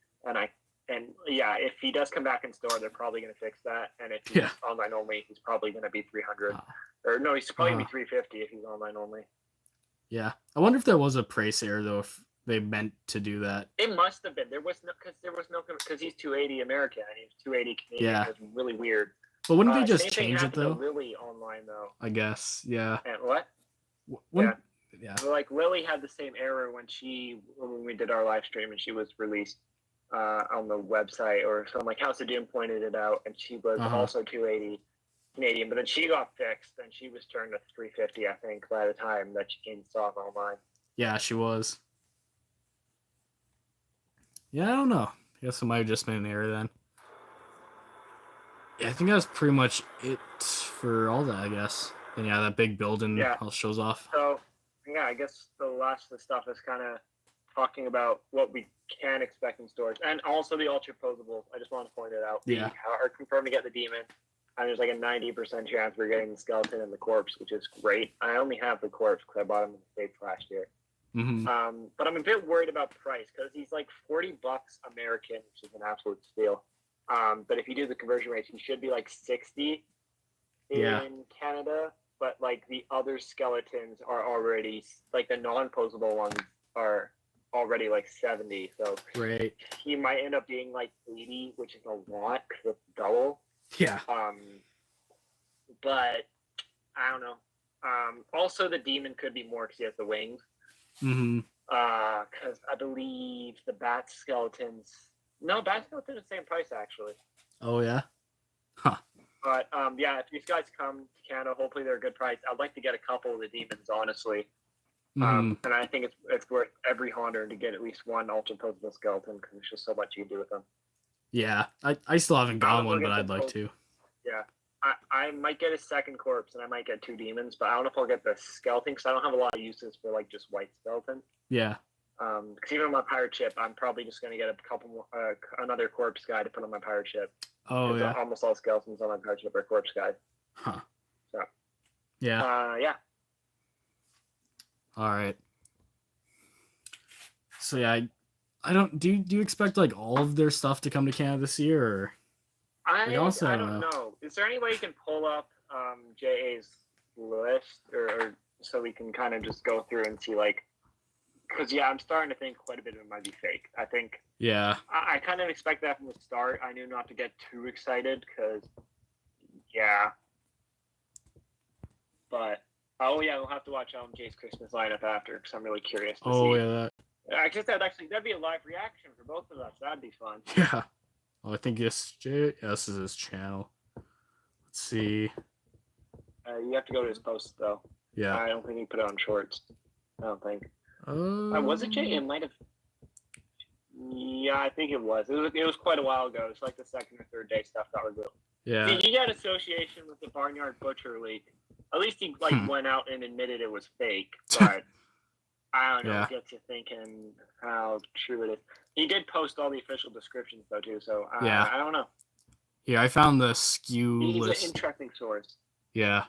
And if he does come back in store, they're probably going to fix that. And if he's online only, he's probably going to be $300. Or no, he's probably going to be $350 if he's online only. Yeah, I wonder if there was a price error though. If they meant to do that, it must have been. There was no because he's $280 American and he's $280 Canadian. Yeah, it's really weird. But wouldn't they just change it though? Lily online though. I guess. Yeah. And what? Yeah. Like Lily had the same error when we did our live stream and she was released on the website or something. Like House of Doom pointed it out, and she was also $280 Canadian, but then she got fixed and she was turned to $350, I think, by the time that she came to saw it online. Yeah, she was. Yeah, I don't know. I guess it might have just been an error then. Yeah, I think that's pretty much it for all that, I guess. And yeah, that big building all shows off. So, yeah, I guess the last of the stuff is kind of talking about what we can expect in stores. And also the Ultra Posables. I just want to point it out. Yeah. We are confirmed to get the demon. And there's like a 90% chance we're getting the skeleton and the corpse, which is great. I only have the corpse because I bought him in the States last year. But I'm a bit worried about price because he's like $40 American, which is an absolute steal. But if you do the conversion rates, he should be like 60 in Canada. But like the other skeletons are already, like the non-posable ones are already like 70. So he might end up being like 80, which is a lot because it's double. Yeah. But I don't know. Also, the demon could be more because he has the wings. Because I believe the bat skeletons. No, bat skeletons are the same price actually. Oh yeah. Huh. But if these guys come to Canada, hopefully they're a good price. I'd like to get a couple of the demons, honestly. And I think it's worth every $100 to get at least one ultra posable skeleton because there's just so much you can do with them. Yeah, I still haven't gotten one, but I'd like to. Yeah, I might get a second corpse and I might get 2 demons, but I don't know if I'll get the skeleton because I don't have a lot of uses for like just white skeleton. Yeah. Because even on my pirate ship, I'm probably just going to get a couple more, another corpse guy to put on my pirate ship. Oh yeah. Almost all skeletons on my pirate ship are corpse guys. Huh. So. Yeah. Yeah. All right. So yeah, I don't. Do you expect like all of their stuff to come to Canada this year? Or? I don't know. Is there any way you can pull up JA's list, or so we can kind of just go through and see like Because I'm starting to think quite a bit of it might be fake. I think. Yeah. I kind of expect that from the start. I knew not to get too excited because, yeah. But we'll have to watch Jay's Christmas lineup after because I'm really curious to see. Oh yeah. I guess that'd be a live reaction for both of us. That'd be fun. Yeah. Well, I think this is his channel. Let's see. You have to go to his post though. Yeah. I don't think he put it on shorts. I don't think. Was it Jay? It might have. Yeah, I think it was. It was quite a while ago. It's like the second or third day stuff that was it. Yeah. See, he had association with the Barnyard Butcher leak. At least he went out and admitted it was fake. But I don't know. Yeah. It gets you thinking how true it is. He did post all the official descriptions though too. So Yeah. I don't know. Yeah, I found the SKU He's list. an interesting source. Yeah.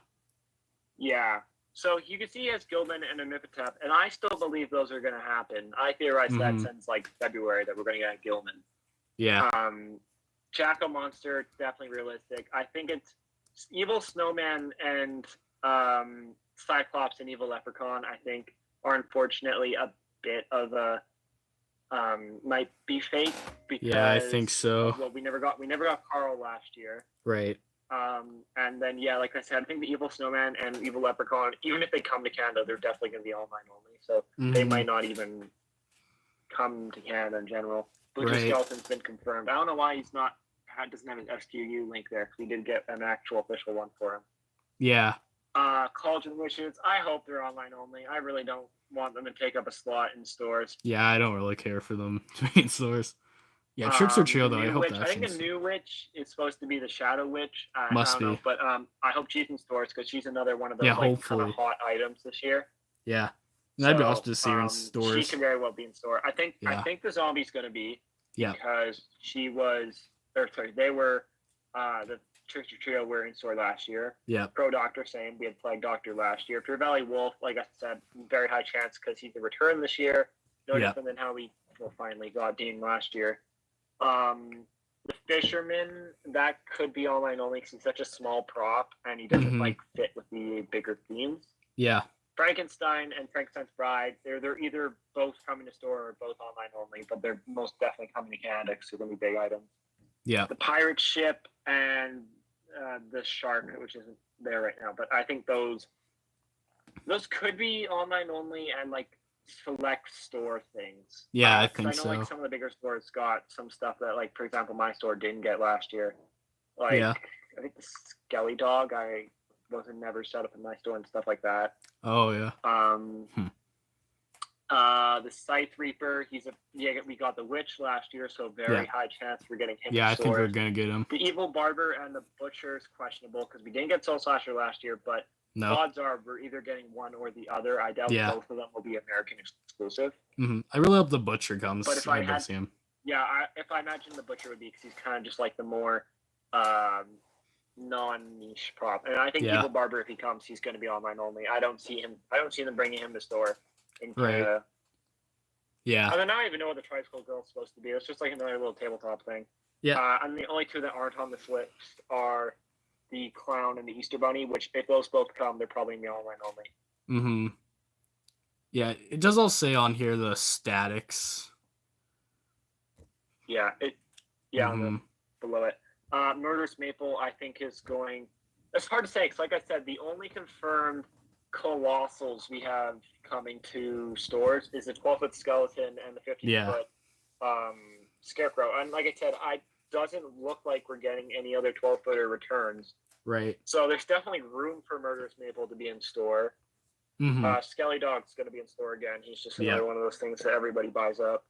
Yeah. So you can see he has Gilman and Amiphitep, and I still believe those are going to happen. I theorized that since like February that we're going to get Gilman. Yeah. Jacko Monster, definitely realistic. I think it's Evil Snowman and Cyclops and Evil Leprechaun, I think, are unfortunately a bit of a might be fake because I think so. Well, we never got Carl last year. Right. And then like I said, I think the Evil Snowman and Evil Leprechaun, even if they come to Canada, they're definitely going to be online only. So they might not even come to Canada in general. Butcher Skeleton's been confirmed. I don't know why he's doesn't have his SQU link there because we did get an actual official one for him. Yeah. Cauldron Wishes, I hope they're online only. I really don't want them to take up a slot in stores. Yeah, I don't really care for them to be in stores. Yeah, Tricks or Trio though. I hope that. I think the new witch is supposed to be the Shadow Witch. Must I don't know, but I hope she's in stores because she's another one of those kind of hot items this year. Yeah, that'd be awesome to see her in stores. She can very well be in store. I think the zombie's going to be because they were the Tricks or Trio were in store last year. Yeah. Pro Doctor same. We had Plague Doctor last year. Pure Valley Wolf, like I said, very high chance because he's a return this year. No different than how we finally got Dean last year. The Fisherman, that could be online only because he's such a small prop and he doesn't fit with the bigger themes. Yeah. Frankenstein and Frankenstein's Bride, they're either both coming to store or both online only, but they're most definitely coming to Canada because they're going to be big items. Yeah. The Pirate Ship and the Shark, which isn't there right now, but I think those could be online only and select store things. Yeah, I think so. I know some of the bigger stores got some stuff that, for example, my store didn't get last year. I think the Skelly Dog, I wasn't never set up in my store and stuff like that. Oh yeah. The Scythe Reaper, we got the Witch last year, so very high chance we're getting him. Yeah, I think we're gonna get him. The Evil Barber and the Butcher is questionable because we didn't get Soul Slasher last year, but odds are we're either getting one or the other. I doubt both of them will be American exclusive. I really hope the Butcher comes. But if I had, see him. Yeah, if I imagine the Butcher would be because he's kind of just the more non-niche prop, and I think Evil Barber, if he comes, he's going to be online only. I don't see them bringing him to store in Canada. Right. Yeah. And then I don't even know what the Tricycle Girl's supposed to be. It's just another little tabletop thing. Yeah. And the only two that aren't on this list are the Clown and the Easter Bunny, which if those both come, they're probably going to be online only. Yeah, it does all say on here the statics. Yeah, below it. Murderous Maple, I think, is going... It's hard to say, because like I said, the only confirmed colossals we have coming to stores is the 12-foot skeleton and the 50-foot scarecrow. And like I said, it doesn't look like we're getting any other 12-footer returns. Right. So there's definitely room for Murderous Maple to be in store. Skelly Dog's going to be in store again. He's just another one of those things that everybody buys up.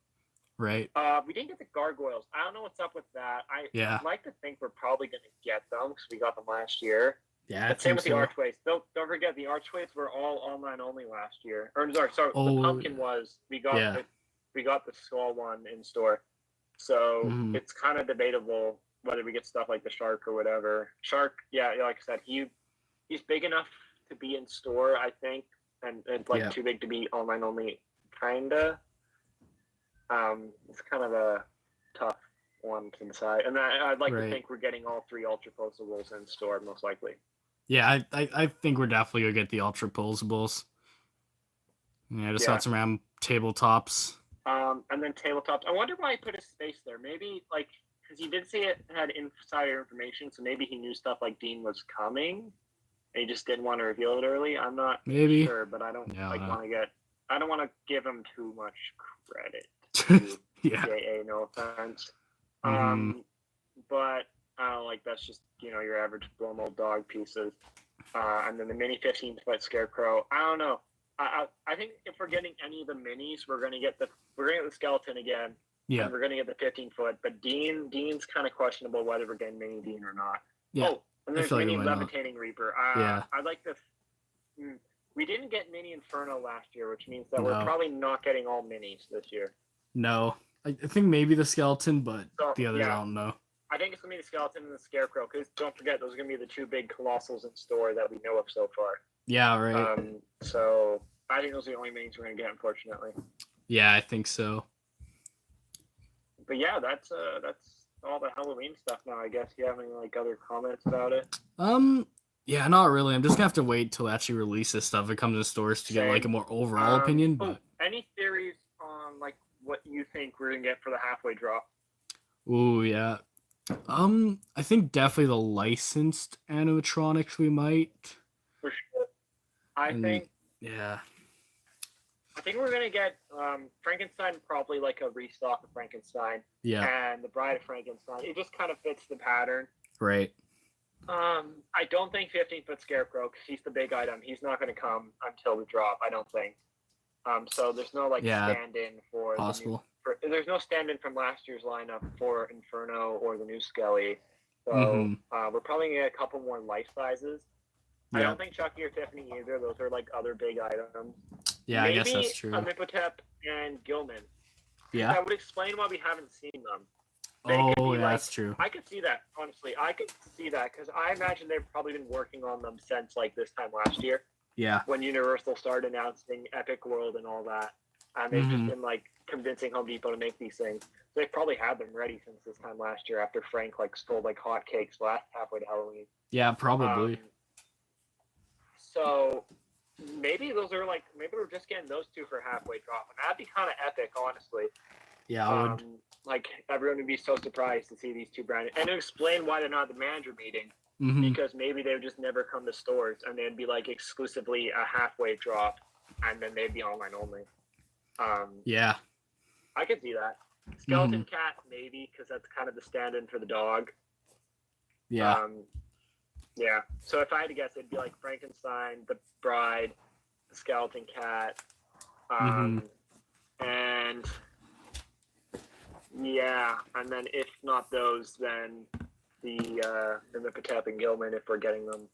Right. We didn't get the gargoyles. I don't know what's up with that. I'd like to think we're probably going to get them because we got them last year. Yeah, but same with the archways. Don't forget the archways were all online only last year. Or sorry, the pumpkin was. We got the skull one in store. So it's kind of debatable whether we get stuff like the shark or whatever. Shark, like I said, he's big enough to be in store, I think, and too big to be online only, kinda. It's kind of a tough one to decide, and I'd like to think we're getting all three ultra posables in store most likely. Yeah, I think we're definitely gonna get the ultra posables. Yeah, just got some tabletops. And then tabletops. I wonder why he put a space there. Maybe like because he did say it had insider information, so maybe he knew stuff like Dean was coming, and he just didn't want to reveal it early. I'm not sure, but I don't I don't want to give him too much credit. Yeah. JA, no offense. But like that's just your average blow mold dog pieces. And then the mini 15-foot scarecrow. I don't know. I think if we're getting any of the minis, we're gonna get the skeleton again. Yeah. And we're gonna get the 15-foot. But Dean's kind of questionable whether we're getting mini Dean or not. Yeah. Oh, and there's mini levitating Reaper. I'd like this. We didn't get mini Inferno last year, which means that we're probably not getting all minis this year. No, I think maybe the skeleton, but the others I don't know. I think it's gonna be the skeleton and the scarecrow, because don't forget those are gonna be the two big colossals in store that we know of so far. Yeah, right. So I think those are the only minis we're gonna get, unfortunately. Yeah, I think so. But yeah, that's all the Halloween stuff now. I guess you have any other comments about it? Yeah, not really. I'm just gonna have to wait till they actually release this stuff. It comes in stores to get a more overall opinion. But any theories on what you think we're gonna get for the halfway drop? Ooh, yeah. I think definitely the licensed animatronics we might. For sure. I think we're gonna get Frankenstein, probably a restock of Frankenstein. Yeah. And the Bride of Frankenstein. It just kind of fits the pattern. Right. I don't think 15-foot Scarecrow, because he's the big item. He's not going to come until the drop, I don't think. So there's no stand-in for possible. There's no stand-in from last year's lineup for Inferno or the new Skelly. So we're probably going to get a couple more life sizes. I don't think Chucky or Tiffany either. Those are other big items. Yeah, maybe I guess that's true. Imhotep and Gilman. Yeah. That would explain why we haven't seen them. That's true. I could see that, honestly. I could see that, because I imagine they've probably been working on them since this time last year. Yeah. When Universal started announcing Epic World and all that. And they've just been convincing Home Depot to make these things. So they've probably had them ready since this time last year, after Frank sold hotcakes last halfway to Halloween. Yeah, probably. So maybe those are maybe we're just getting those two for halfway drop. And that'd be kind of epic, honestly. Yeah, I would. Everyone would be so surprised to see these two branded, and to explain why they're not at the manager meeting, because maybe they would just never come to stores, and they'd be exclusively a halfway drop, and then they'd be online only. Yeah, I could see that. Skeleton cat, maybe, because that's kind of the stand-in for the dog. Yeah. Yeah. So if I had to guess, it'd be Frankenstein, the Bride, the skeleton cat, and yeah, and then if not those, then the Imhotep and Gilman, if we're getting them.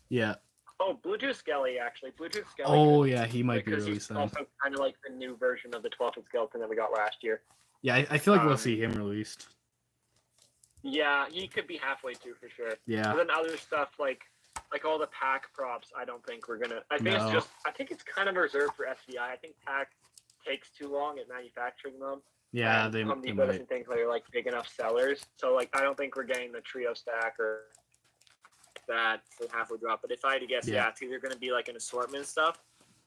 Yeah. Oh, Bluetooth Skelly, actually. Bluetooth Skelly. Oh, yeah, he might be released. He's also kind of the new version of the 12-foot skeleton that we got last year. Yeah, I feel we'll see him released. Yeah, he could be halfway too, for sure. Yeah. But then other stuff like all the pack props, I don't think we're gonna. I think it's kind of reserved for SVI. I think pack takes too long at manufacturing them. Yeah, Home Depot doesn't think they're big enough sellers. So I don't think we're getting the trio stack or that for halfway drop. But if I had to guess, it's either going to be an assortment stuff,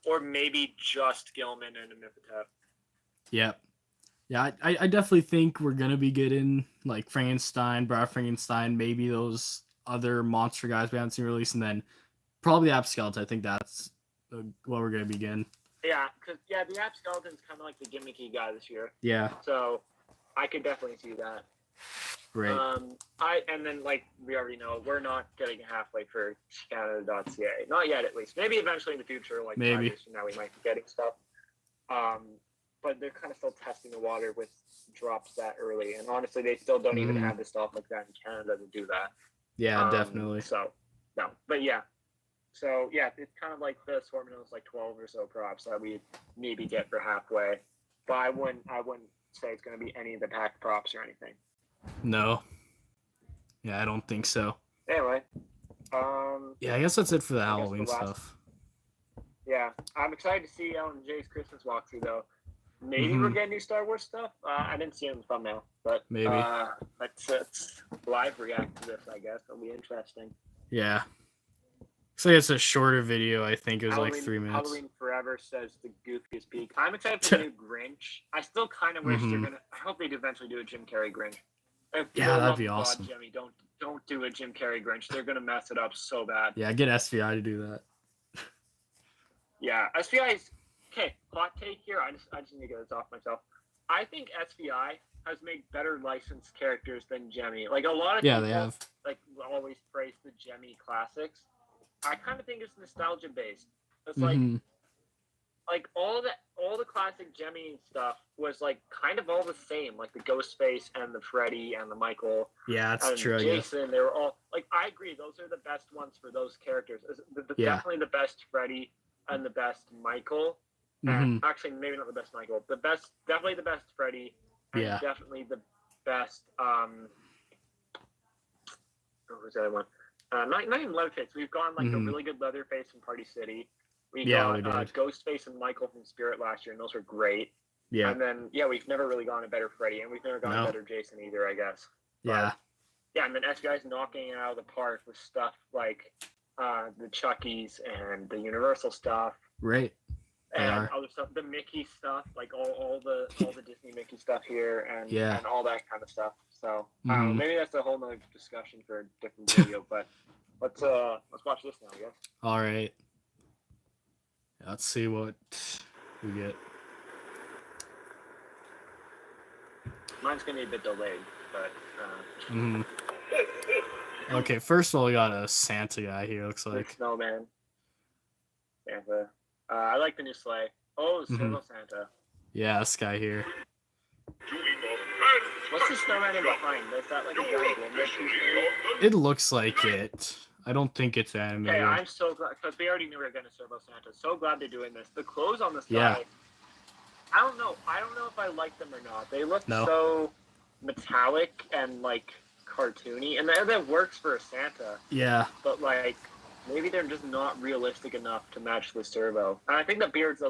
or maybe just Gilman and Imhotep. Yep. Yeah, I definitely think we're gonna be getting Frankenstein, Bride Frankenstein, maybe those other monster guys we haven't seen released, and then probably App Skeleton. I think that's what we're gonna be getting. Yeah, because the App Skeleton's kind of the gimmicky guy this year. Yeah. So I could definitely see that. Right. And then we already know, we're not getting halfway for Canada.ca. Not yet, at least. Maybe eventually in the future, maybe 5 years from now, we might be getting stuff. But they're kind of still testing the water with drops that early, and honestly, they still don't even have the stuff like that in Canada to do that. Yeah, definitely. So no, but yeah. So yeah, it's kind of the assortment of 12 or so props that we maybe get for halfway. But I wouldn't say it's going to be any of the pack props or anything. No. Yeah, I don't think so. Anyway. Yeah, I guess that's it for the Halloween stuff. Yeah, I'm excited to see Ellen and Jay's Christmas walkthrough though. Maybe we're getting new Star Wars stuff. I didn't see it in the thumbnail, but maybe. Let's live react to this. I guess it'll be interesting. Yeah. So it's a shorter video. I think it was like 3 minutes. Halloween Forever says the goofiest peak. I'm excited for the new Grinch. I still kind of wish they're gonna. I hope they eventually do a Jim Carrey Grinch. Yeah, that'd be awesome. God, Jimmy, don't do a Jim Carrey Grinch. They're gonna mess it up so bad. Yeah, get SVI to do that. Yeah, SVI's okay. Hot take here. I just need to get this off myself. I think SVI has made better licensed characters than Jemmy. Like a lot of people, they have. Like always praise the Jemmy classics. I kind of think it's nostalgia based. It's like all the classic Jemmy stuff was like kind of all the same, like the Ghostface and the Freddy and the Michael. Yeah, that's and true. Jason, they were all like, I agree, those are the best ones for those characters. Definitely the best Freddy and the best Michael. And actually, maybe not the best Michael. Definitely the best Freddy. And definitely the best. What was the other one? Not even Leatherface. We've gone like a really good Leatherface from Party City. We got Ghostface and Michael from Spirit last year, and those were great. Yeah. And then we've never really gone a better Freddy, and we've never gone a better Jason either, I guess. Yeah. Yeah, and then SGI's knocking it out of the park with stuff like the Chuckies and the Universal stuff. Right. And other stuff, the Mickey stuff, like all the Disney Mickey stuff here, and all that kind of stuff. So maybe that's a whole nother discussion for a different video. But let's watch this now, I guess. All right. Let's see what we get. Mine's gonna be a bit delayed, but. Okay, first of all, we got a Santa guy here. Looks like Snowman. Santa. I like the new sleigh. Oh, Silver Santa. Yeah, this guy here. What's the snowman in behind? Is that like a giant window? It looks like it. I don't think it's animated. Okay, I'm so glad, because we already knew we were going to Servo Santa. So glad they're doing this. The clothes on this guy, I don't know if I like them or not. They look so metallic and like cartoony, and that works for a Santa. Yeah. But like, maybe they're just not realistic enough to match the Servo. And I think the beard's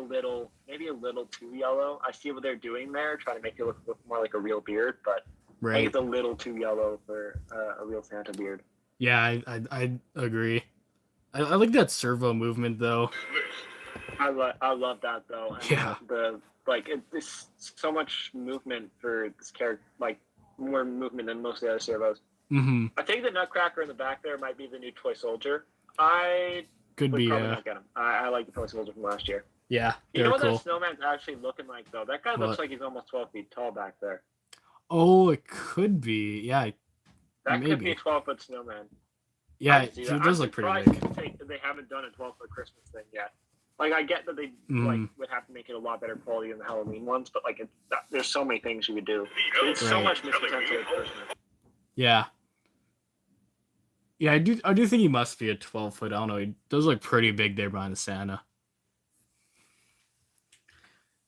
maybe a little too yellow. I see what they're doing there, trying to make it look more like a real beard, but I think it's a little too yellow for a real Santa beard. Yeah, I agree. I like that servo movement though. I love that though. And it's so much movement for this character, like more movement than most of the other servos. I think the Nutcracker in the back there might be the new toy soldier. I would probably not get him. I like the toy soldier from last year. Yeah, you know what that snowman's actually looking like though? That guy looks like he's almost 12 feet tall back there. Oh, it could be. Yeah. That could be a 12-foot snowman. Yeah, he does look pretty big. They haven't done a 12-foot Christmas thing yet. Like, I get that they would have to make it a lot better quality than the Halloween ones, but like, there's so many things you could do. It's so much missed potential with Christmas. Yeah. Yeah, I do think he must be a 12-foot. I don't know. He does look pretty big there behind the Santa.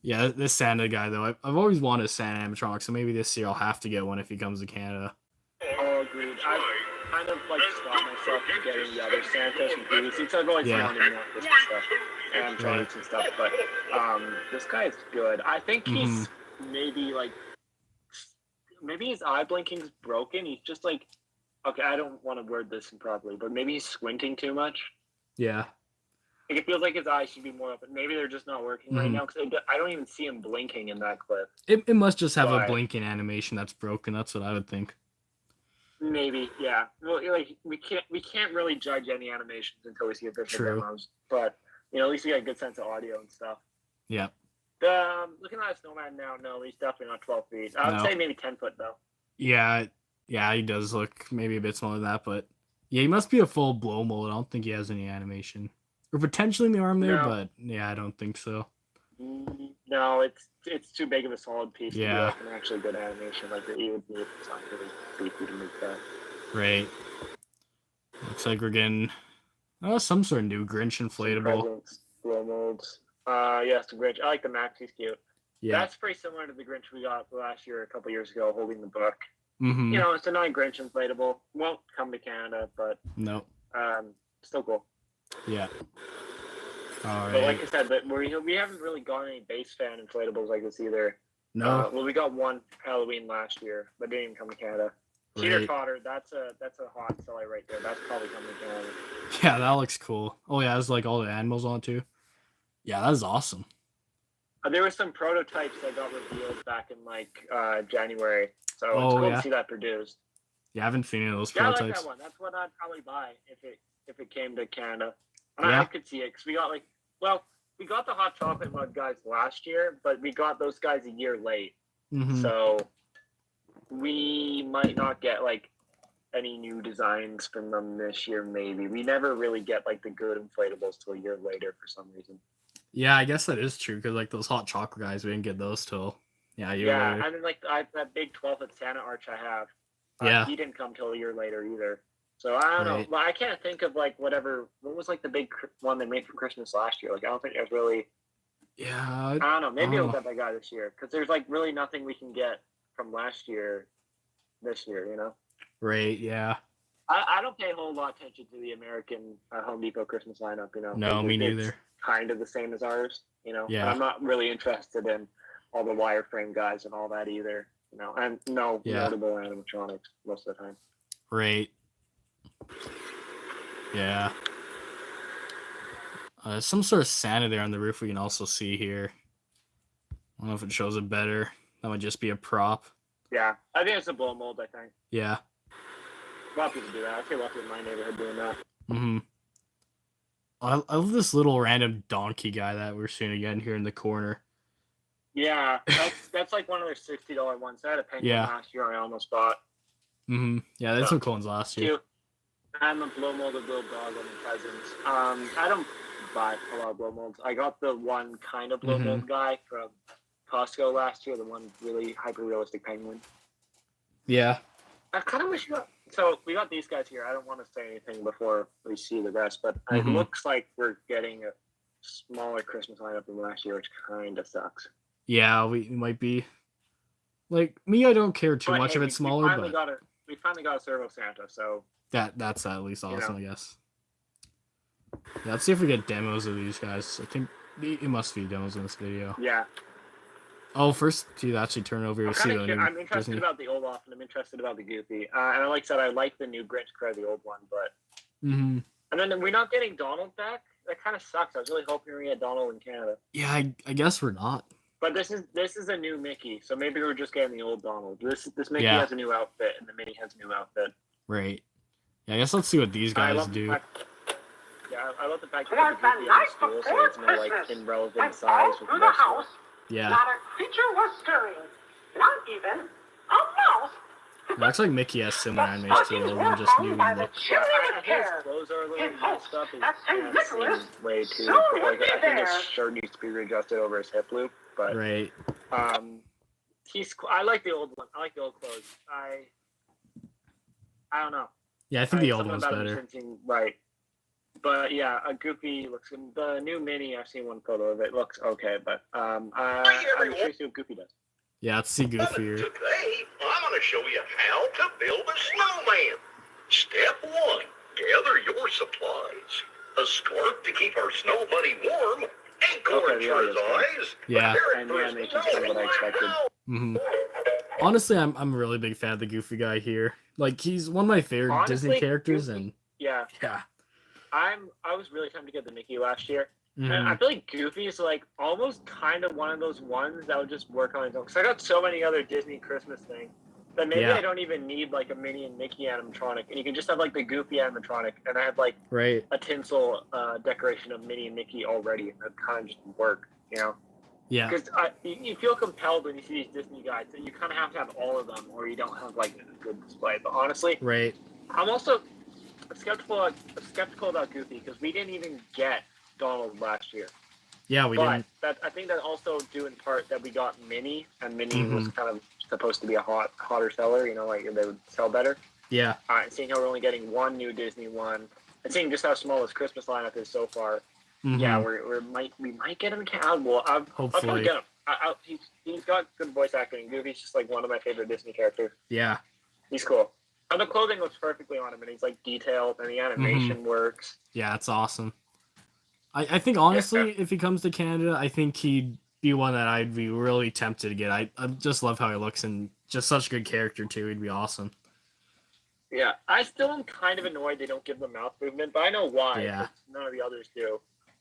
Yeah, this Santa guy though, I've always wanted a Santa animatronic, so maybe this year I'll have to get one if he comes to Canada. Oh, agreed. I kind of like stopped myself from getting the other Santas from previous seats. I've always wanted more Christmas stuff and animatronics and stuff, but this guy is good. I think he's maybe his eye blinking's broken. He's just like, okay, I don't want to word this improperly, but maybe he's squinting too much. Yeah. Like, it feels like his eyes should be more open. Maybe they're just not working right now, because I don't even see him blinking in that clip. It must just have a blinking animation that's broken. That's what I would think. Maybe, yeah. Well, like we can't really judge any animations until we see official demos. But at least we got a good sense of audio and stuff. Yeah. Looking at a snowman now, no, he's definitely not 12 feet. I would say maybe 10 foot though. Yeah, he does look maybe a bit smaller than that, but yeah, he must be a full blow mold. I don't think he has any animation. Or potentially in the arm there, but yeah, I don't think so. No, it's too big of a solid piece to be like an actually good animation. Like you would need something really beefy to make that. Right. Looks like we're getting some sort of new Grinch inflatable. Blow molds. Yes, the Grinch. I like the Max. He's cute. Yeah. That's pretty similar to the Grinch we got last year, a couple years ago, holding the book. It's a nice Grinch inflatable. Won't come to Canada, but still cool. Yeah. All right. But like I said, we haven't really got any base fan inflatables like this either. No. Well, we got one Halloween last year, but didn't even come to Canada. Teeter Right. totter. That's a hot seller right there. That's probably coming to Canada. Yeah, that looks cool. Oh yeah, it's like all the animals on it too. Yeah, that is awesome. There were some prototypes that got revealed back in like January, so it's Oh, cool yeah. to see that produced. Yeah, I haven't seen any of those Yeah, I prototypes. like that one. That's what I'd probably buy if it came to Canada. And Yeah. I could see it because we got we got the hot chocolate mug guys last year, but we got those guys a year late. Mhm. So we might not get like any new designs from them this year. Maybe we never really get like the good inflatables till a year later for some reason. Yeah, I guess that is true because like those hot chocolate guys, we didn't get those till a year Yeah, later. and then like that big 12-foot Santa arch I have, Yeah. he didn't come till a year later either. So I don't Right. know. I can't think of like what was like the big one they made for Christmas last year. Like I don't think there's really. Yeah. I don't know. Maybe Oh. I'll get that guy this year because there's like really nothing we can get from last year this year. You know. Right. Yeah. I don't pay a whole lot of attention to the American Home Depot Christmas lineup. You know. No, me neither. It's kind of the same as ours. You know. Yeah. And I'm not really interested in all the wireframe guys and all that either. You know, and no Yeah. notable animatronics most of the time. Right. Yeah. Some sort of Santa there on the roof we can also see here. I don't know if it shows it better. That might just be a prop. Yeah, I think it's a blow mold. I think Yeah. a lot of people do that. I see a lot of people in my neighborhood doing that. Mm-hmm. I love this little random donkey guy that we're seeing again here in the corner. Yeah, that's like one of their $60 ones. I had a penguin Yeah. last year. I almost bought. Mm-hmm. Yeah, that's some cool ones last year. Cute. I'm a blow molded little dog on the presents. I don't buy a lot of blow molds. I got the one kind of blow mold guy from Costco last year. The one really hyper realistic penguin. Yeah. I kind of wish you got. So we got these guys here. I don't want to say anything before we see the rest, but it looks like we're getting a smaller Christmas lineup than last year, which kind of sucks. Yeah, we might be. Like me, I don't care too But much hey, if it's smaller, we finally got a Servo Santa, so that's at least awesome, know. I guess. Yeah, let's see if we get demos of these guys. I think it must be demos in this video. yeah. Oh, first to actually turn over here. I'm interested about the Olaf and I'm interested about the Goofy. And like I said, I like the new Grinch Cry, the old one, but Mm-hmm. and then we're not getting Donald back. That kind of sucks. I was really hoping we get Donald in Canada. Yeah, I guess we're not. But this is a new Mickey, so maybe we're just getting the old Donald. This Mickey Yeah. has a new outfit, and the Minnie has a new outfit. Right. Yeah, I guess let's see what these guys do. I love the fact that the Goofy on stool, so it's more like in relevant size with the rest of it. Yeah. Not a creature was stirring. Not even a mouse. It looks like Mickey has similar animation to the old one, just new in look. I think his clothes are a little messed up. His way too. Like, I think his shirt needs to be readjusted over his hip loop. But Right. I like the old one. I like the old clothes. I don't know. Yeah, I think the old Something one's about him better. just didn't seem right. But yeah, a Goofy looks good. The new Mini, I've seen one photo of it. Looks okay, but I'm curious to see what Goofy does. Yeah, let's see Goofy here. Today, I'm going to show you how to build a snowman. Step 1, gather your supplies. A scarf to keep our snow bunny warm, and corn the for his audio's good. eyes. Yeah. And the animation's kind of what I expected. Mm-hmm. Honestly, I'm a really big fan of the Goofy guy here. Like, he's one of my favorite Disney Honestly, characters, Goofy- and Yeah, yeah. I was really tempted to get the Mickey last year. And Mhm. I feel like Goofy is like almost kind of one of those ones that would just work on its own. Because I got so many other Disney Christmas things that maybe Yeah. I don't even need like a Minnie and Mickey animatronic. And you can just have like the Goofy animatronic. And I have like Right. a tinsel decoration of Minnie and Mickey already. And that kind of just work, you know? Yeah. Because you feel compelled when you see these Disney guys that you kind of have to have all of them or you don't have like a good display. But honestly, Right. I'm also skeptical about Goofy because we didn't even get Donald last year. Yeah, we didn't. But I think that also due in part that we got Minnie, and Minnie was kind of supposed to be a hotter seller, you know, like they would sell better. Yeah. And seeing how we're only getting one new Disney one, and seeing just how small this Christmas lineup is so far, Mhm. yeah, we might get him in Canada. Well, I'll Hopefully. probably get him. He's got good voice acting. Goofy's just like one of my favorite Disney characters. Yeah. He's cool. And the clothing looks perfectly on him, and he's like detailed, and the animation works. Yeah, that's awesome. I think honestly, if he comes to Canada, I think he'd be one that I'd be really tempted to get. I just love how he looks and just such a good character too. He'd be awesome. Yeah, I still am kind of annoyed they don't give them mouth movement, but I know why. Yeah. None of the others do.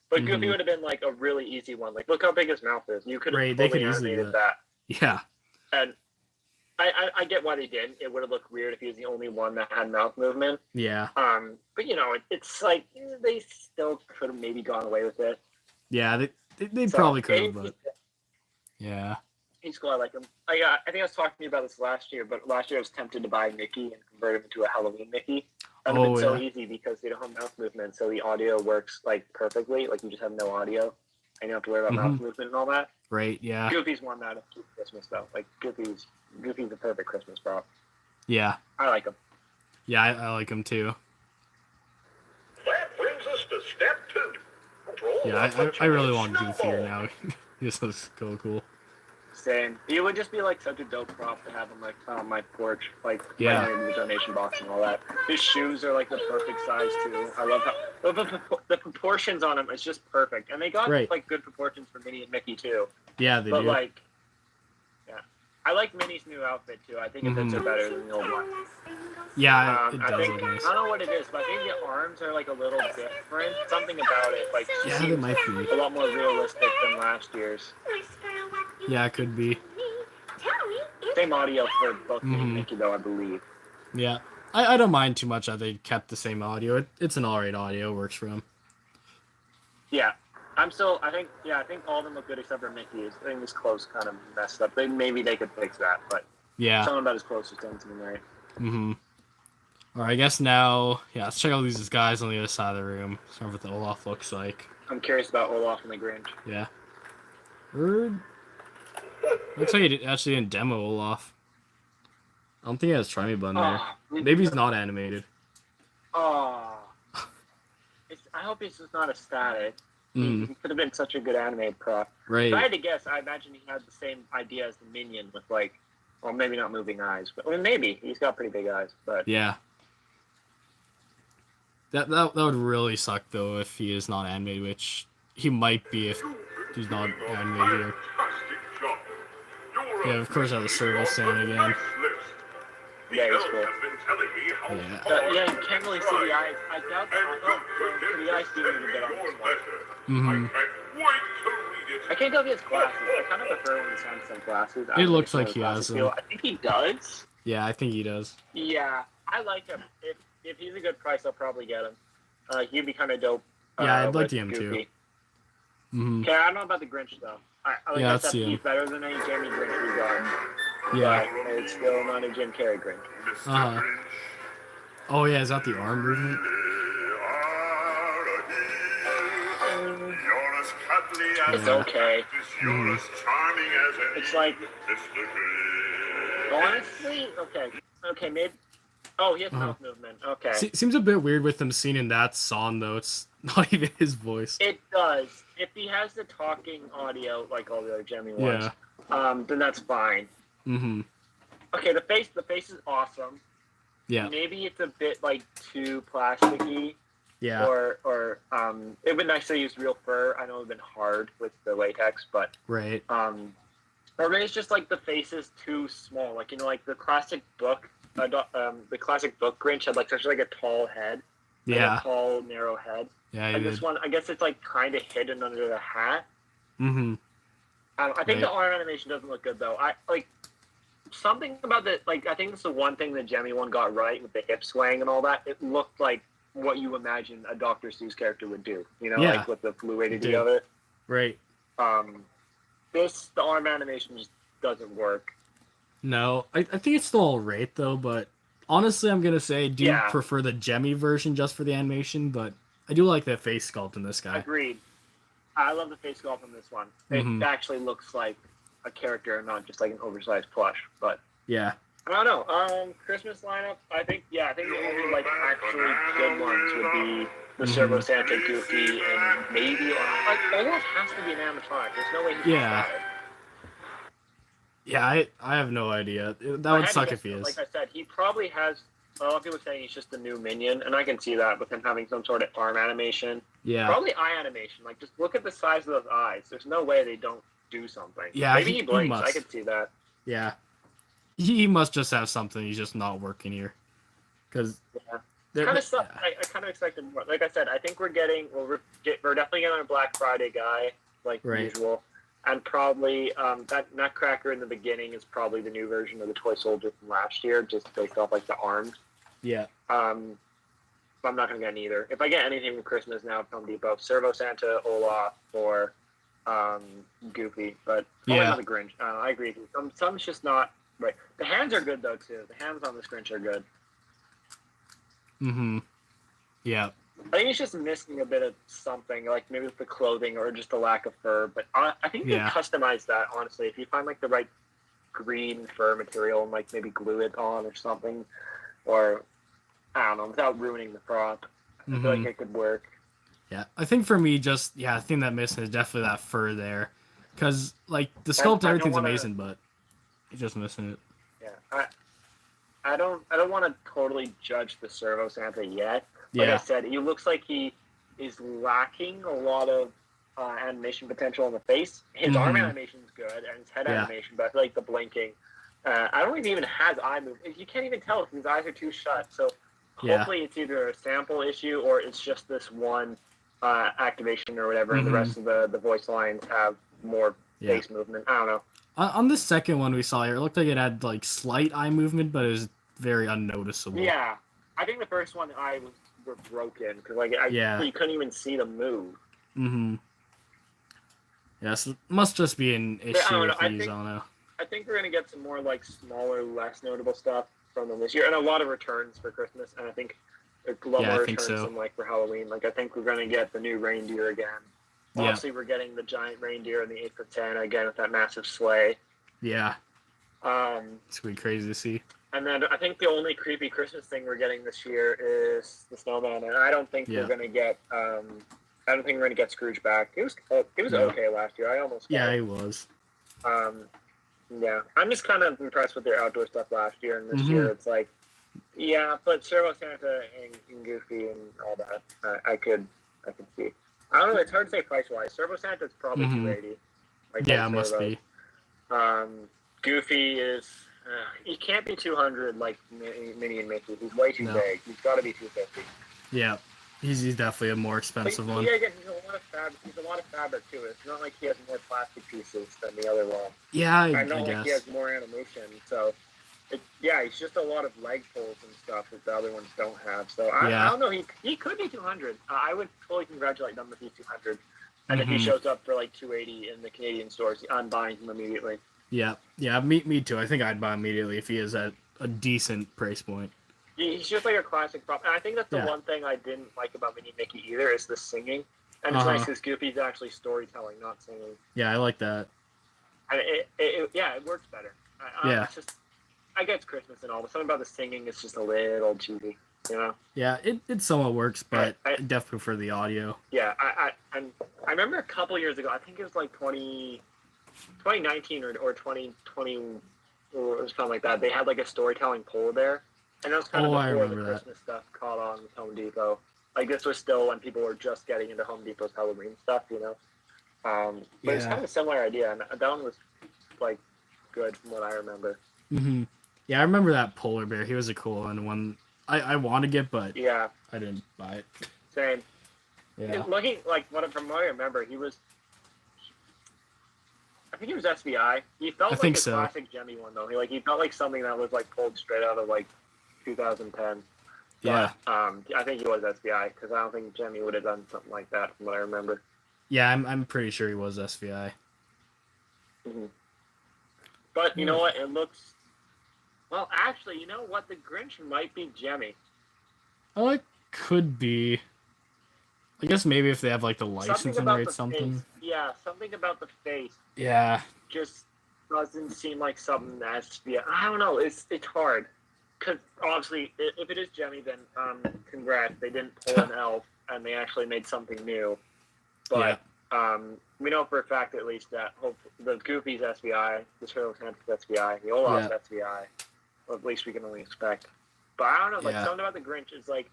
But Goofy would have been like a really easy one. Like, look how big his mouth is. You could have totally animated that. Yeah. And I get why they didn't. It would have looked weird if he was the only one that had mouth movement. Yeah. But you know, it's like they still could have maybe gone away with it. Yeah, they probably could have, but yeah. He's cool. I like him. I think I was talking to you about this last year, but last year I was tempted to buy Mickey and convert him into a Halloween Mickey. That would have been so easy because they don't have mouth movement, so the audio works like perfectly. Like you just have no audio, and you don't have to worry about mouth movement and all that. Right. Yeah. Goofy's one that of Christmas though. Like Goofy's the perfect Christmas prop. Yeah. I like him. Yeah, I like him too. That brings us to step 2. Yeah, I really want Goofy here now. This looks so cool. Same. It would just be like such a dope prop to have him like on my porch, like in the donation box and all that. His shoes are like the perfect size too. I love how the proportions on him is just perfect, and they got like good proportions for Minnie and Mickey too. Yeah, they do. But like, yeah, I like Minnie's new outfit too. I think it fits her better than the old one. Yeah, it does. I think I don't know what it is, but I think the arms are like a little different. Something about it, like they might be a lot more realistic than last year's. Yeah, it could be. Same audio for both Minnie and Mickey, though, I believe. Yeah, I don't mind too much that they kept the same audio. It's an alright audio, works for him. Yeah, I think all of them look good except for Mickey's. I think this close kind of messed up. Maybe they could fix that, but yeah, something about his close just doesn't seem right. Alright, I guess now, let's check out these guys on the other side of the room. Start with what the Olaf looks like. I'm curious about Olaf and the Grinch. Yeah. Looks like he actually didn't demo Olaf. I don't think he has Try Me button there. Maybe he's not animated. I hope he's just not a static. He could have been such a good animated prop. Right. If I had to guess, I imagine he had the same idea as the Minion with like, well, maybe not moving eyes, but maybe he's got pretty big eyes. But yeah. That would really suck though if he is not animated, which he might be if he's not animated here. Yeah, of course I have the servo stand again. Yeah, he's cool. Yeah. You can't really see the eyes. I doubt the eyes do need a bit on this one. I can't tell if he has glasses. I kind of prefer when he's has some glasses. It looks like he has them. I think he does. Yeah, I think he does. Yeah, I like him. If he's a good price, I'll probably get him. He'd be kind of dope. Yeah, I'd like him too. Okay, I don't know about the Grinch though. Let's see him. He's better than any Jamie Grinch we've got. Yeah. But it's still not a Jim Carrey Grinch. Oh yeah, is that the arm movement? It's okay. It's like, honestly, okay, maybe. Oh, he has mouth movement. Okay. Seems a bit weird with him singing that song though. It's not even his voice. It does. If he has the talking audio like all the other Jimmy ones, then that's fine. Okay, the face is awesome. Yeah. Maybe it's a bit like too plasticky. Yeah. Or it'd been nice to use real fur. I know it'd been hard with the latex, but right. Or maybe it's just like the face is too small. Like like the classic book. The classic book Grinch had like such like a tall head. Yeah. A tall, narrow head. Yeah. And this one, I guess it's like kind of hidden under the hat. I think Right. the arm animation doesn't look good though. I like something about the like. I think that's the one thing the Jemmy one got right with the hip swaying and all that. It looked like what you imagine a Dr. Seuss character would do. Like with the fluidity of it. Right. The arm animation just doesn't work. No, I think it's still alright though, but honestly I'm gonna say I do prefer the Jemmy version just for the animation, but I do like the face sculpt in this guy. Agreed. I love the face sculpt in this one. It actually looks like a character and not just like an oversized plush. But yeah. I don't know. Christmas lineup, I think the only like actually good ones would be the Servo Santa, Goofy, and maybe like Olaf has to be an animatronic. There's no way he can fly. Yeah, I have no idea. That would suck if he is. Like I said, he probably has. A lot of people saying he's just a new minion, and I can see that with him having some sort of arm animation. Yeah. Probably eye animation. Like, just look at the size of those eyes. There's no way they don't do something. Yeah, maybe he blinks. I could see that. Yeah. He must just have something. He's just not working here. because kind of stuff. I kind of expected more. Like I said, I think we're definitely getting a Black Friday guy, like usual, and probably that Nutcracker in the beginning is probably the new version of the toy soldier from last year, just based off like the arms. Yeah. But I'm not gonna get either. If I get anything for Christmas now from Home Depot, Servo Santa, Olaf, or Goofy, but probably not the Grinch. I agree with you. Some's just not right. The hands are good though too. The hands on this Grinch are good. Mm-hmm. Yeah. I think he's just missing a bit of something, like maybe with the clothing or just the lack of fur. But I think you can customize that, honestly. If you find like the right green fur material and like maybe glue it on or something, or I don't know, without ruining the prop, I feel like it could work. Yeah, I think for me, the thing that missing is definitely that fur there, because like the sculpt, everything's amazing, but he's just missing it. Yeah, I don't want to totally judge the Servo Santa yet. Like I said, he looks like he is lacking a lot of animation potential in the face. His arm animation is good, and his head animation, but I feel like the blinking. I don't think he even has eye movement. You can't even tell if his eyes are too shut. So hopefully it's either a sample issue or it's just this one activation or whatever, and the rest of the voice lines have more face movement. I don't know. On the second one we saw here, it looked like it had like slight eye movement, but it was very unnoticeable. Yeah, I think the first one were broken because you couldn't even see them move. Mm-hmm. Yes, it must just be an issue with these. I don't know. I think we're gonna get some more like smaller, less notable stuff from them this year, and a lot of returns for Christmas. And I think a lot more returns than like for Halloween. Like I think we're gonna get the new reindeer again. Obviously, we're getting the giant reindeer in the 8 for 10 again with that massive sleigh. Yeah. It's gonna be crazy to see. And then I think the only creepy Christmas thing we're getting this year is the Snowman, and I don't think we're gonna get. I don't think we're gonna get Scrooge back. It was okay last year. I almost. It was. Yeah, I'm just kind of impressed with their outdoor stuff last year, and this year it's like, but Servo Santa and Goofy and all that, I could see. I don't know. It's hard to say price wise. Servo Santa's probably $280. Like it must be. Goofy is. He can't be $200 like Minnie and Mickey. He's way too big. He's got to be $250. Yeah, he's definitely a more expensive one. Yeah, he's a lot of fabric too. It's not like he has more plastic pieces than the other one. Yeah, I guess. Like he has more animation. So, he's just a lot of leg pulls and stuff that the other ones don't have. So I don't know. He could be $200. I would totally congratulate him if he's $200. And if he shows up for like $280 in the Canadian stores, I'm buying him immediately. Yeah, me too. I think I'd buy him immediately if he is at a decent price point. He's just like a classic prop. And I think that's the one thing I didn't like about Minnie and Mickey either is the singing. And it's nice because Goofy's actually storytelling, not singing. Yeah, I like that. And it works better. It's just, I get it's Christmas and all, but something about the singing is just a little cheesy, you know? Yeah, it somewhat works, but I definitely prefer the audio. Yeah, I remember a couple years ago, I think it was like 2019 or 2020 or something like that. They had like a storytelling poll there, and that was kind of before the Christmas stuff caught on with Home Depot. Like this was still when people were just getting into Home Depot's Halloween stuff, you know. But it's kind of a similar idea, and that one was like good from what I remember. Mm-hmm. Yeah, I remember that polar bear. He was a cool one. I want to get, but I didn't buy it. Same. Yeah. Looking like from what I remember, he was. I think he was SBI. He felt like a classic Jemmy one though. He felt like something that was like pulled straight out of like 2010. Yeah. But, I think he was SBI because I don't think Jemmy would have done something like that from what I remember. Yeah, I'm pretty sure he was SBI. Mm-hmm. But you know what? It looks. Well, actually, you know what? The Grinch might be Jemmy. Oh, it could be. I guess maybe if they have like the licensing rate, something. Face. Yeah, something about the face. Yeah. Just doesn't seem like something that's. Yeah, I don't know. It's hard. Because obviously, if it is Jemmy, then congrats. They didn't pull an elf, and they actually made something new. But we know for a fact at least that the Goofy's SBI, the Servo Santa's SBI, the Olaf's SBI. Well, at least we can only expect. But I don't know. Like something about the Grinch is like.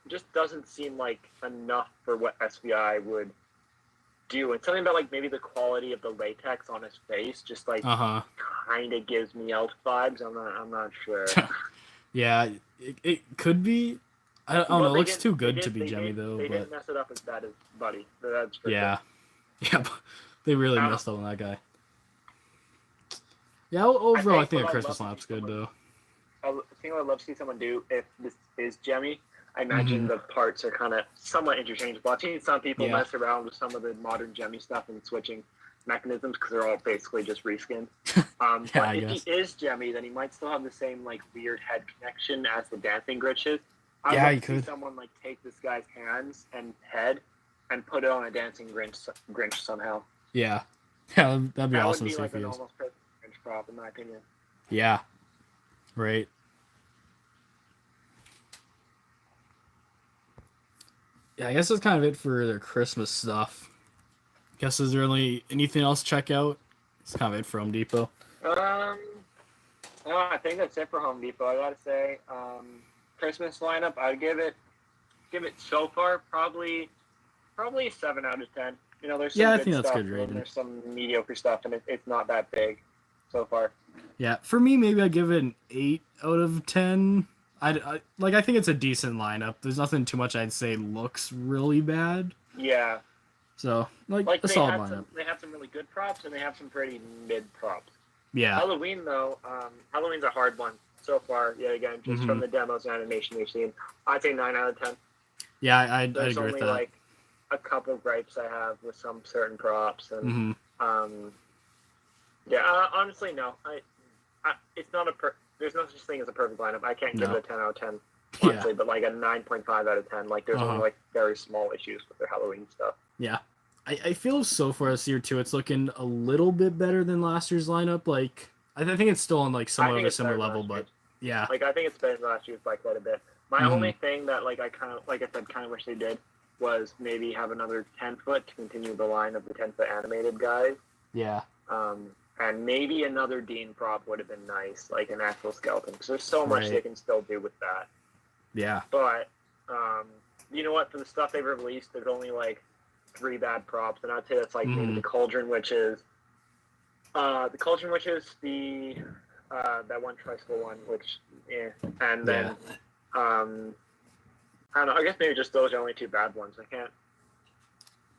Just doesn't seem like enough for what SBI would do, and something about like maybe the quality of the latex on his face just like kind of gives me elf vibes. I'm not sure. Yeah, it could be. I don't know. It looks too good to be Jemmy though. They but didn't mess it up as bad as Buddy. That's for yeah, sure. yeah, they really Um, messed up on that guy. Yeah, overall, I think a Christmas lineup's good though. I think what I'd love to see someone do if this is Jemmy. I imagine Mm-hmm. the parts are kind of somewhat interchangeable. I've seen some people Yeah. mess around with some of the modern Jemmy stuff and switching mechanisms because they're all basically just reskins. Yeah, But I if guess. he is Jemmy, then he might still have the same like weird head connection as the dancing Grinch is. I'd Yeah, love he to see could. someone like take this guy's hands and head and put it on a dancing Grinch somehow. Yeah, yeah, that'd be That awesome would to be see like if he an is. almost perfect Grinch prop, in my opinion. Yeah, right. Yeah, I guess that's kind of it for their Christmas stuff. Guess is there really anything else to check out? It's kind of it for Home Depot. No, I think that's it for Home Depot. I gotta say, Christmas lineup, I'd give it so far probably a 7 out of 10. You know, there's some Yeah, I good think that's stuff good rating. and there's some mediocre stuff, and it's not that big so far. Yeah, for me, maybe I'd give it an 8 out of 10. I think it's a decent lineup. There's nothing too much I'd say looks really bad. Yeah, So, like a they solid had lineup. they have some really good props and they have some pretty mid props. Yeah. Halloween though, Halloween's a hard one so far. Yet again, just from the demos and animation we've seen, I'd say 9 out of 10. Yeah, I'd There's agree only with that. like a couple gripes I have with some certain props, and honestly, no. It's not there's no such thing as a perfect lineup. I can't give No. it a 10 out of 10, Yeah. honestly, but like a 9.5 out of 10. Like there's only like very small issues with their Halloween stuff. Yeah. I feel so far this year too, it's looking a little bit better than last year's lineup. Like I think it's still on like somewhat of a similar level, but yeah. Like I think it's better than last year's by quite a bit. My only thing that like I kind of wish they did was maybe have another 10-foot to continue the line of the 10-foot animated guys. Yeah. And maybe another Dean prop would have been nice, like an actual skeleton, because there's so much they can still do with that. Yeah. But you know what? For the stuff they've released, there's only like 3 bad props, and I'd say that's like maybe the Cauldron Witches. The Cauldron Witches, the that one tricycle one, which and then I don't know. I guess maybe just those are only 2 bad ones. I can't.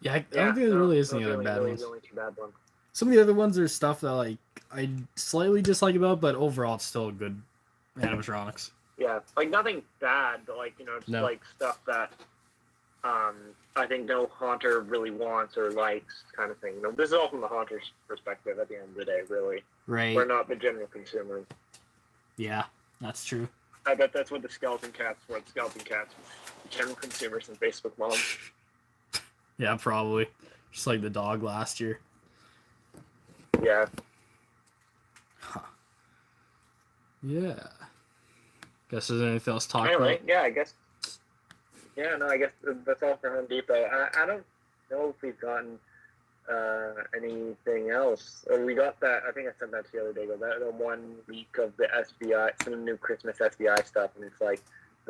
Yeah, I don't think there really is any other bad ones. The only 2 bad ones. Some of the other ones are stuff that like I slightly dislike about, but overall it's still good animatronics. Yeah, like nothing bad, but like just like stuff that I think no haunter really wants or likes, kind of thing. This is all from the haunter's perspective at the end of the day, really. Right. We're not the general consumers. Yeah, that's true. I bet that's what the skeleton cats were. The skeleton cats, general consumers and Facebook moms. Yeah, probably. Just like the dog last year. Yeah. Huh. Yeah. Guess there's anything else to talk Anyway, about? yeah, I guess. Yeah, no, I guess that's all for Home Depot. I don't know if we've gotten anything else. We got that. I think I sent that to you the other day. The 1 week of the SBI, some new Christmas SBI stuff, and it's like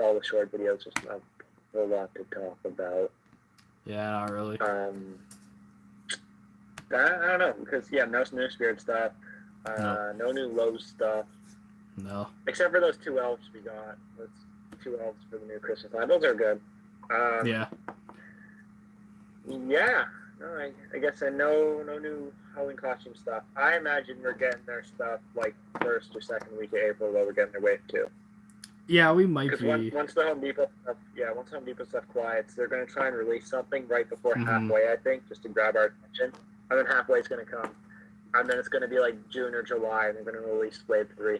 all the short videos, just not a whole lot to talk about. Yeah, not really. I don't know, because no new Spirit stuff, no new Lowe's stuff. No. Except for those 2 elves we got. Those 2 elves for the new Christmas line. Those are good. Yeah. Yeah. No, I guess no new Halloween costume stuff. I imagine we're getting their stuff like first or second week of April, though we're getting their wave too. Yeah, we might Because be. once the Home Depot stuff quiets, they're going to try and release something right before halfway, I think, just to grab our attention. And then halfway is going to come. And then it's going to be like June or July, and they're going to release Wave 3.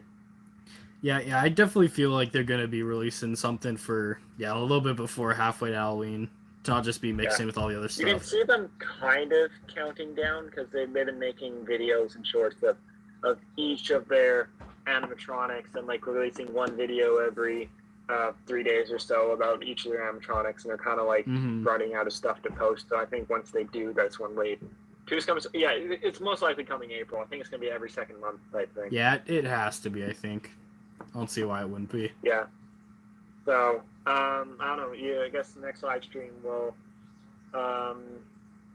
Yeah, I definitely feel like they're going to be releasing something for, a little bit before halfway to Halloween. To not just be mixing with all the other stuff. You can see them kind of counting down, because they've been making videos and shorts of each of their animatronics, and like releasing one video every 3 days or so about each of their animatronics, and they're kind of like running out of stuff to post. So I think once they do, that's when Wave 2's coming. Yeah, it's most likely coming April. I think it's going to be every second month type thing. Yeah, it has to be, I think. I don't see why it wouldn't be. Yeah. So, I don't know. Yeah, I guess the next live stream will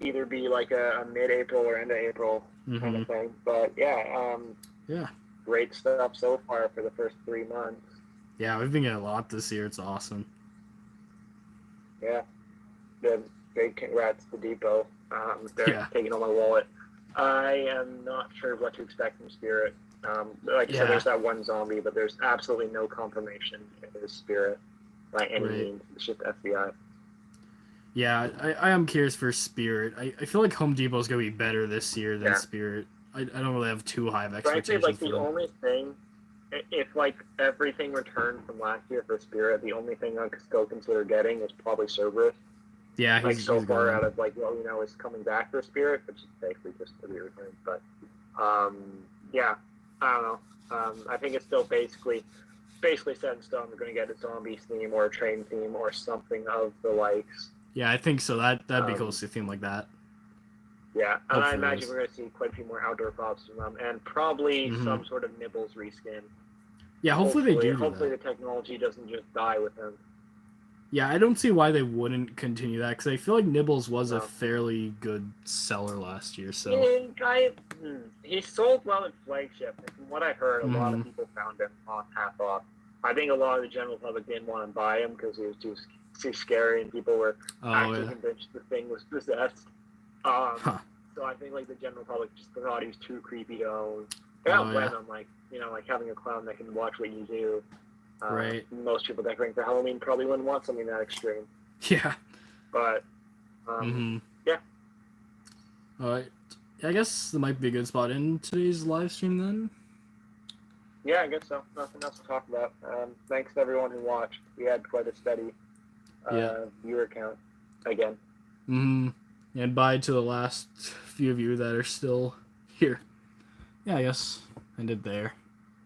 either be like a mid-April or end of April kind of thing. But yeah, yeah, great stuff so far for the first 3 months. Yeah, we've been getting a lot this year. It's awesome. Yeah. Big congrats to Depot. They're taking all my wallet. I am not sure what to expect from Spirit. Like I said, there's that one zombie, but there's absolutely no confirmation in his Spirit by any means. It's just FBI. Yeah, I am curious for Spirit. I feel like Home Depot's going to be better this year than Spirit. I don't really have too high of expectations. Frankly, the only thing, if like everything returned from last year for Spirit, the only thing I could still consider getting is probably Cerberus. Yeah, he's so far out of like what we know is coming back for Spirit, which is basically just to be returned. But yeah, I don't know. I think it's still basically set in stone. We're going to get a zombies theme or a train theme or something of the likes. Yeah, I think so. That'd be cool to see a theme like that. Yeah, and I imagine we're going to see quite a few more outdoor props from them, and probably some sort of Nibbles reskin. Yeah, hopefully they do. Hopefully the technology doesn't just die with them. Yeah, I don't see why they wouldn't continue that, because I feel like Nibbles was a fairly good seller last year. So he sold well at Flagship, and from what I heard, a lot of people found him on half off. I think a lot of the general public didn't want to buy him because he was too scary, and people were actually convinced the thing was possessed. So I think like the general public just thought he was too creepy to own. I don't blame him, like having a clown that can watch what you do. Most people decorating for Halloween probably wouldn't want something that extreme. Yeah. But yeah. All right. I guess that might be a good spot in today's live stream then. Yeah, I guess so. Nothing else to talk about. Thanks to everyone who watched. We had quite a steady viewer count again. And bye to the last few of you that are still here. Yeah, I guess end it there.